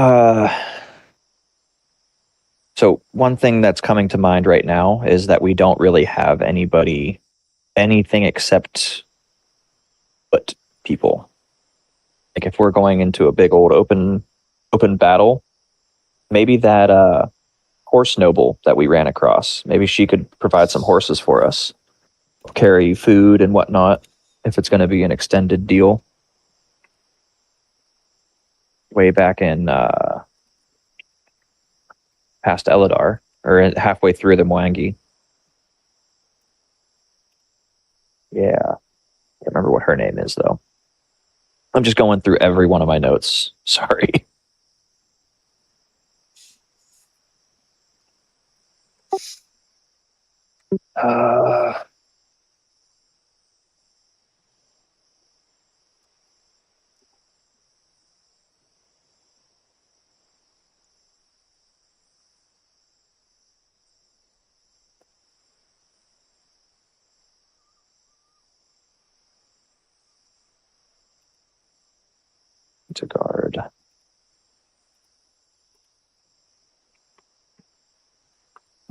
so one thing that's coming to mind right now is that we don't really have anything except foot people. Like if we're going into a big old open battle, maybe that horse noble that we ran across, maybe she could provide some horses for us, carry food and whatnot if it's going to be an extended deal. Way back in past Eladar, or halfway through the Mwangi. Yeah, I can't remember what her name is though. I'm just going through every one of my notes. Sorry. Uh, To guard.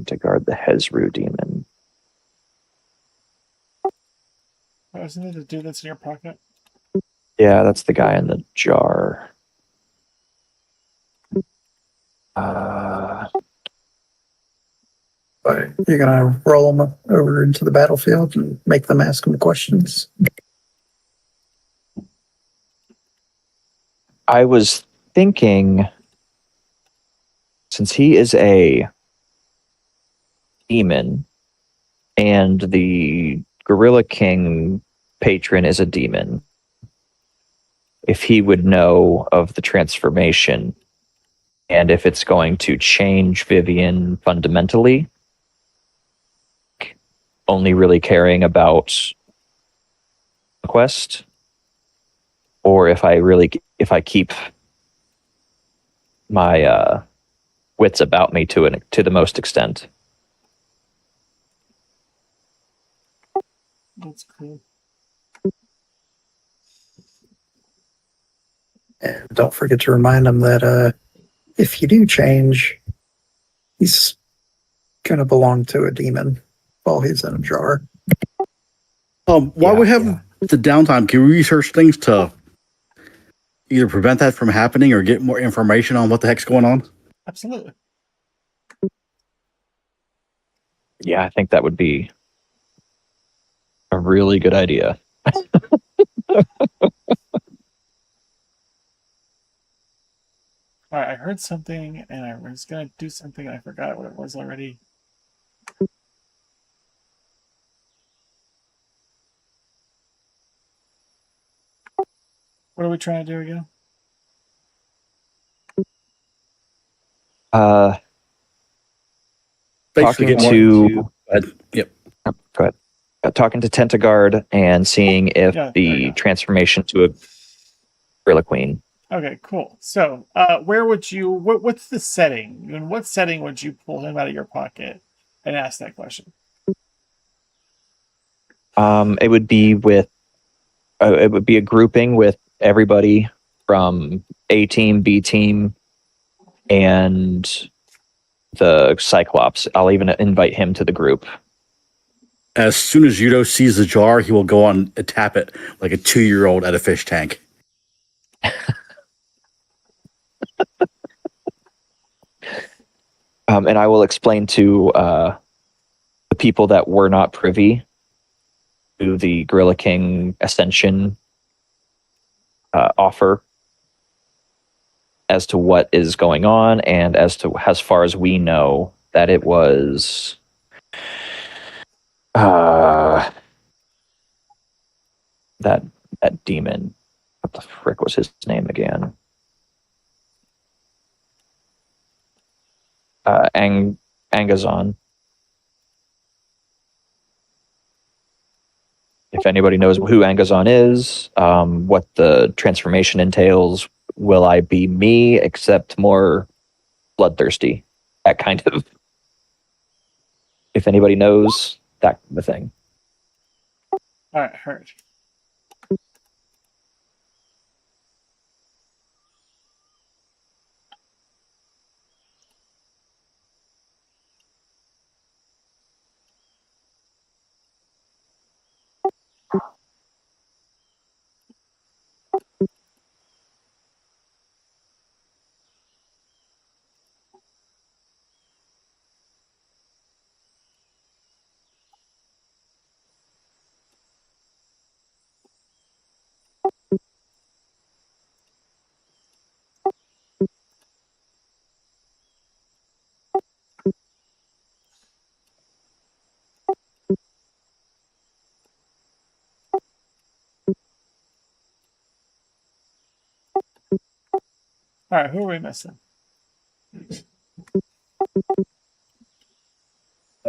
To guard the Hezru demon. Oh, isn't it the dude that's in your pocket? Yeah, that's the guy in the jar. Uh, But you're gonna roll them over into the battlefield and make them ask them questions. I was thinking, since he is a demon and the Gorilla King patron is a demon, if he would know of the transformation and if it's going to change Vivian fundamentally, only really caring about quest, or if I keep my wits about me to the most extent. That's cool. And don't forget to remind them that if you do change, he's gonna belong to a demon while he's in a jar. While we have the downtime, can we research things to either prevent that from happening or get more information on what the heck's going on? Absolutely. Yeah, I think that would be a really good idea. All right, I heard something, and I was gonna do something, and I forgot what it was already. What are we trying to do again? Basically, Talking get more to Yep. go ahead. Talking to Tentagard and seeing if Yeah, there the you go. transformation to a Gorilla Queen. Okay, cool. So, where would you? What's the setting? In what setting would you pull him out of your pocket and ask that question? It would be a grouping with everybody from A team, B team, and the Cyclops. I'll even invite him to the group. As soon as Yudo sees the jar, he will go on and tap it like a 2-year-old at a fish tank. And I will explain to the people that were not privy to the Gorilla King Ascension offer as to what is going on, and as far as we know, that it was that demon. What the frick was his name again? Angazon. If anybody knows who Angazon is, what the transformation entails, will I be me except more bloodthirsty? That kind of. If anybody knows, that the thing. All right, heard. All right, who are we missing?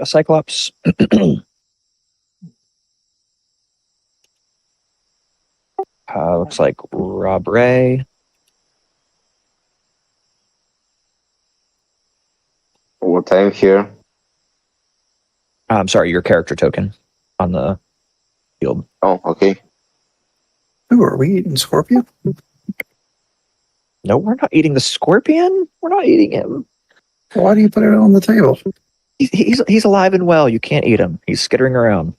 Cyclops. Looks like Rob Ray. What I'm here. I'm sorry, your character token on the field. Oh, okay. Who are we eating? Scorpion? No, we're not eating the scorpion. We're not eating him. Why do you put it on the table? He's alive and well. You can't eat him. He's skittering around.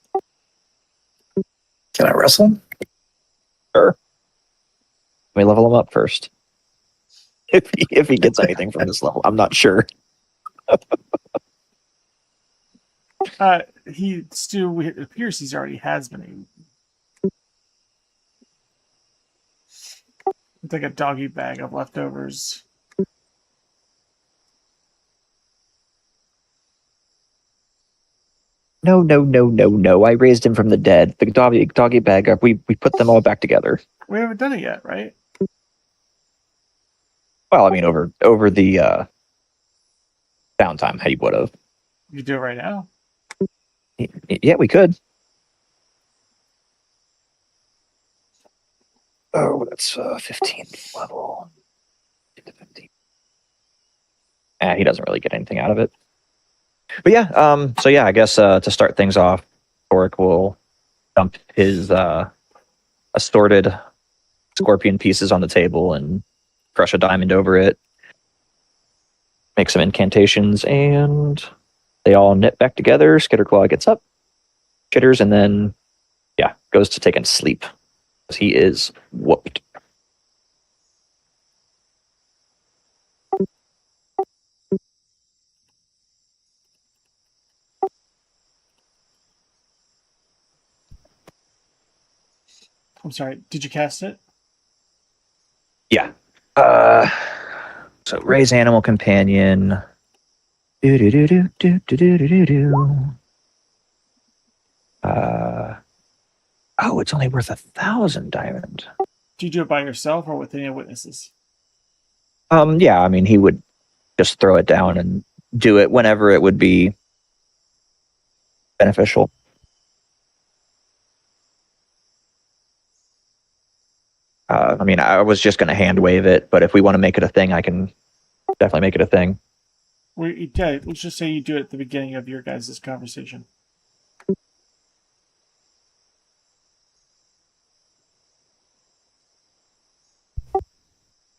Can I wrestle him? Sure. Let me level him up first. If he gets anything from this level, I'm not sure. It appears he's already has been eaten. It's like a doggy bag of leftovers. No. I raised him from the dead. The doggy bag. We put them all back together. We haven't done it yet, right? Well, I mean, over the downtime, he would have. You can do it right now. Yeah, we could. Oh, that's 15 level. 15. He doesn't really get anything out of it. But yeah, so yeah, I guess to start things off, Oric will dump his assorted scorpion pieces on the table and crush a diamond over it. Make some incantations, and they all knit back together. Skitterclaw gets up, chitters, and then yeah, goes to take a sleep. He is whooped. I'm sorry. Did you cast it? Yeah. So raise animal companion. Do do do do do do do do do. Oh, it's only worth 1,000 diamond. Do you do it by yourself or with any witnesses? Yeah, I mean, he would just throw it down and do it whenever it would be beneficial. I mean, I was just going to hand wave it, but if we want to make it a thing, I can definitely make it a thing. Let's just say you do it at the beginning of your guys' conversation.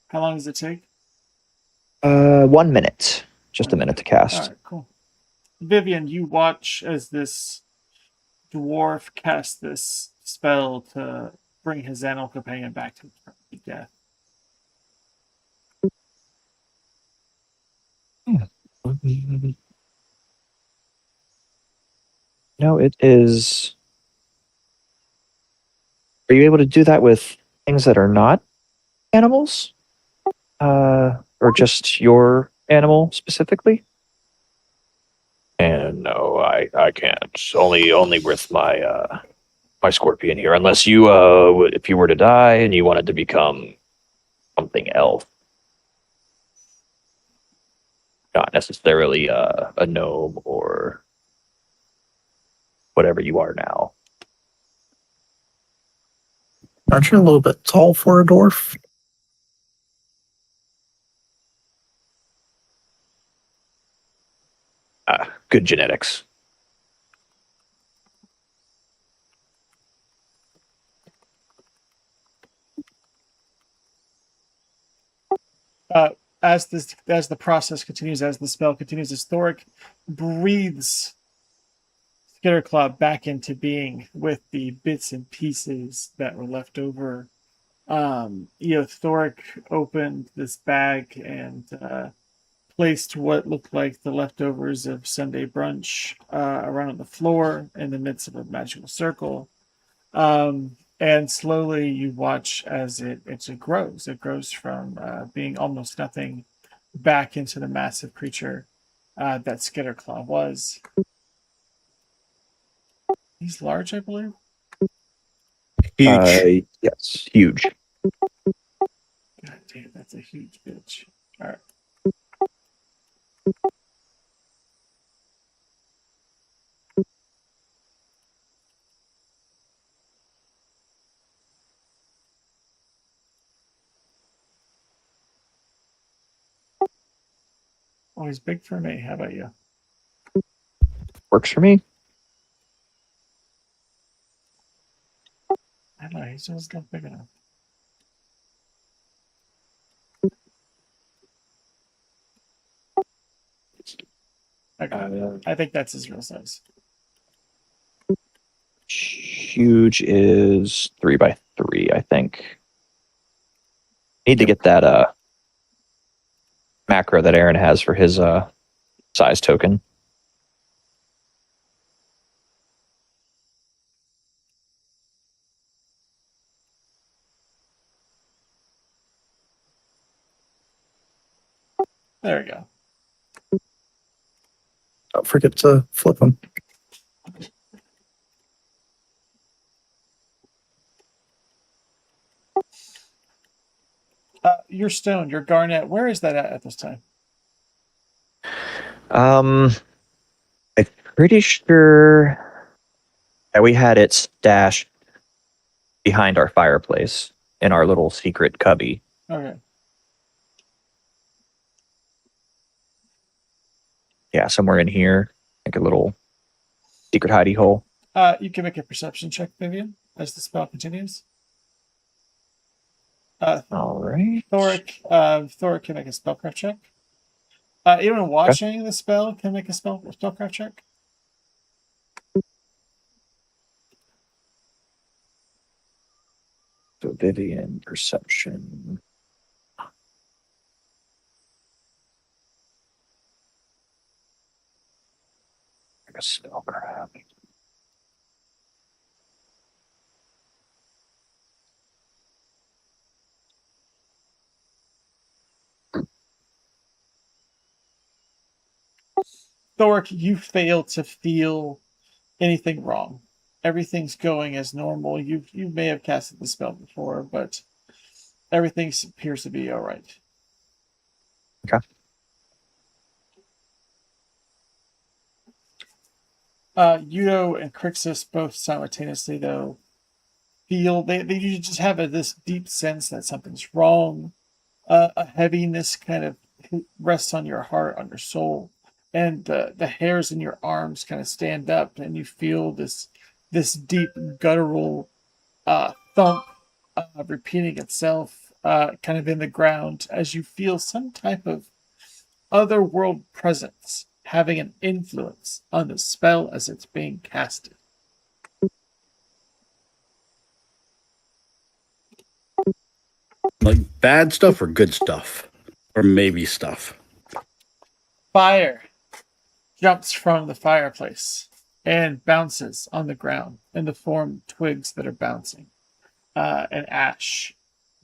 How long does it take? 1 minute. Just a minute to cast. All right, cool. Vivian, you watch as this dwarf casts this spell to bring his animal companion back to death. No, it is. Are you able to do that with things that are not animals? Or just your animal specifically? And no, I can't. Only with my my scorpion here. Unless you if you were to die and you wanted to become something else. Not necessarily a gnome or whatever you are now. Aren't you a little bit tall for a dwarf? Good genetics. As the process continues, as the spell continues, as Thoric breathes Skitterclaw back into being with the bits and pieces that were left over. Thoric opened this bag and placed what looked like the leftovers of Sunday brunch around on the floor in the midst of a magical circle. And slowly you watch as it grows. It grows from being almost nothing back into the massive creature that Skitterclaw was. He's large, I believe. Huge. Yes, huge. God damn, that's a huge bitch. All right. Oh, he's big for me. How about you? Works for me. I don't know. He's almost not big enough. Okay. I think that's his real size. Huge is 3x3, I think. Need to Yep. get that macro that Aaron has for his size token. There we go. Don't forget to flip them. Your stone, your garnet, where is that at this time? I'm pretty sure that we had it stashed behind our fireplace in our little secret cubby. Okay. Yeah, somewhere in here, like a little secret hidey hole. You can make a perception check, Vivian, as the spell continues. All right. Thoric can make a spellcraft check. Anyone watching the spell can make a spellcraft check. So Vivian, perception. Like a spellcraft. Thoric, you fail to feel anything wrong. Everything's going as normal. You may have casted the spell before, but everything appears to be all right. Okay. Udo and Crixus both simultaneously, though, feel they just have this deep sense that something's wrong. A heaviness kind of rests on your heart, on your soul, and the hairs in your arms kind of stand up, and you feel this deep guttural thump repeating itself, kind of in the ground, as you feel some type of otherworld presence having an influence on the spell as it's being casted. Like bad stuff or good stuff? Or maybe stuff. Fire jumps from the fireplace and bounces on the ground in the form of twigs that are bouncing, and ash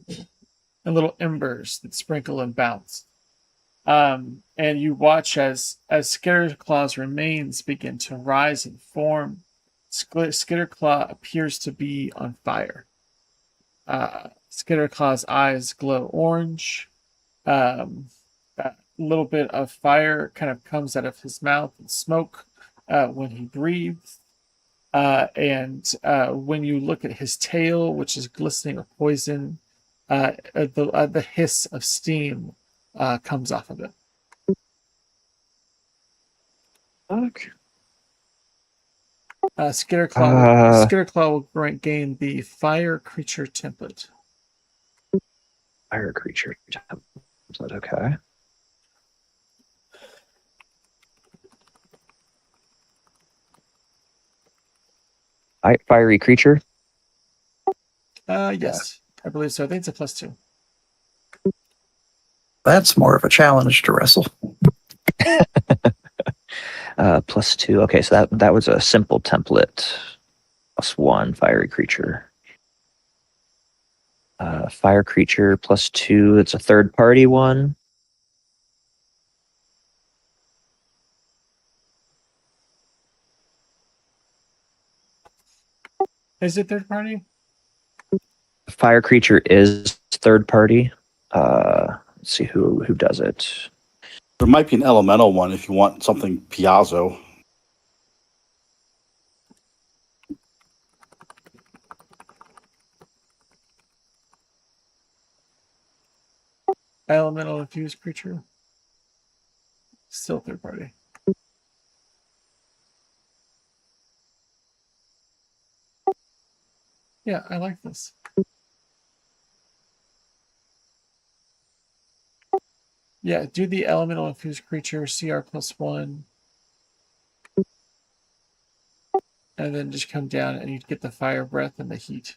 and little embers that sprinkle and bounce. And you watch as Skitterclaw's remains begin to rise and form. Skitterclaw appears to be on fire. Skitterclaw's eyes glow orange. A little bit of fire kind of comes out of his mouth and smoke when he breathes. And when you look at his tail, which is glistening with poison, the hiss of steam comes off of it. Okay. Skitterclaw will gain the fire creature template. Fire creature template. Okay. Fiery creature. Yes, I believe so. I think it's a +2. That's more of a challenge to wrestle. +2. Okay, so that was a simple template. +1 fiery creature. Fire creature +2. It's a third party one. Is it third party? Fire creature is third party. Let's see who does it. There might be an elemental one if you want something Piazzo. Elemental infused creature. Still third party. Yeah, I like this. Yeah, do the elemental infused creature CR +1. and then just come down and you'd get the fire breath and the heat.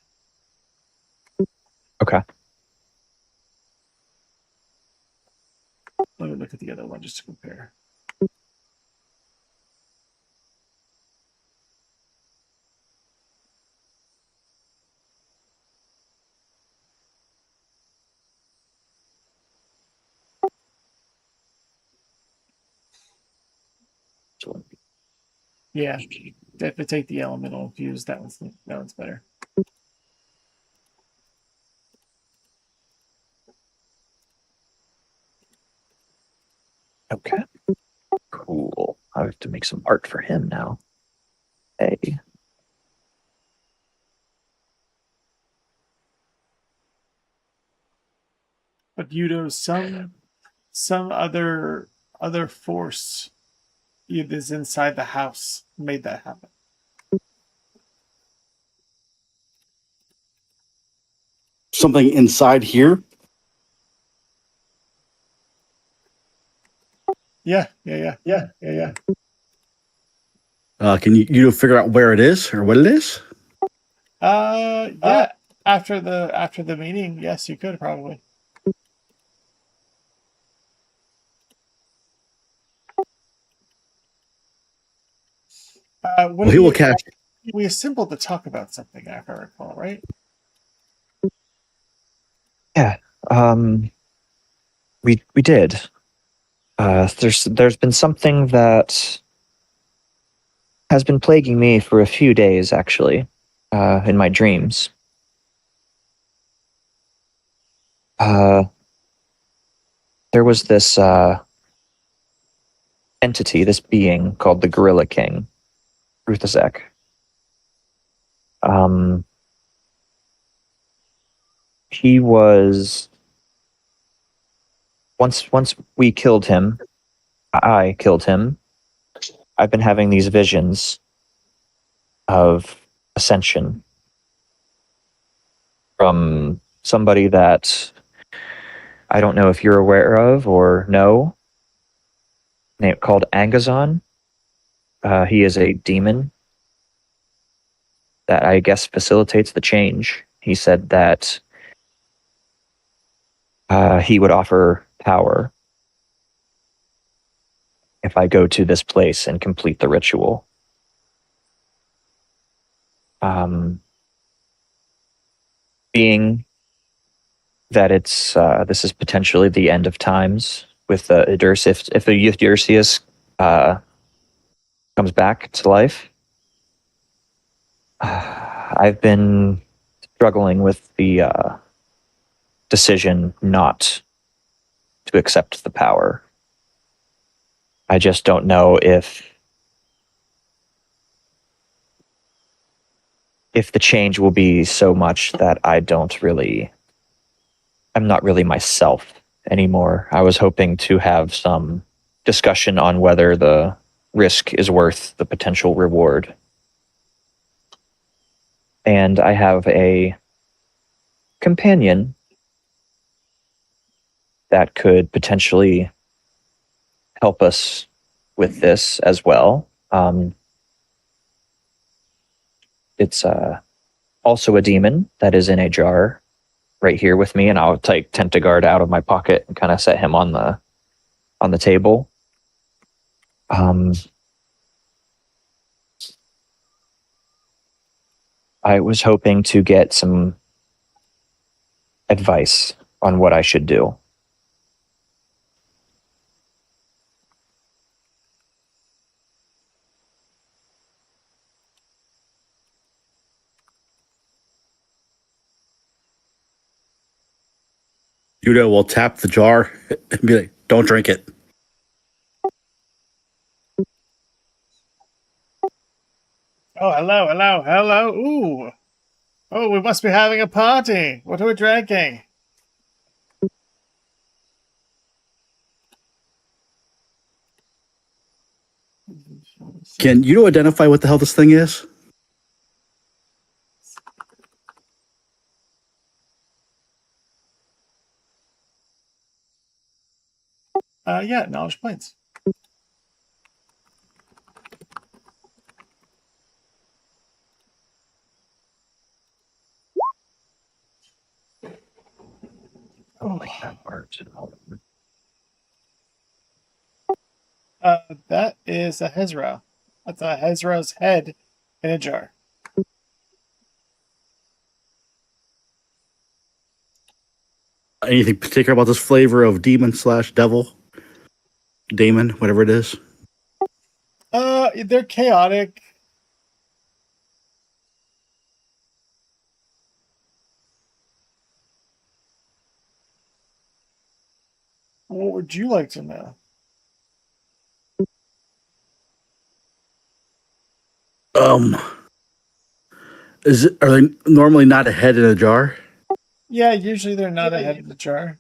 Okay. Let me look at the other one just to compare. Yeah, if I take the elemental infused, that one's better. Okay. Cool. I have to make some art for him now. Hey. But some other force is inside the house made that happen. Something inside here. Yeah. Can you figure out where it is or what it is? Yeah. After the meeting, yes, you could probably. When Well, he will cast. we assembled to talk about something, if I recall, right? Yeah. We did. There's been something that has been plaguing me for a few days, actually, in my dreams. There was this entity, this being called the Gorilla King, Ruthazek. He was once we killed him. I killed him. I've been having these visions of ascension from somebody that I don't know if you're aware of or know, called Angazon. He is a demon that I guess facilitates the change. He said that he would offer power if I go to this place and complete the ritual. Being that it's this is potentially the end of times with if the Euthyrsius comes back to life. I've been struggling with the decision not to accept the power. I just don't know if the change will be so much that I'm not really myself anymore. I was hoping to have some discussion on whether the risk is worth the potential reward. And I have a companion that could potentially help us with this as well. It's also a demon that is in a jar right here with me, and I'll take Tentagard out of my pocket and kind of set him on the table. I was hoping to get some advice on what I should do. Judo will tap the jar and be like, "Don't drink it." Oh, hello. Ooh. Oh, we must be having a party. What are we drinking? Can you identify what the hell this thing is? Yeah, knowledge points. don't like that part. That is a Hezra. That's a Hezra's head in a jar. Anything particular about this flavor of demon slash devil? Damon, whatever it is. They're chaotic. What would you like to know? Are they normally not a head in a jar? Yeah, usually they're not a head in the jar.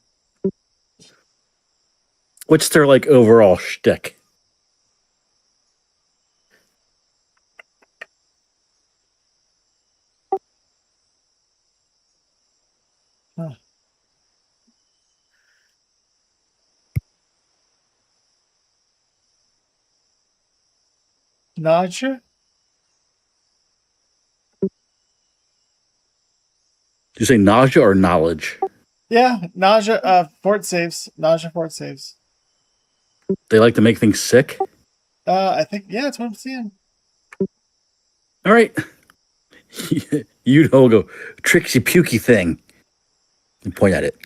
What's their like overall shtick? Huh. Nausea? Do you say nausea or knowledge? Yeah, nausea. Fort saves. Nausea fort saves. They like to make things sick. I think that's what I'm seeing. All right. You don't go tricksy pukey thing. And point at it.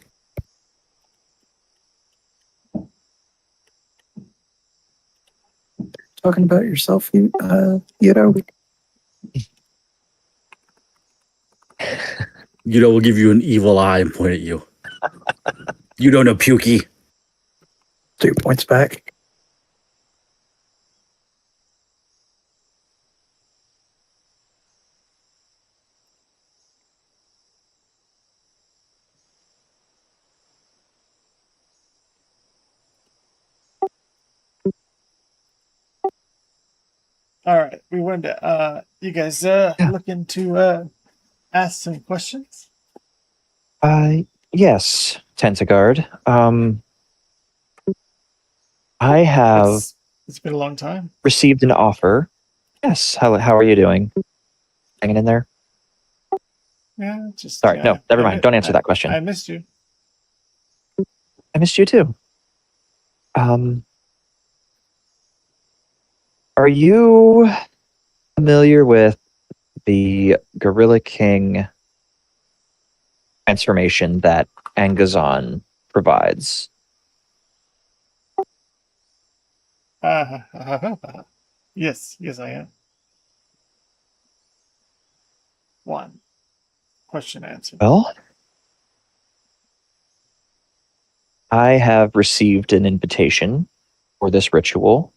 Talking about yourself, you know. Yudo will give you an evil eye and point at you. You don't know pukey. 2 points back. All right, we wanted to. You guys looking to ask some questions? Yes, Tentagard. I have It's been a long time. received an offer. Yes. How are you doing? Hanging in there? Yeah, just Sorry, no, never mind. Don't answer that question. I missed you. I missed you too. Are you familiar with the Gorilla King transformation that Angazon provides? Yes, I am. One question answered. Well, I have received an invitation for this ritual.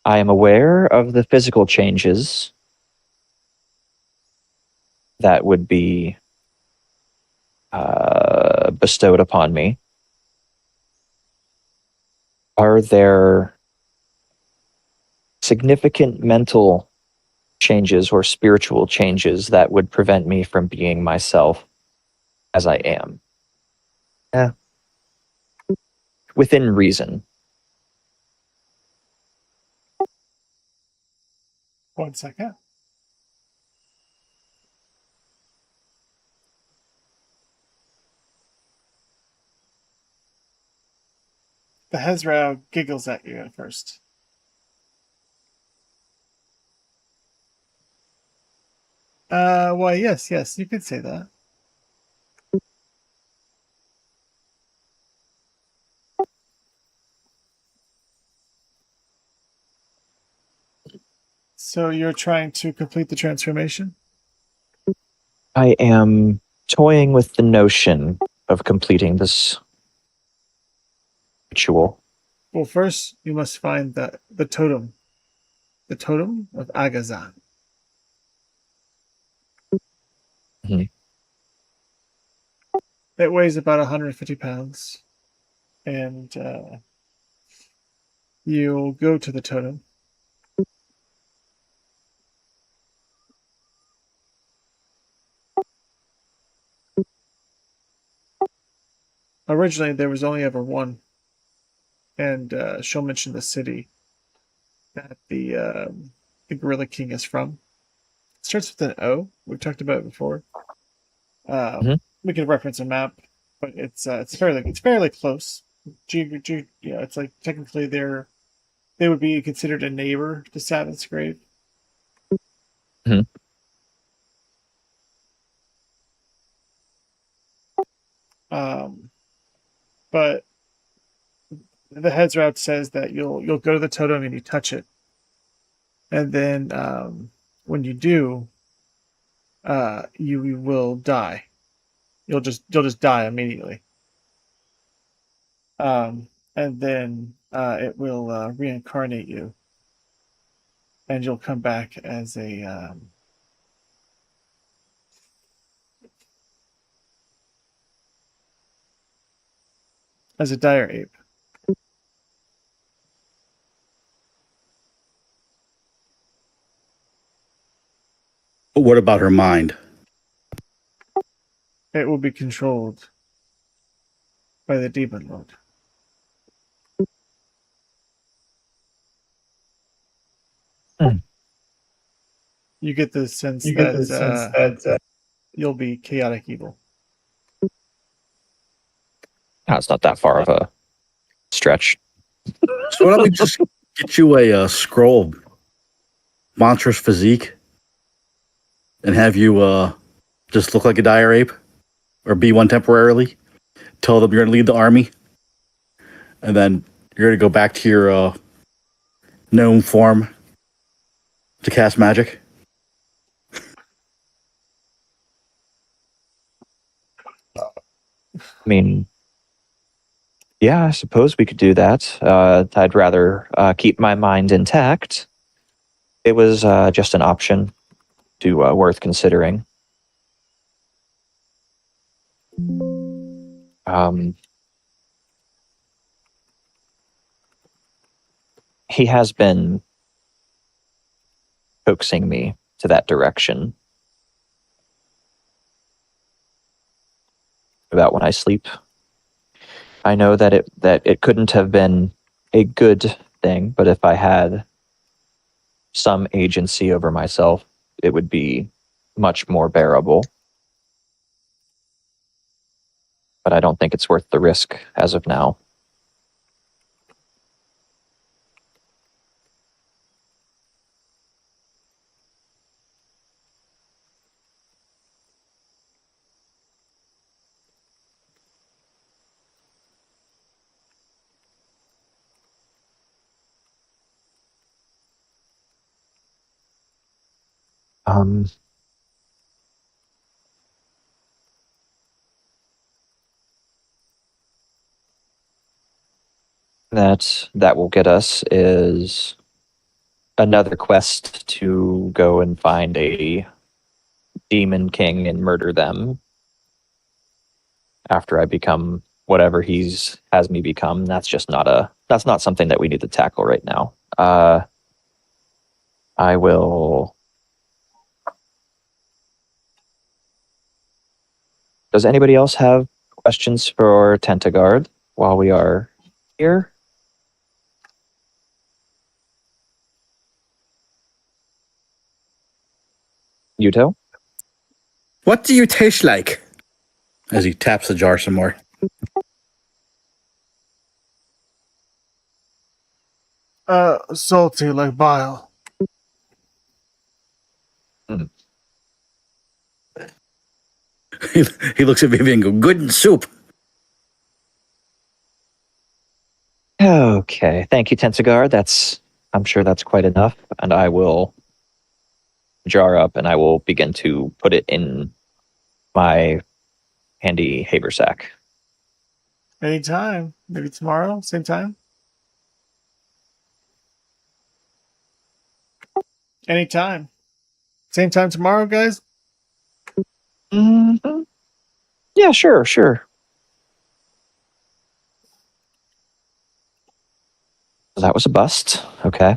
I am aware of the physical changes that would be bestowed upon me. Are there significant mental changes or spiritual changes that would prevent me from being myself as I am? Within reason. 1 second. The Hezra giggles at you at first. Why, yes, you could say that. So you're trying to complete the transformation? I am toying with the notion of completing this ritual. Well, first you must find the totem. The totem of Agazan. Mhm. It weighs about 150 pounds. And you'll go to the totem. Originally, there was only ever one. And she'll mention the city that the Gorilla King is from. It starts with an O. We've talked about it before. Mhm. We can reference a map. but it's fairly close. Yeah, it's like technically they would be considered a neighbor to Savith's grave. Mhm. But the heads route says that you'll go to the totem and you touch it, and then when you do, you will die. You'll just die immediately. And then it will reincarnate you, and you'll come back as a dire ape. But what about her mind? It will be controlled by the demon lord. Hmm. You get the sense that you'll be chaotic evil. It's not that far of a stretch. So why don't we just get you a scroll, monstrous physique, and have you just look like a dire ape, or be one temporarily? Tell them you're going to lead the army, and then you're going to go back to your gnome form to cast magic. I mean, yeah, I suppose we could do that. I'd rather keep my mind intact. It was just an option to worth considering. He has been coaxing me to that direction about when I sleep. I know that it couldn't have been a good thing, but if I had some agency over myself, it would be much more bearable. But I don't think it's worth the risk as of now. Um, that will get us is another quest to go and find a demon king and murder them after I become whatever he's has me become. That's not something that we need to tackle right now. I will. Does anybody else have questions for Tentagard while we are here? Yuto? What do you taste like? As he taps the jar some more. Salty like bile. He looks at Vivian and goes, good in soup. Okay, thank you, Tentagard. I'm sure that's quite enough, and I will jar up and I will begin to put it in my handy haversack. Anytime. Maybe tomorrow, same time. Anytime. Same time tomorrow, guys? Mm-hmm. Yeah, sure. That was a bust. Okay.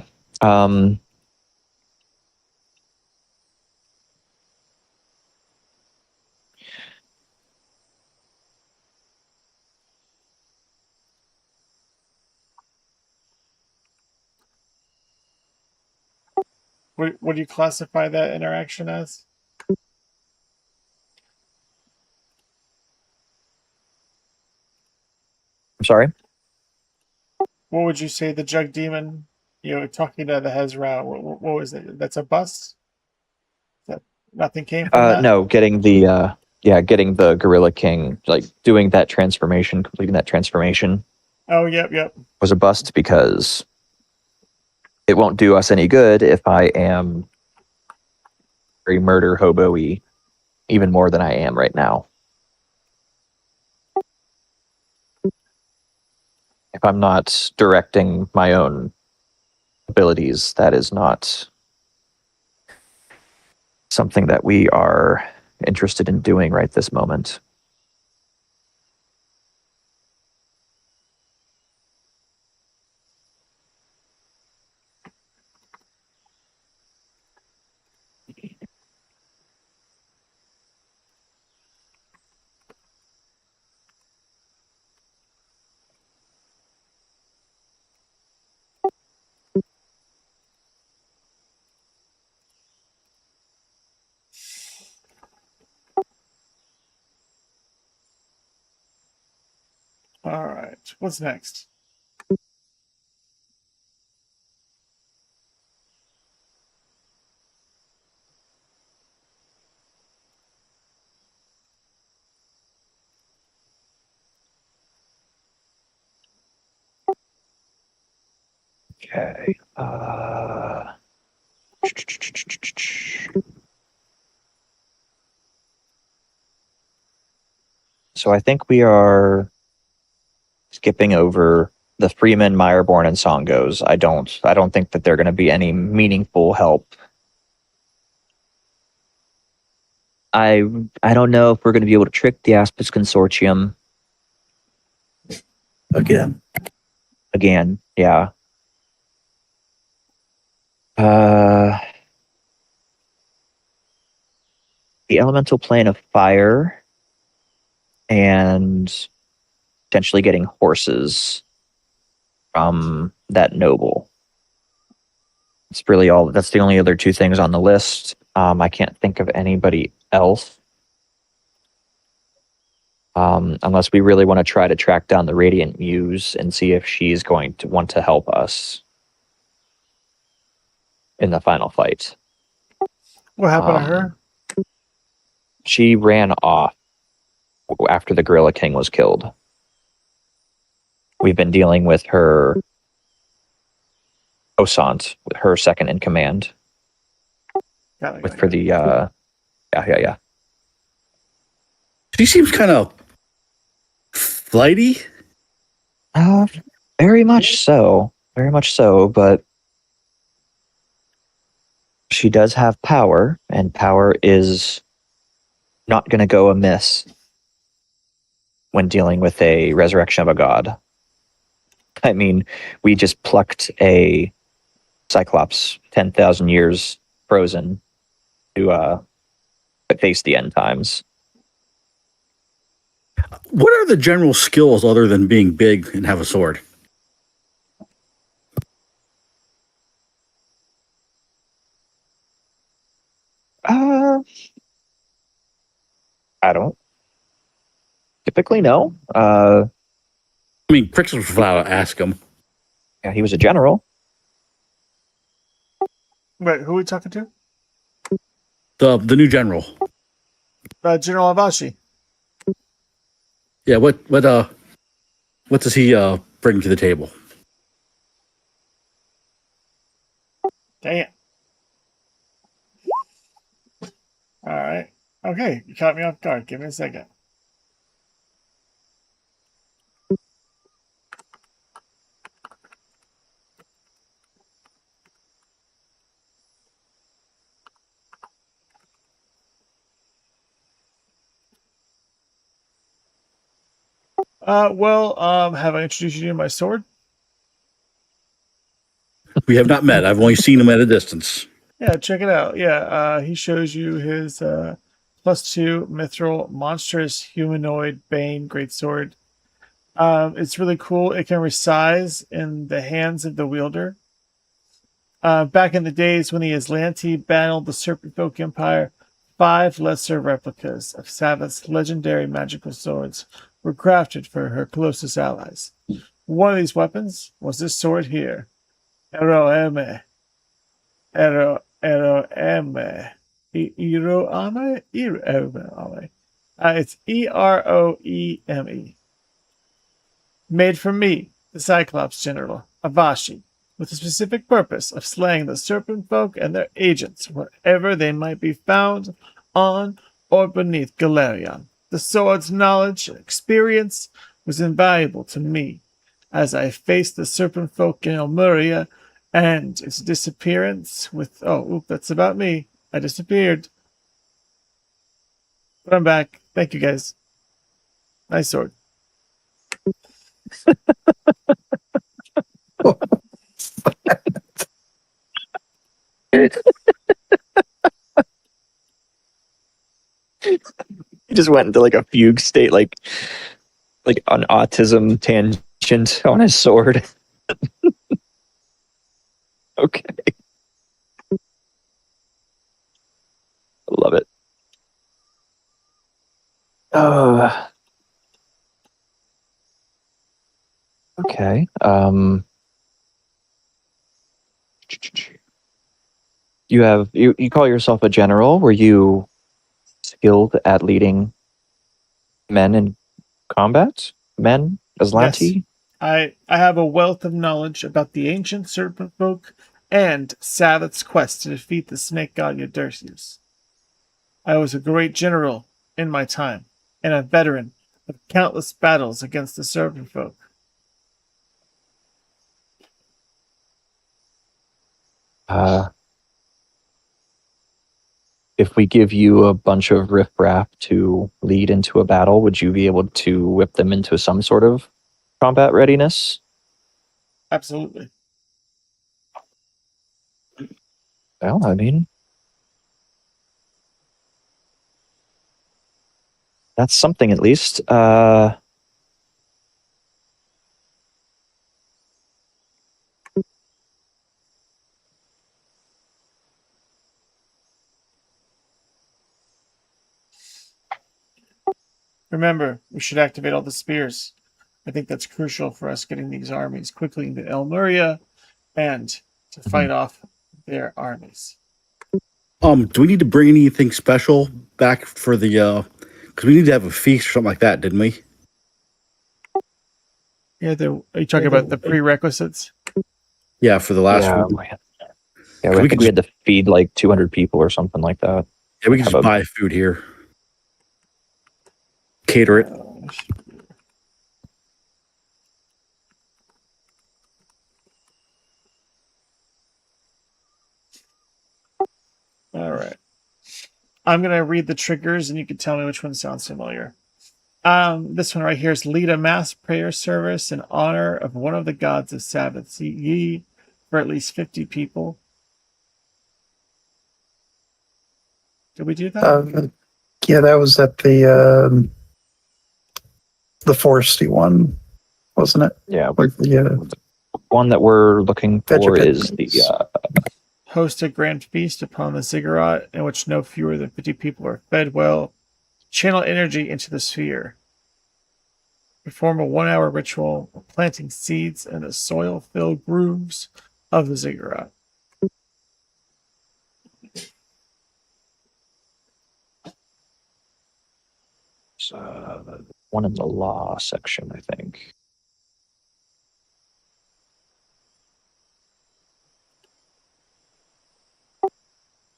What do you classify that interaction as? I'm sorry. What would you say the jug demon, talking to the Hezra, what was it? That's a bust? That nothing came from that? No, getting the Gorilla King, like doing that transformation, completing that transformation Oh, yep. was a bust because it won't do us any good if I am very murder hobo-y, even more than I am right now. If I'm not directing my own abilities, that is not something that we are interested in doing right this moment. All right. What's next? Okay. So I think we are skipping over the Freeman, Meyerborn, and Songos. I don't think that they're going to be any meaningful help. I don't know if we're going to be able to trick the Aspis Consortium Again. Yeah. The elemental plane of fire and potentially getting horses from that noble. It's really all. That's the only other two things on the list. I can't think of anybody else. Unless we really want to try to track down the Radiant Muse and see if she's going to want to help us in the final fight. What happened to her? She ran off after the Gorilla King was killed. We've been dealing with her Osant, her second in command. Got it. For the yeah. She seems kind of flighty. Very much so. Very much so, but she does have power, and power is not going to go amiss when dealing with a resurrection of a god. I mean, we just plucked a Cyclops 10,000 years frozen to face the end times. What are the general skills other than being big and have a sword? I don't typically know. I mean, Crix was allowed to ask him. Yeah, he was a general. Wait, who are we talking to? The new general. General Avashi. Yeah, what does he bring to the table? Dang it. All right. Okay, you caught me off guard. Give me a second. Have I introduced you to my sword? We have not met. I've only seen him at a distance. Yeah, check it out. Yeah, he shows you his +2 mithril monstrous humanoid bane greatsword. It's really cool. It can resize in the hands of the wielder. Back in the days when the Aslanti battled the Serpent Folk Empire, 5 lesser replicas of Savath's legendary magical swords were crafted for her closest allies. One of these weapons was this sword here. Eroeme. Eroeme. Iroame? Iroame. It's Eroeme. Made for me, the Cyclops General, Avashi, with the specific purpose of slaying the serpent folk and their agents wherever they might be found on or beneath Galerion. The sword's knowledge and experience was invaluable to me as I faced the serpent folk in Elmuria and its disappearance with that's about me. I disappeared. But I'm back. Thank you guys. Nice sword. He just went into like a fugue state, like an autism tangent on his sword. Okay. I love it. Okay. You call yourself a general. Were you skilled at leading men in combat? Men? Aslanti? Yes. I have a wealth of knowledge about the ancient serpent folk and Savath's quest to defeat the snake god Yudursius. I was a great general in my time, and a veteran of countless battles against the serpent folk. If we give you a bunch of riffraff to lead into a battle, would you be able to whip them into some sort of combat readiness? Absolutely. Well, I mean, that's something at least. Remember, we should activate all the spears. I think that's crucial for us getting these armies quickly into Elmuria and to fight off their armies. Do we need to bring anything special back for the because we need to have a feast or something like that, didn't we? Yeah, are you talking about the prerequisites? Yeah, for the last one. Yeah, I think we had to feed like 200 people or something like that. Yeah, we can just buy food here. Cater it. All right. I'm going to read the triggers and you can tell me which one sounds familiar. This one right here is lead a mass prayer service in honor of one of the gods of Sabbath Ye for at least 50 people. Did we do that? Yeah, that was at the foresty one, wasn't it? Yeah. The one that we're looking for is the host a grand feast upon the ziggurat in which no fewer than 50 people are fed well. Channel energy into the sphere. Perform a 1-hour ritual of planting seeds in the soil-filled grooves of the ziggurat. one in the law section, I think.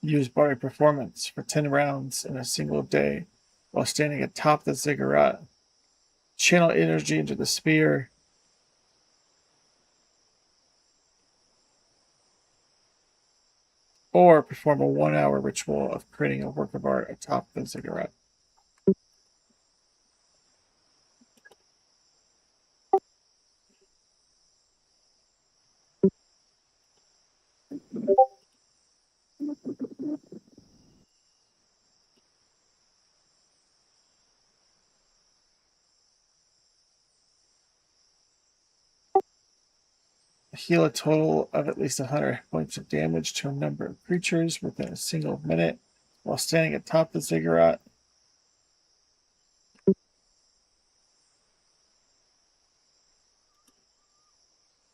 Use body performance for 10 rounds in a single day while standing atop the ziggurat. Channel energy into the sphere. Or perform a 1-hour ritual of creating a work of art atop the ziggurat. Heal a total of at least 100 points of damage to a number of creatures within a single minute while standing atop the ziggurat.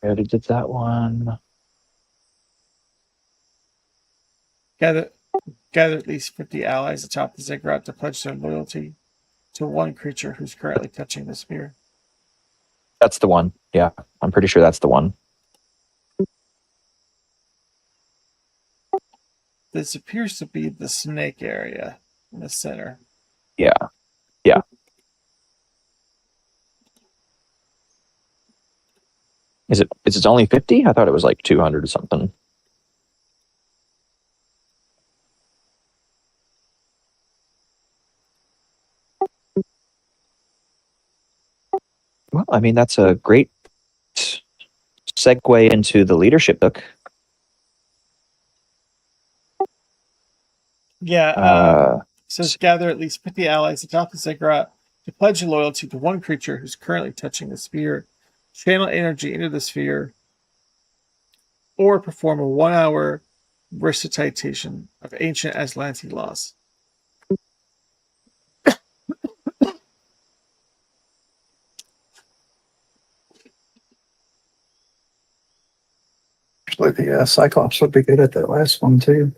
already did that one. Gather at least 50 allies atop the ziggurat to pledge their loyalty to one creature who's currently touching the sphere. That's the one. Yeah, I'm pretty sure that's the one. This appears to be the snake area in the center. Yeah. Yeah. Is it only 50? I thought it was like 200 or something. Well, I mean, that's a great segue into the leadership book. Yeah, says gather at least 50 allies atop the ziggurat to pledge your loyalty to one creature who's currently touching the sphere, channel energy into the sphere, or perform a 1-hour recitation of ancient Aslanti laws. Actually, the Cyclops would be good at that last one, too.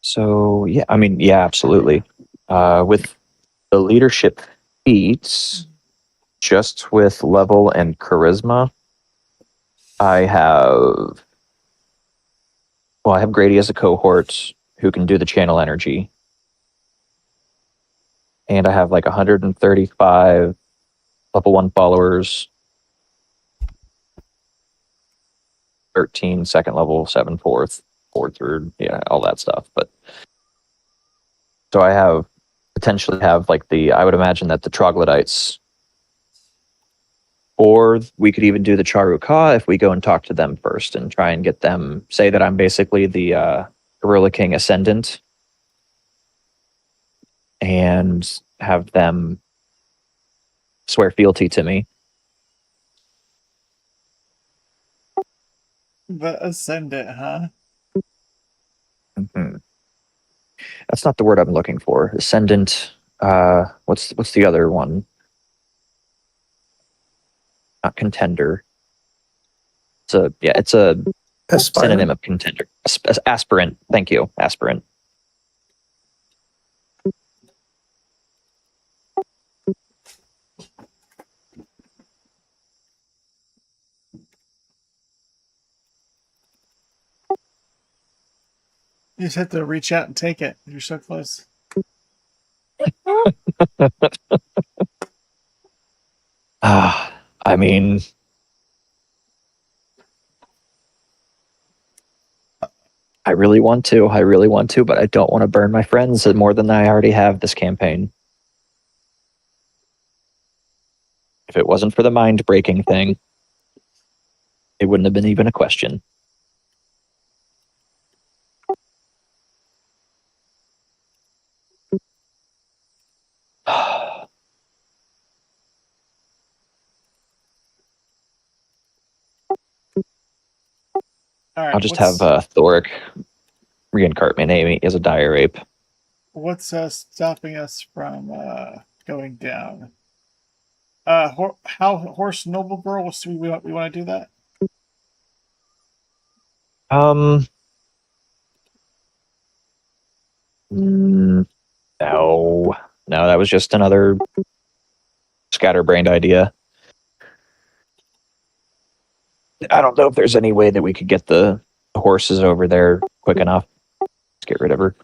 So, yeah, I mean, yeah, absolutely. With the leadership feats, just with level and charisma, I have Grady as a cohort who can do the channel energy. And I have like 135 level 1 followers, 13 second level, 7 fourth, 4 third, yeah, all that stuff. But so I have potentially have like I would imagine that the troglodytes, or we could even do the Charuka if we go and talk to them first and try and get them, say that I'm basically the Gorilla King Ascendant, and have them swear fealty to me. The Ascendant, huh? Mm-hmm. That's not the word I'm looking for. Ascendant. What's the other one? Not contender. It's a synonym of contender. Aspirant. Thank you, aspirant. You just have to reach out and take it. You're so close. I mean, I really want to, but I don't want to burn my friends more than I already have this campaign. If it wasn't for the mind breaking thing, it wouldn't have been even a question. All right, I'll just have Thoric reincarnate my name as a dire ape. What's stopping us from going down? Horse Noble Girl? We want to do that? No, that was just another scatterbrained idea. I don't know if there's any way that we could get the horses over there quick enough. Let's get rid of her.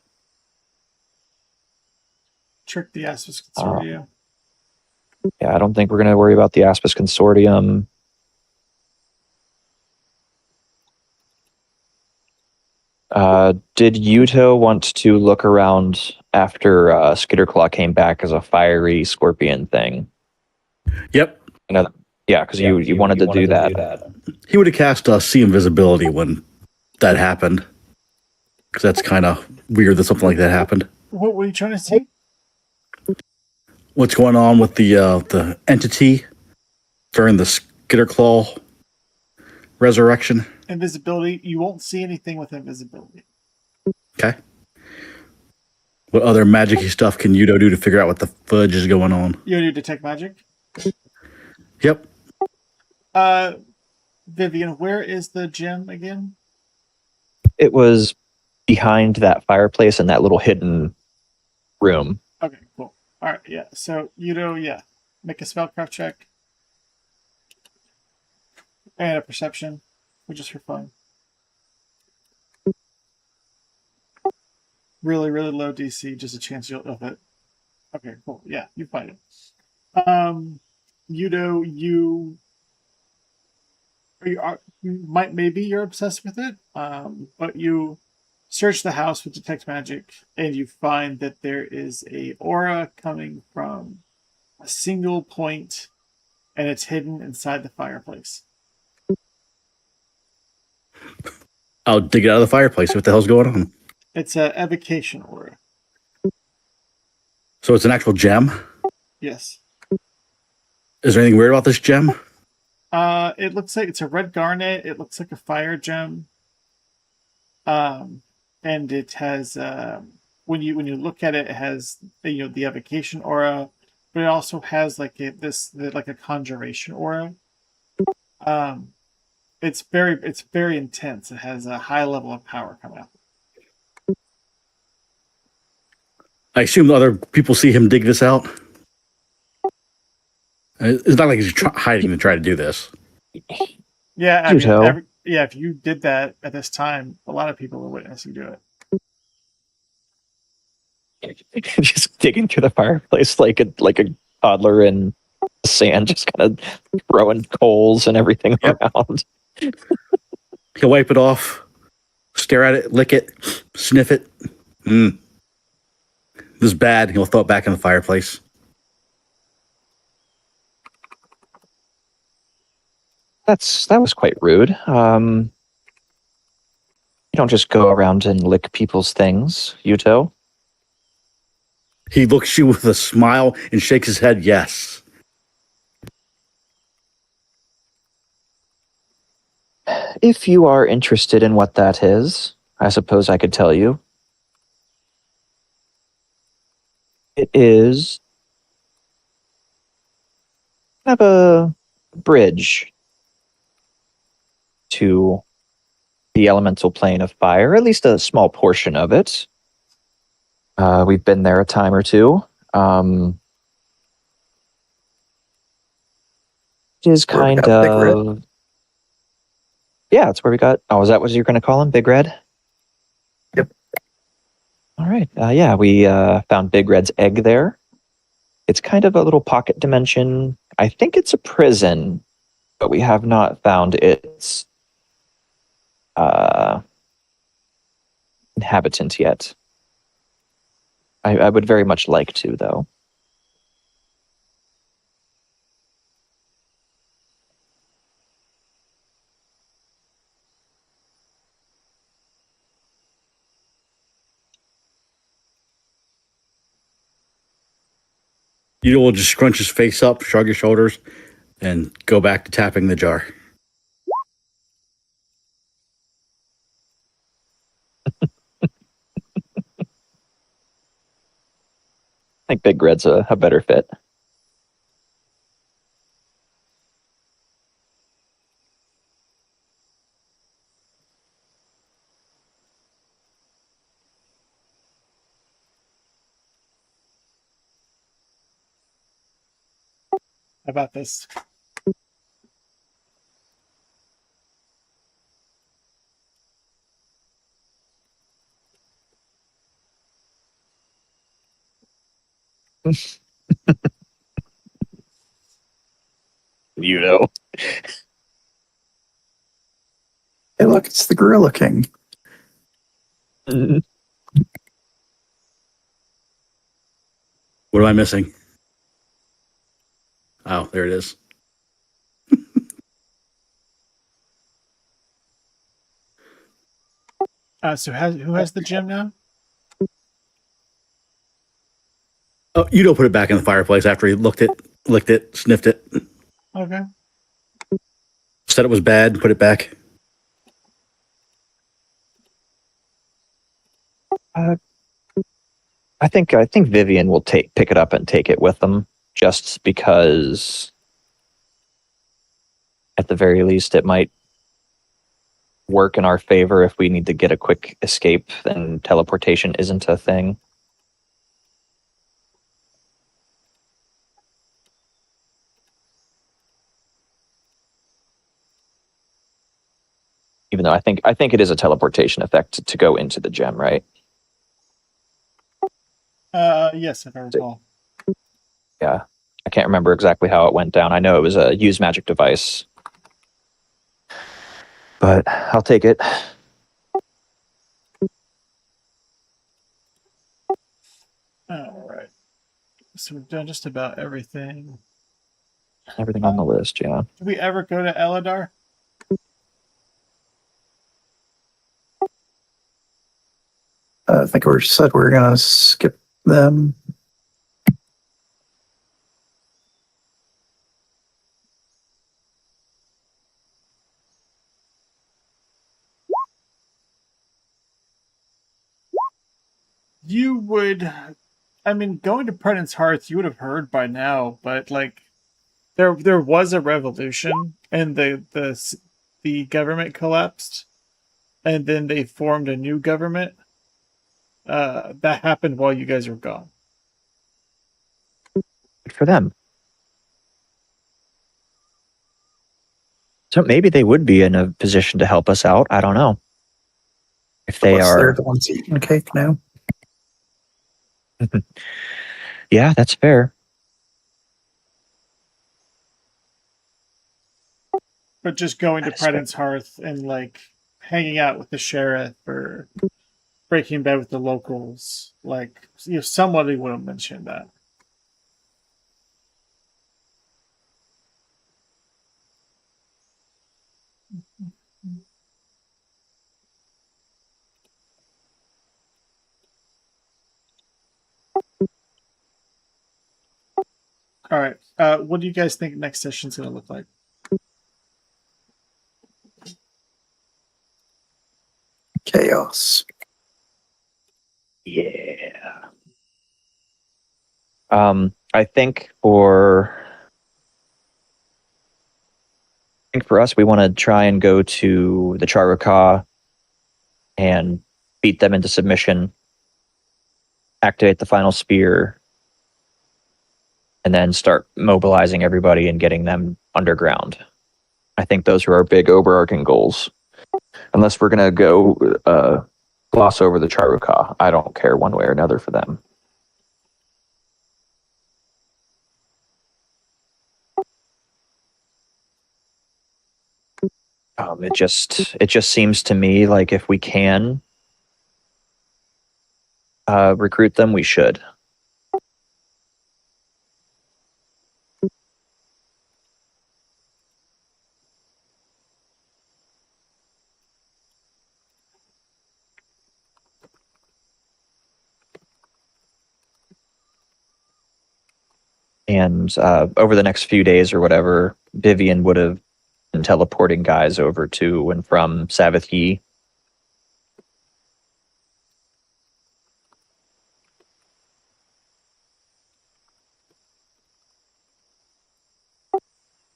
Trick the Aspis Consortium. Yeah, I don't think we're going to worry about the Aspis Consortium. Did Yuto want to look around after Skitterclaw came back as a fiery scorpion thing? Yep. Yeah, because you wanted to do that. He would have cast See Invisibility when that happened. Because that's kind of weird that something like that happened. What were you trying to see? What's going on with the entity during the Skitterclaw resurrection? Invisibility. You won't see anything with invisibility. Okay. What other magic-y stuff can Yudo do to figure out what the fudge is going on? You do detect magic? Yep. Vivian, where is the gem again? It was behind that fireplace in that little hidden room. Okay, cool. All right, yeah. So Yudo, yeah, make a spellcraft check and a perception, which is for fun. Really, really low DC, just a chance you'll hit. Okay, cool. Yeah, you find it. Yudo, you might maybe you're obsessed with it. But you search the house with detect magic, and you find that there is a aura coming from a single point, and it's hidden inside the fireplace. I'll dig it out of the fireplace. What the hell's going on? It's a evocation aura. So it's an actual gem? Yes. Is there anything weird about this gem? It looks like it's a red garnet. It looks like a fire gem. And it has when you look at it, it has the evocation aura, but it also has like a conjuration aura. It's very intense. It has a high level of power coming out. I assume the other people see him dig this out. It's not like he's hiding to try to do this. Yeah, I mean, Yudo. if you did that at this time, a lot of people would witness you do it. Just digging through the fireplace like a toddler in sand, just kind of throwing coals and everything around. He'll wipe it off, stare at it, lick it, sniff it. This is bad. He'll throw it back in the fireplace. That was quite rude. You don't just go around and lick people's things, Yuto. He looks at you with a smile and shakes his head, yes. If you are interested in what that is, I suppose I could tell you. It is kind of a bridge to the elemental plane of fire, at least a small portion of it. We've been there a time or two. It is Where we kind got Big Red. of... Yeah, that's where we got... Oh, is that what you're going to call him? Big Red? Yep. All right. Yeah, we found Big Red's egg there. It's kind of a little pocket dimension. I think it's a prison, but we have not found its inhabitant yet. I would very much like to, though. You will just scrunch his face up, shrug his shoulders, and go back to tapping the jar. I think Big Red's a better fit. How about this? You know. Hey, look, it's the Gorilla King. What am I missing? Oh, there it is. So who has the gem now? Oh, you don't put it back in the fireplace after he licked it, sniffed it, Okay. said it was bad, put it back. I think Vivian will pick it up and take it with them, just because at the very least, it might work in our favor if we need to get a quick escape and teleportation isn't a thing. Even though I think it is a teleportation effect to go into the gem, right? Yes, if I recall. Yeah. I can't remember exactly how it went down. I know it was a use magic device. But I'll take it. All right. So we've done just about everything. Everything on the list, yeah. Did we ever go to Eladar? I think we said we were going to skip them. You would, I mean, going to Prenance Hearth, you would have heard by now, but like, there was a revolution, and the government collapsed, and then they formed a new government. That happened while you guys were gone. Good for them. So maybe they would be in a position to help us out. I don't know. If they Plus, they're are. the ones eating cake now. Yeah, that's fair. But just going to That is fair. Prenance Hearth and like hanging out with the sheriff or breaking bed with the locals, like somebody would have mentioned that. All right. What do you guys think next session's going to look like? Chaos. Yeah. I think for us, we want to try and go to the Charukah and beat them into submission, activate the final spear, and then start mobilizing everybody and getting them underground. I think those are our big overarching goals. Unless we're going to go gloss over the Charukah. I don't care one way or another for them. It just seems to me like if we can recruit them, we should. And over the next few days or whatever, Vivian would have been teleporting guys over to and from Savath.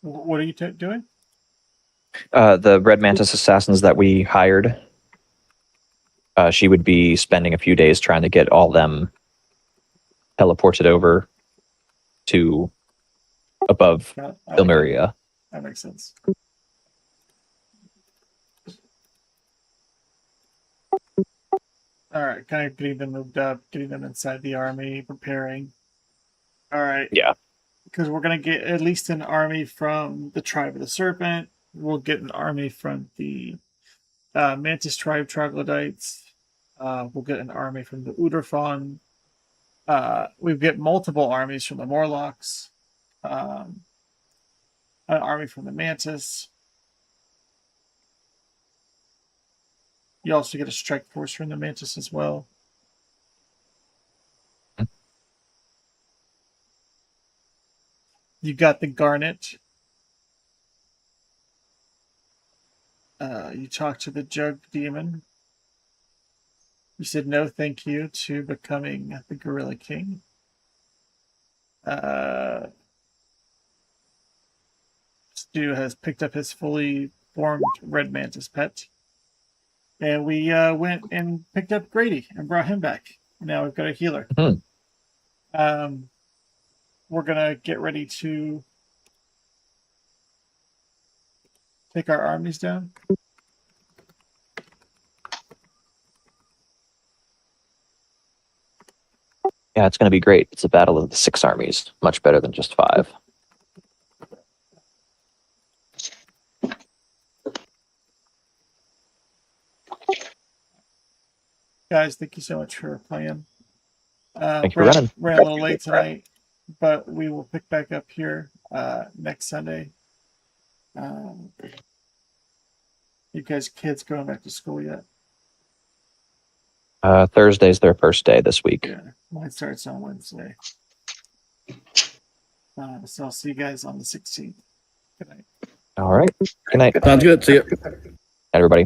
What are you doing? The Red Mantis assassins that we hired, she would be spending a few days trying to get all them teleported over to above Ilmeria. That makes sense. All right, kind of getting them moved up, getting them inside the army, preparing. All right. Yeah. Because we're going to get at least an army from the Tribe of the Serpent. We'll get an army from the Mantis Tribe troglodytes. We'll get an army from the Uderfon. We get multiple armies from the Morlocks. An army from the Mantis. You also get a strike force from the Mantis as well. You got the Garnet. You talked to the Jug Demon. You said no thank you to becoming the Gorilla King. Stu has picked up his fully formed red mantis pet. And we went and picked up Grady and brought him back. Now we've got a healer. We're going to get ready to take our armies down. Yeah, it's going to be great. It's a battle of the 6 armies. Much better than just 5. Guys, thank you so much for playing. Thank you for running. Ran a little late tonight, but we will pick back up here next Sunday. You guys kids going back to school yet? Thursday's their first day this week. Yeah, mine starts on Wednesday. So I'll see you guys on the 16th. Good night. All right. Good night. Sounds good. See ya. Everybody.